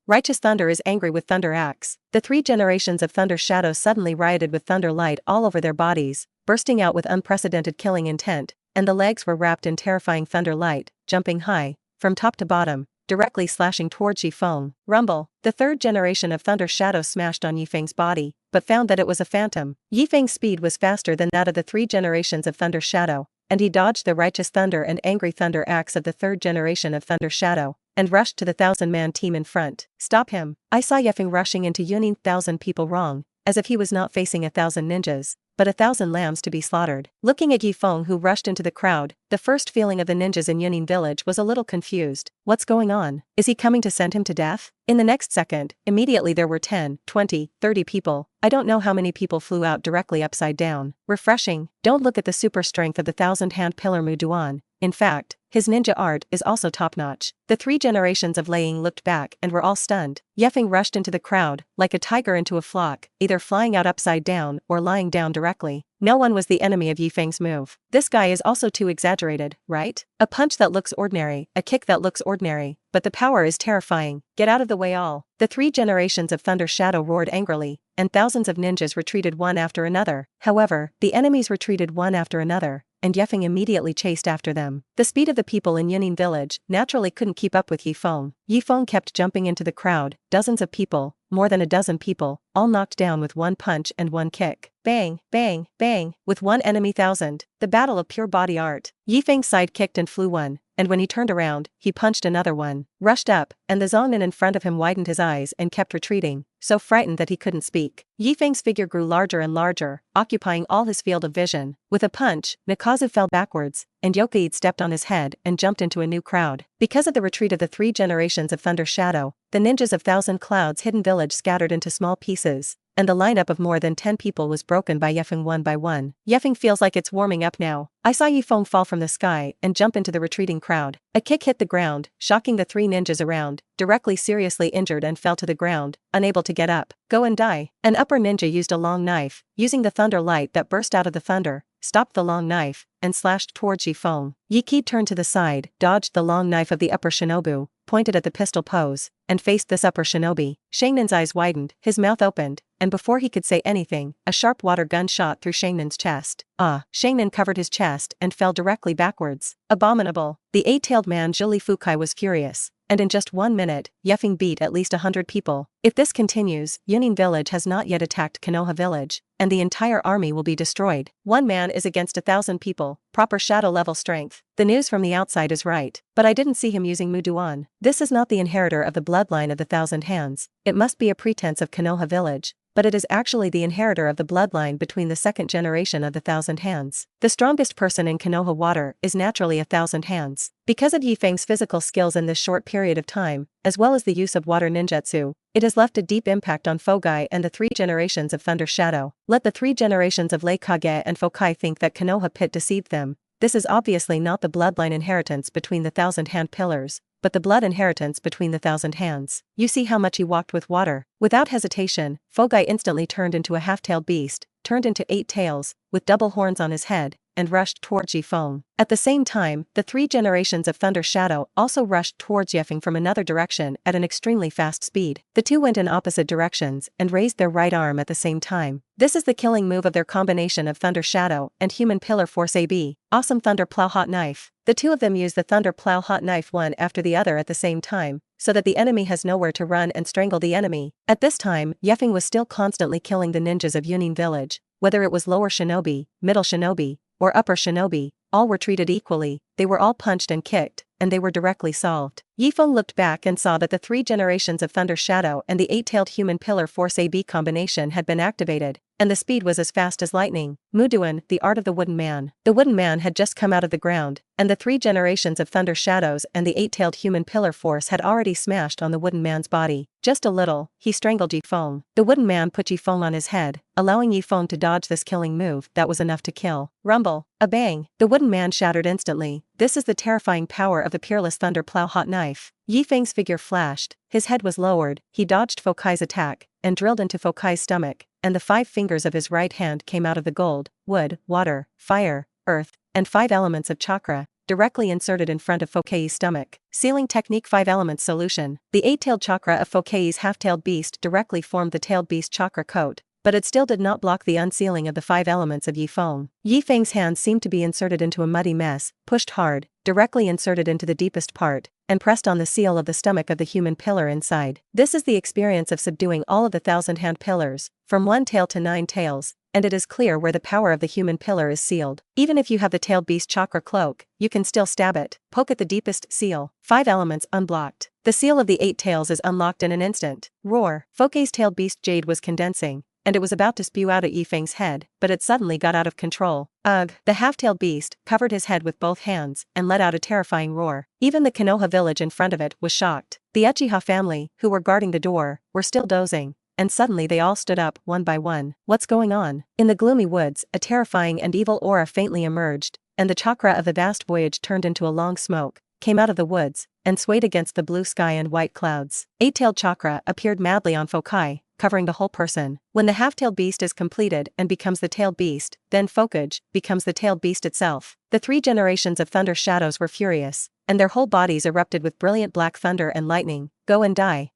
Righteous Thunder is angry with Thunder Axe. The 3 generations of Thunder Shadows suddenly rioted with thunder light all over their bodies, bursting out with unprecedented killing intent, and the legs were wrapped in terrifying thunder light, jumping high, from top to bottom, directly slashing towards Ye Feng. Rumble. The 3rd generation of Thunder Shadow smashed on Ye Feng's body, but found that it was a phantom. Ye Feng's speed was faster than that of the 3 generations of Thunder Shadow, and he dodged the Righteous Thunder and Angry Thunder Axe of the 3rd generation of Thunder Shadow, and rushed to the 1,000-man team in front. Stop him. I saw Ye Feng rushing into Yunin 1,000 people wrong, as if he was not facing 1,000 ninjas, but 1,000 lambs to be slaughtered. Looking at Ye Feng who rushed into the crowd, the first feeling of the ninjas in Yunin village was a little confused. What's going on? Is he coming to send him to death? In the next second, immediately there were 10, 20, 30 people. I don't know how many people flew out directly upside down. Refreshing. Don't look at the super strength of the 1,000-hand pillar Muduan. In fact, his ninja art is also top-notch. The 3 generations of Laying looked back and were all stunned. Ye Feng rushed into the crowd, like a tiger into a flock, either flying out upside down or lying down directly. No one was the enemy of Ye Feng's move. This guy is also too exaggerated, right? A punch that looks ordinary, a kick that looks ordinary, but the power is terrifying. Get out of the way all. The 3 generations of Thunder Shadow roared angrily, and thousands of ninjas retreated one after another. However, the enemies retreated one after another, and Ye Feng immediately chased after them. The speed of the people in Yunin village naturally couldn't keep up with Ye Feng. Ye Feng kept jumping into the crowd, dozens of people, more than a dozen people, all knocked down with one punch and one kick. Bang, bang, bang, with one enemy 1,000. The battle of pure body art. Ye Feng side kicked and flew one, and when he turned around, he punched another one, rushed up, and the Zongnin in front of him widened his eyes and kept retreating, so frightened that he couldn't speak. Ye Feng's figure grew larger and larger, occupying all his field of vision. With a punch, Nakazu fell backwards, and Yokaid stepped on his head and jumped into a new crowd. Because of the retreat of the 3 generations of Thunder Shadow, the ninjas of 1,000 Clouds Hidden Village scattered into small pieces, and the lineup of more than 10 people was broken by Ye Feng one by one. Ye Feng feels like it's warming up now. I saw Ye Feng fall from the sky and jump into the retreating crowd. A kick hit the ground, shocking the 3 ninjas around, directly seriously injured and fell to the ground, unable to get up. Go and die. An upper ninja used a long knife, using the thunder light that burst out of the thunder, stopped the long knife, and slashed towards Ye Feng. Ye Qi turned to the side, dodged the long knife of the upper shinobu, pointed at the pistol pose, and faced this upper shinobi. Shangnin's eyes widened, his mouth opened, and before he could say anything, a sharp water gun shot through Shangnin's chest. Shangnin covered his chest and fell directly backwards. Abominable. The 8-tailed man Zhili Fukai was furious. And in just 1 minute, Ye Feng beat at least 100 people. If this continues, Yunin village has not yet attacked Konoha village, and the entire army will be destroyed. 1 man is against 1,000 people, proper shadow level strength. The news from the outside is right, but I didn't see him using Muduan. This is not the inheritor of the bloodline of the 1,000 Hands. It must be a pretense of Konoha village, but it is actually the inheritor of the bloodline between the 2nd generation of the 1,000 Hands. The strongest person in Konoha water is naturally 1,000 Hands. Because of Ye Feng's physical skills in this short period of time, as well as the use of water ninjutsu, it has left a deep impact on Fogai and the 3 generations of Thunder Shadow. Let the 3 generations of Hokage and Fokai think that Konoha Pit deceived them. This is obviously not the bloodline inheritance between the 1,000 Hand pillars, but the blood inheritance between the 1,000 Hands. You see how much he walked with water. Without hesitation, Fogai instantly turned into a half-tailed beast, turned into 8 tails, with double horns on his head, and rushed towards Ye Feng. At the same time, the 3 generations of Thunder Shadow also rushed towards Ye Feng from another direction at an extremely fast speed. The 2 went in opposite directions and raised their right arm at the same time. This is the killing move of their combination of Thunder Shadow and Human Pillar Force AB, Awesome Thunder Plow Hot Knife. The 2 of them use the Thunder Plow Hot Knife one after the other at the same time, so that the enemy has nowhere to run and strangle the enemy. At this time, Ye Feng was still constantly killing the ninjas of Yunin village, whether it was lower shinobi, middle shinobi, or upper shinobi, all were treated equally, they were all punched and kicked, and they were directly solved. Ye Feng looked back and saw that the 3 generations of Thunder Shadow and the 8-tailed Human Pillar Force AB combination had been activated, and the speed was as fast as lightning. Muduan, the art of the wooden man. The wooden man had just come out of the ground, and the 3 generations of Thunder Shadows and the 8-tailed Human Pillar Force had already smashed on the wooden man's body. Just a little, he strangled Ye Feng. The wooden man put Ye Feng on his head, allowing Ye Feng to dodge this killing move that was enough to kill. Rumble. A bang. The wooden man shattered instantly. This is the terrifying power of the Peerless Thunder Plow Hot Knife. Ye Feng's figure flashed, his head was lowered, he dodged Fokai's attack, and drilled into Fokai's stomach, and the 5 fingers of his right hand came out of the gold, wood, water, fire, earth, and 5 elements of chakra, directly inserted in front of Fokai's stomach. Sealing technique 5 elements solution. The 8-tailed chakra of Fokai's half-tailed beast directly formed the tailed beast chakra coat, but it still did not block the unsealing of the 5 elements of Ye Feng. Ye Feng's hands seemed to be inserted into a muddy mess, pushed hard, directly inserted into the deepest part, and pressed on the seal of the stomach of the human pillar inside. This is the experience of subduing all of the 1,000 Hand pillars, from 1 tail to 9 tails, and it is clear where the power of the human pillar is sealed. Even if you have the tailed beast chakra cloak, you can still stab it, poke at the deepest seal. 5 elements unblocked. The seal of the 8 tails is unlocked in an instant. Roar. Fokai's tailed beast jade was condensing, and it was about to spew out at Ye Feng's head, but it suddenly got out of control. Ugh. The half-tailed beast covered his head with both hands and let out a terrifying roar. Even the Konoha village in front of it was shocked. The Uchiha family, who were guarding the door, were still dozing, and suddenly they all stood up one by one. What's going on? In the gloomy woods, a terrifying and evil aura faintly emerged, and the chakra of the vast voyage turned into a long smoke, came out of the woods, and swayed against the blue sky and white clouds. 8-tailed chakra appeared madly on Fokai, covering the whole person. When the half-tailed beast is completed and becomes the tailed beast, then Hokage becomes the tailed beast itself. The 3 generations of Thunder Shadows were furious, and their whole bodies erupted with brilliant black thunder and lightning. Go and die.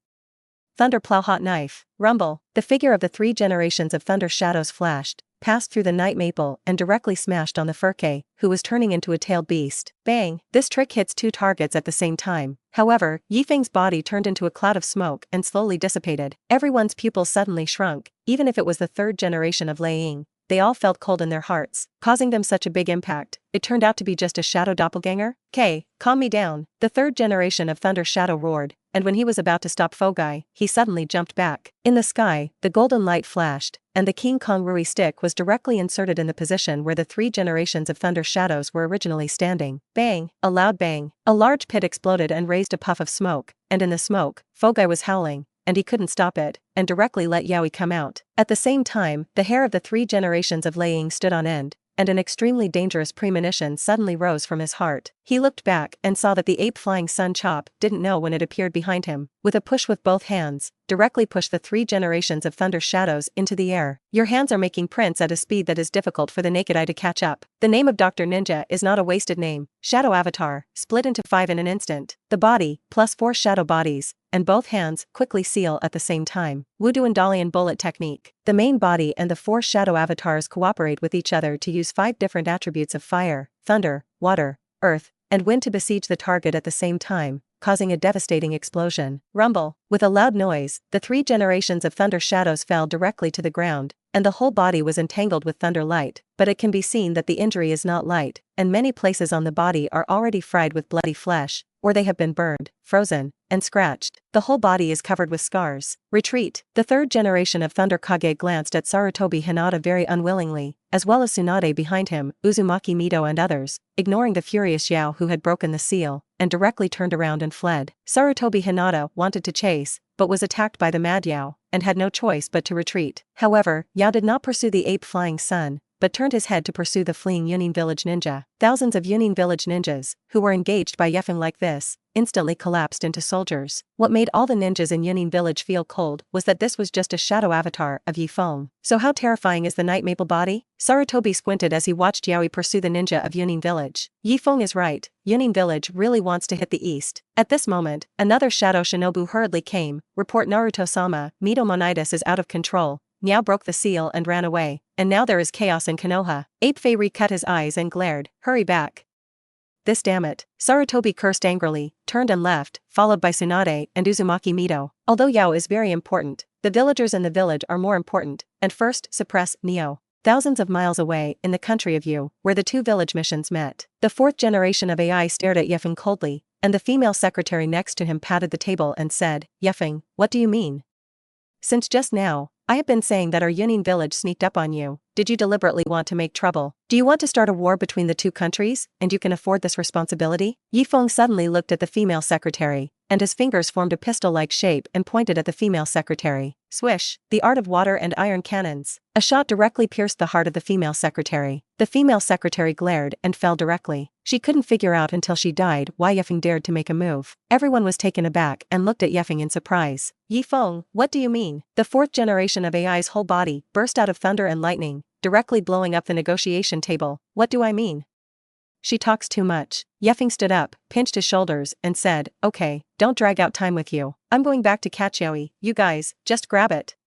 Thunder Plow Hot Knife. Rumble. The figure of the 3 generations of Thunder Shadows flashed, passed through the night maple and directly smashed on the Furke, who was turning into a tailed beast. Bang! This trick hits 2 targets at the same time. However, Ye Feng's body turned into a cloud of smoke and slowly dissipated. Everyone's pupils suddenly shrunk, even if it was the 3rd generation of Lei Ying. They all felt cold in their hearts, causing them such a big impact. It turned out to be just a shadow doppelganger? "K, calm me down." The 3rd generation of Thunder Shadow roared, and when he was about to stop Fogai, he suddenly jumped back. In the sky, the golden light flashed, and the King Kong Rui stick was directly inserted in the position where the 3 generations of Thunder Shadows were originally standing. Bang! A loud bang. A large pit exploded and raised a puff of smoke, and in the smoke, Fogai was howling, and he couldn't stop it. and directly let Yaoi come out. At the same time, the hair of the 3 generations of Lei Ying stood on end, and an extremely dangerous premonition suddenly rose from his heart. He looked back and saw that the ape flying sun chop didn't know when it appeared behind him. With a push with both hands, directly pushed the 3 generations of thunder shadows into the air. Your hands are making prints at a speed that is difficult for the naked eye to catch up. The name of Dr. Ninja is not a wasted name. Shadow avatar, split into 5 in an instant. The body, plus 4 shadow bodies, and both hands quickly seal at the same time. Wudu Dalian bullet technique. The main body and the 4 shadow avatars cooperate with each other to use 5 different attributes of fire, thunder, water, earth, and wind to besiege the target at the same time, causing a devastating explosion. Rumble. With a loud noise, the 3 generations of thunder shadows fell directly to the ground, and the whole body was entangled with thunder light, but it can be seen that the injury is not light, and many places on the body are already fried with bloody flesh, or they have been burned, frozen, and scratched. The whole body is covered with scars. Retreat. The 3rd generation of Thunder Kage glanced at Sarutobi Hinata very unwillingly, as well as Tsunade behind him, Uzumaki Mito and others, ignoring the furious Yao who had broken the seal, and directly turned around and fled. Sarutobi Hinata wanted to chase, but was attacked by the mad Yao, and had no choice but to retreat. However, Yao did not pursue the ape flying sun, but turned his head to pursue the fleeing Yunin village ninja. Thousands of Yunin village ninjas, who were engaged by Ye Feng like this, instantly collapsed into soldiers. What made all the ninjas in Yunin village feel cold was that this was just a shadow avatar of Ye Feng. So how terrifying is the night maple body? Sarutobi squinted as he watched Yaoi pursue the ninja of Yunin village. Ye Feng is right, Yunin village really wants to hit the east. At this moment, another shadow shinobu hurriedly came. Report Naruto-sama, Mito Monitis is out of control. Niao broke the seal and ran away, and now there is chaos in Konoha. Ape Fei cut his eyes and glared. Hurry back. This damn it. Sarutobi cursed angrily, turned and left, followed by Tsunade and Uzumaki Mito. Although Yao is very important, the villagers in the village are more important, and first suppress Neo. Thousands of miles away in the country of Yu, where the 2 village missions met. The 4th generation of AI stared at Ye Feng coldly, and the female secretary next to him patted the table and said, Ye Feng, what do you mean? Since just now, I have been saying that our Yunin village sneaked up on you. Did you deliberately want to make trouble? Do you want to start a war between the 2 countries, and you can afford this responsibility? Ye Feng suddenly looked at the female secretary, and his fingers formed a pistol-like shape and pointed at the female secretary. Swish. The art of water and iron cannons. A shot directly pierced the heart of the female secretary. The female secretary glared and fell directly. She couldn't figure out until she died why Ye Feng dared to make a move. Everyone was taken aback and looked at Ye Feng in surprise. Ye Feng, what do you mean? The 4th generation of AI's whole body burst out of thunder and lightning, directly blowing up the negotiation table. What do I mean? She talks too much. Ye Feng stood up, pinched his shoulders, and said, okay, don't drag out time with you. I'm going back to catch Yaoi. You guys, just grab it.